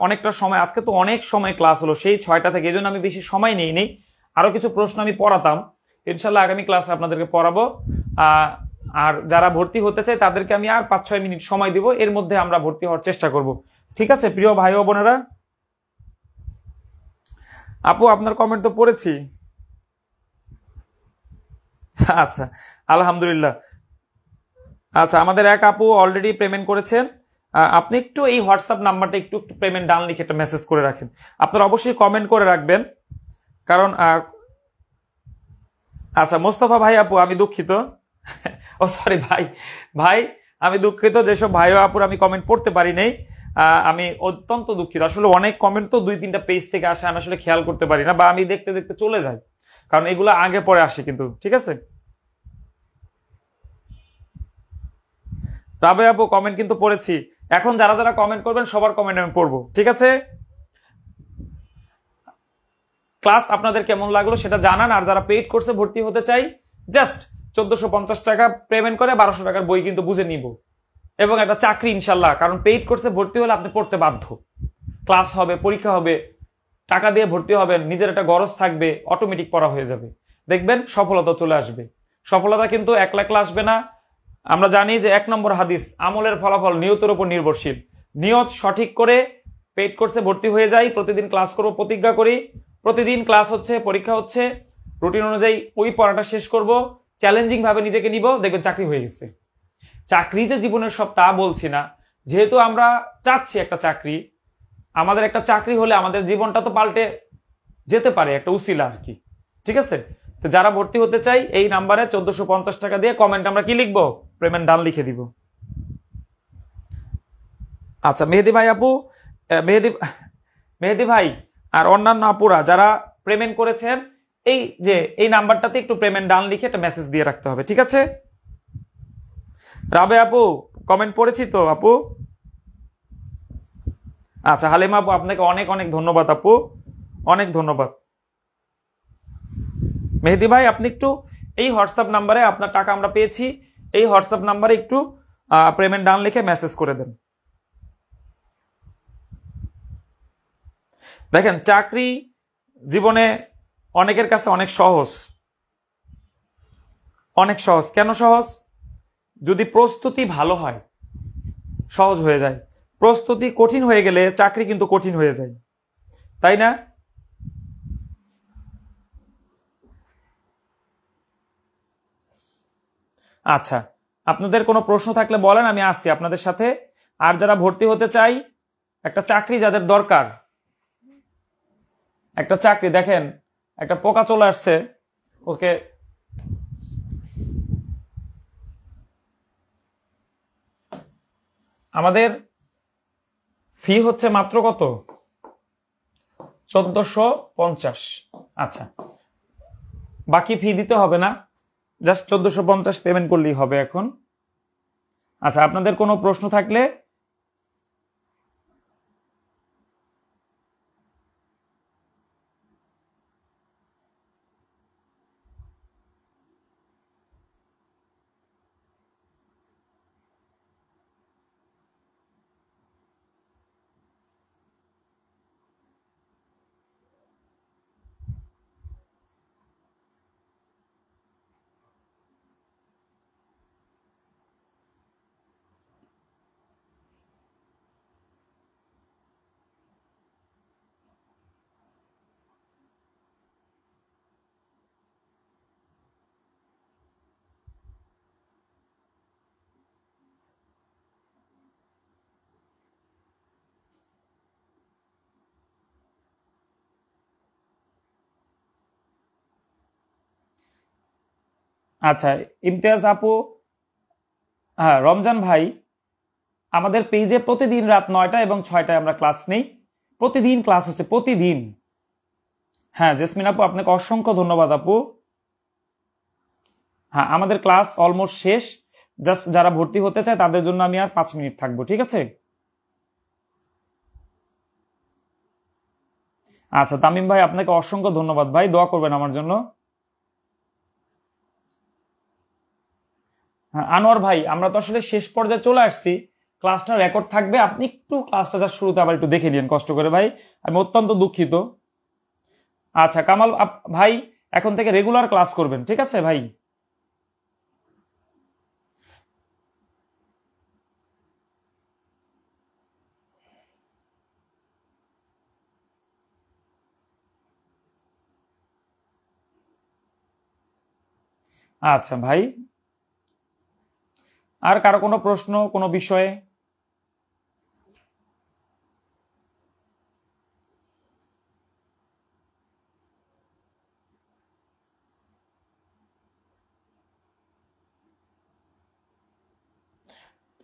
অনেকটা সময়, আজকে তো অনেক সময় ক্লাস হলো সেই 6টা থেকে, এই জন্য আমি বেশি সময় নিইনি। আরো কিছু প্রশ্ন আমি পড়াতাম, ইনশাল্লাহ আগামী ক্লাসে আপনাদেরকে পড়াবো। আর যারা ভর্তি হতে চায় তাদেরকে আমি আর 5-6 মিনিট সময় দিব, এর মধ্যে আমরা ভর্তি হওয়ার চেষ্টা করব। ঠিক আছে প্রিয় ভাই ও বোনেরা? আপু আপনার কমেন্ট তো পড়েছি। আচ্ছা আলহামদুলিল্লাহ। আচ্ছা আমাদের এক আপু অলরেডি পেমেন্ট করেছেন। আপনি একটু এই হোয়াটসঅ্যাপ নাম্বারটা একটু পেমেন্ট ডান লিখে একটা মেসেজ করে রাখেন। আপনারা অবশ্যই কমেন্ট করে রাখবেন, কারণ আচ্ছা মোস্তফা ভাই আপু আমি দুঃখিত, ও সরি ভাই, ভাই আমি দুঃখিত, যেসব ভাই ও আপুর আমি কমেন্ট পড়তে পারি নাই, আমি অত্যন্ত দুঃখিত। আসলে অনেক কমেন্ট তো 2-3টা পেজ থেকে আসে, আমি আসলে খেয়াল করতে পারি না, বা আমি দেখতে দেখতে চলে যাই, কারণ এগুলো আগে পরে আসে কিন্তু। ঠিক আছে রাবে আপু, কমেন্ট কিন্তু পড়েছি। এখন যারা যারা কমেন্ট করবেন সবার কমেন্ট আমি পড়বো। ঠিক আছে, ক্লাস আপনাদের কেমন লাগলো সেটা জানান। আর যারা পেইড কোর্সে ভর্তি হতে চাই, জাস্ট 1450 টাকা পেমেন্ট করে 1200 টাকার বই কিন্তু বুঝে নিব, এবং একটা চাকরি ইনশাল্লাহ। কারণ পেইড কোর্সে ভর্তি হলে আপনি পড়তে বাধ্য, ক্লাস হবে, পরীক্ষা হবে, টাকা দিয়ে ভর্তি হবেন, নিজের একটা গরজ থাকবে, অটোমেটিক পড়া হয়ে যাবে, দেখবেন সফলতা চলে আসবে। সফলতা কিন্তু একলা একলা আসবে না। আমরা জানি যে 1 নম্বর হাদিস, আমলের ফলাফল নিয়তের উপর নির্ভরশীল। নিয়ত সঠিক করে পেইড কোর্সে ভর্তি হয়ে যাই, প্রতিদিন ক্লাস করব, প্রতিজ্ঞা করি প্রতিদিন ক্লাস হচ্ছে, পরীক্ষা হচ্ছে, রুটিন অনুযায়ী ওই পড়াটা শেষ করব, চ্যালেঞ্জিং ভাবে নিজেকে নিব, দেখবেন চাকরি হয়ে গেছে। চাকরি যে জীবনের সব তা বলছি না, যেহেতু আমরা চাচ্ছি একটা চাকরি, আমাদের একটা চাকরি হলে আমাদের জীবনটা তো পাল্টে যেতে পারে, একটা উসিলা আর কি। ঠিক আছে, তো যারা ভর্তি হতে চাই এই নাম্বারে 1450 টাকা দিয়ে কমেন্ট আমরা কি লিখবো, পেমেন্ট ডান লিখে দিব। আচ্ছা মেহেদি ভাই আপু, মেহেদি মেহেদি ভাই আর অন্যান্য আপুরা যারা পেমেন্ট করেছেন, এই যে এই নাম্বারটাতে একটু পেমেন্ট ডান লিখে একটা মেসেজ দিয়ে রাখতে হবে। ঠিক আছে রাবে আপু, কমেন্ট পড়েছি তো আপু? আচ্ছা হালিমা আপু, আপনাকে অনেক অনেক ধন্যবাদ আপু, অনেক ধন্যবাদ। মেহেদি ভাই আপনি একটু এই হোয়াটসঅ্যাপ নাম্বারে, আপনার টাকা আমরা পেয়েছি, এই হোয়াটসঅ্যাপ নাম্বারে একটু পেমেন্ট ডান লিখে মেসেজ করে দেন। দেখেন চাকরি জীবনে অনেকের কাছে অনেক সহজ, অনেক সহজ। কেন সহজ? যদি প্রস্তুতি ভালো হয় সহজ হয়ে যায়, প্রস্তুতি কঠিন হয়ে গেলে চাকরি কিন্তু কঠিন হয়ে যায়, তাই না? আচ্ছা আপনাদের কোনো প্রশ্ন থাকলে বলেন, আমি আসছি আপনাদের সাথে। আর যারা ভর্তি হতে চাই, একটা চাকরি যাদের দরকার, একটা চাকরি, দেখেন একটা পোকা চলে আসছে, ওকে আমাদের ফি হচ্ছে মাত্র কত, 1450। আচ্ছা বাকি ফি দিতে হবে না, জাস্ট 1450 পেমেন্ট করলেই হবে এখন। আচ্ছা আপনাদের কোনো প্রশ্ন থাকলে আচ্ছা, ইমতিয়াজ আপু, হ্যাঁ রমজান ভাই, আমাদের পেজে প্রতিদিন রাত 9টা এবং 6টায় আমরা ক্লাস নেই। প্রতিদিন ক্লাস হচ্ছে, প্রতিদিন। হ্যাঁ জেসমিন আপু, আপনাকে অসংখ্য ধন্যবাদ আপু। হ্যাঁ, আমাদের ক্লাস অলমোস্ট শেষ। জাস্ট যারা ভর্তি হতে চায় তাদের জন্য আমি আর 5 মিনিট থাকবো, ঠিক আছে? আচ্ছা তামিম ভাই, আপনাকে অসংখ্য ধন্যবাদ ভাই, দোয়া করবেন আমার জন্য। হ্যাঁ আনোয়ার ভাই, আমরা তো আসলে শেষ পর্যায়ে চলে আসছি। ক্লাসটা রেকর্ড থাকবে, আপনি একটু ক্লাসটা যা শুরুতে আবার একটু দেখে নিন কষ্ট করে ভাই, আমি অত্যন্ত দুঃখিত। আচ্ছা কামাল ভাই, এখন থেকে রেগুলার ক্লাস করবেন, ঠিক আছে ভাই? আচ্ছা ভাই, আর কারো কোনো প্রশ্ন কোনো বিষয়ে?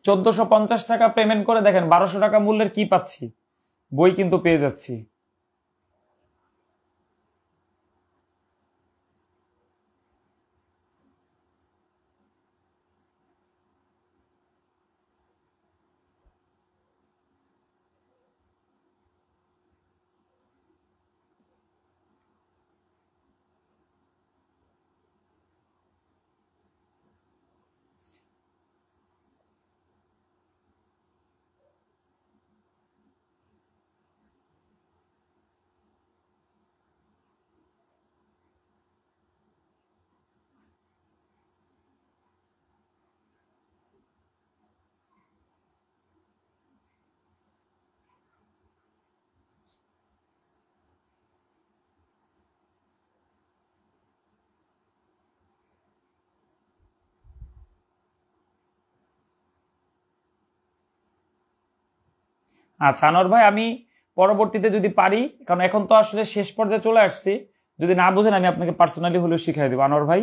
1450 টাকা পেমেন্ট করে দেখেন 1200 টাকা মূল্যের কি পাচ্ছি, বই কিন্তু পেয়ে যাচ্ছি। আচ্ছা আনোয়ার ভাই, আমি পরবর্তীতে যদি পারি, কারণ এখন তো আসলে শেষ পর্যায়ে চলে আসছি, যদি না বুঝেন আমি আপনাকে পার্সোনালি হলেও শিখাই দেবো আনোয়ার ভাই।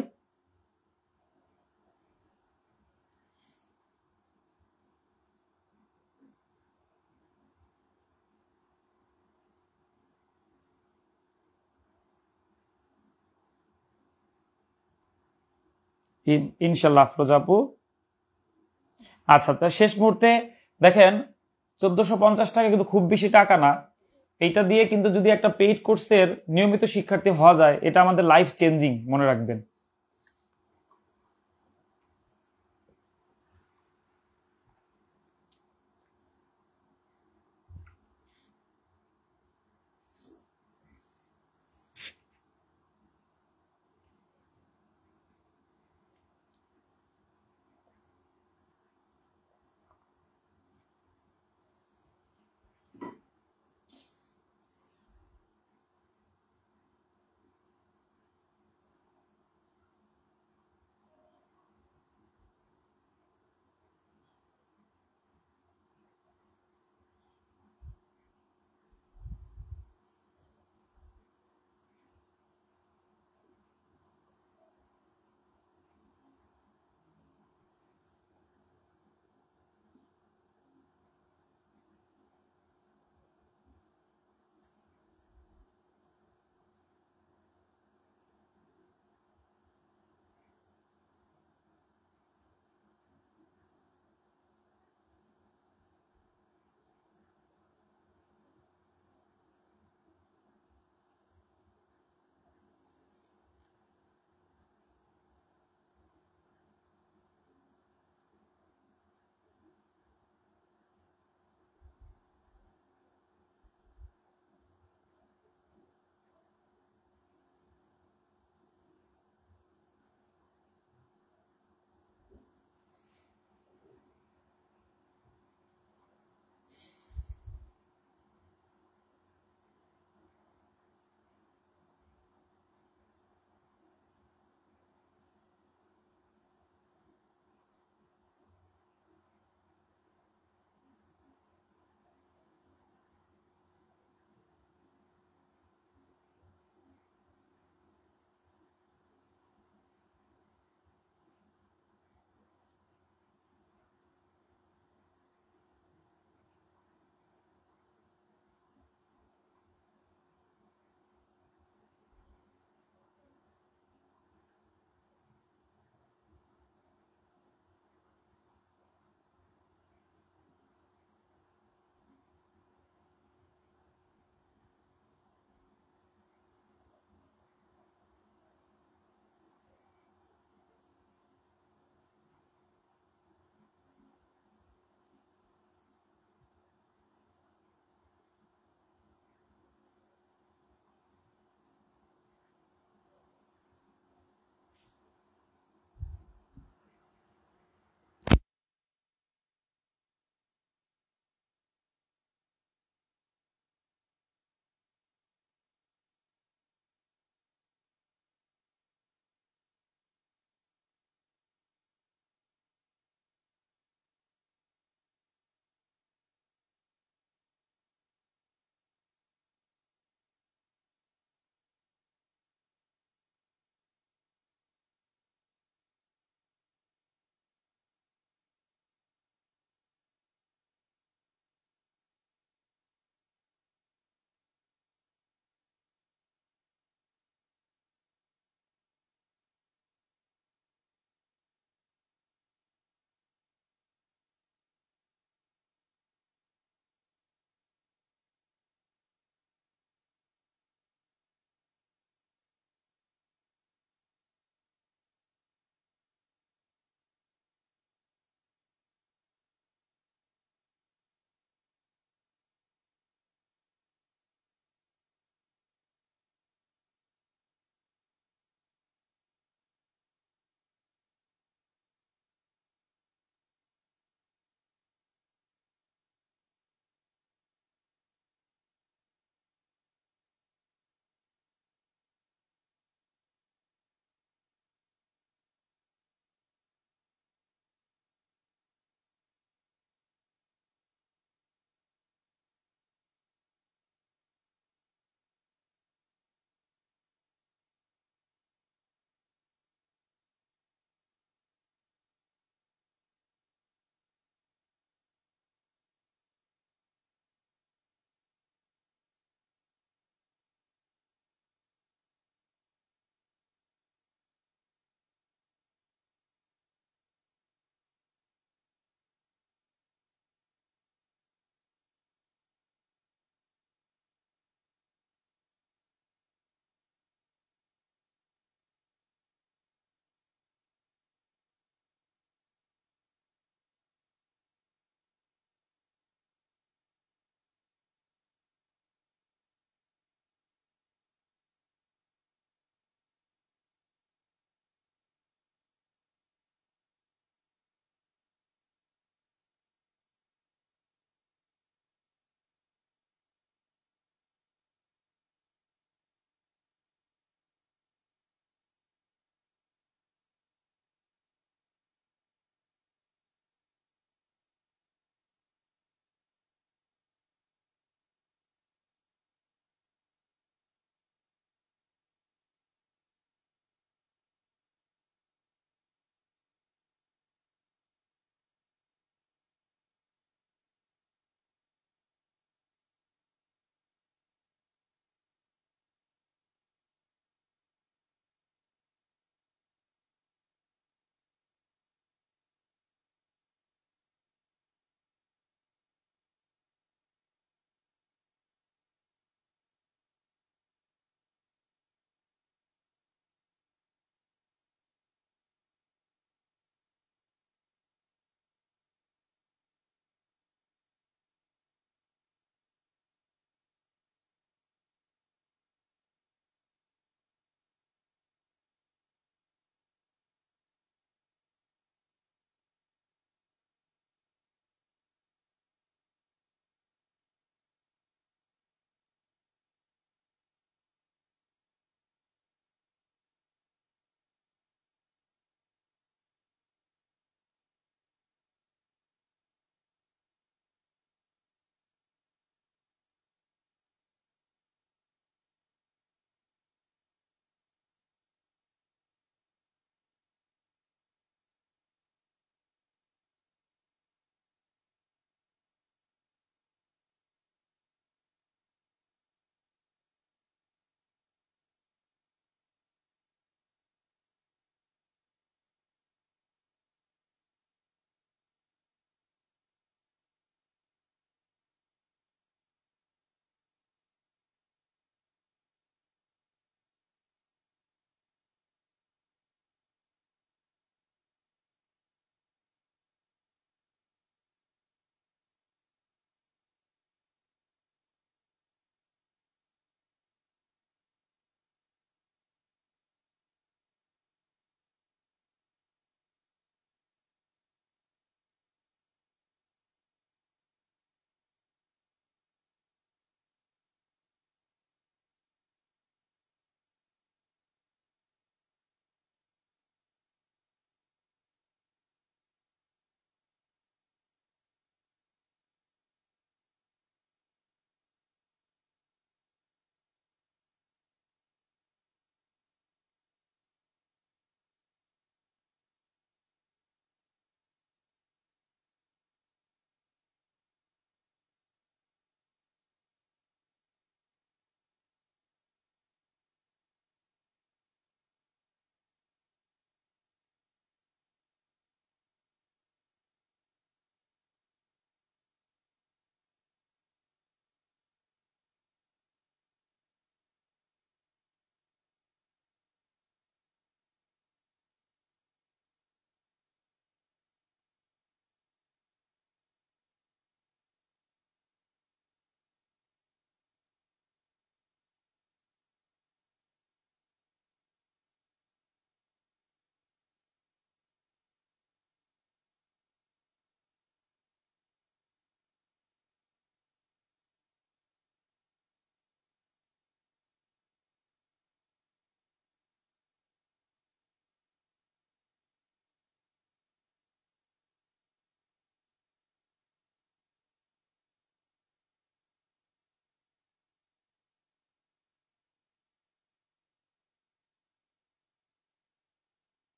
ইনশাল্লাহ আফরোজা আপু। আচ্ছা, তা শেষ মুহূর্তে দেখেন, 1450 টাকা কিন্তু খুব বেশি টাকা না। এইটা দিয়ে কিন্তু যদি একটা পেইড কোর্সের নিয়মিত শিক্ষার্থী হওয়া যায়, এটা আমাদের লাইফ চেঞ্জিং, মনে রাখবেন।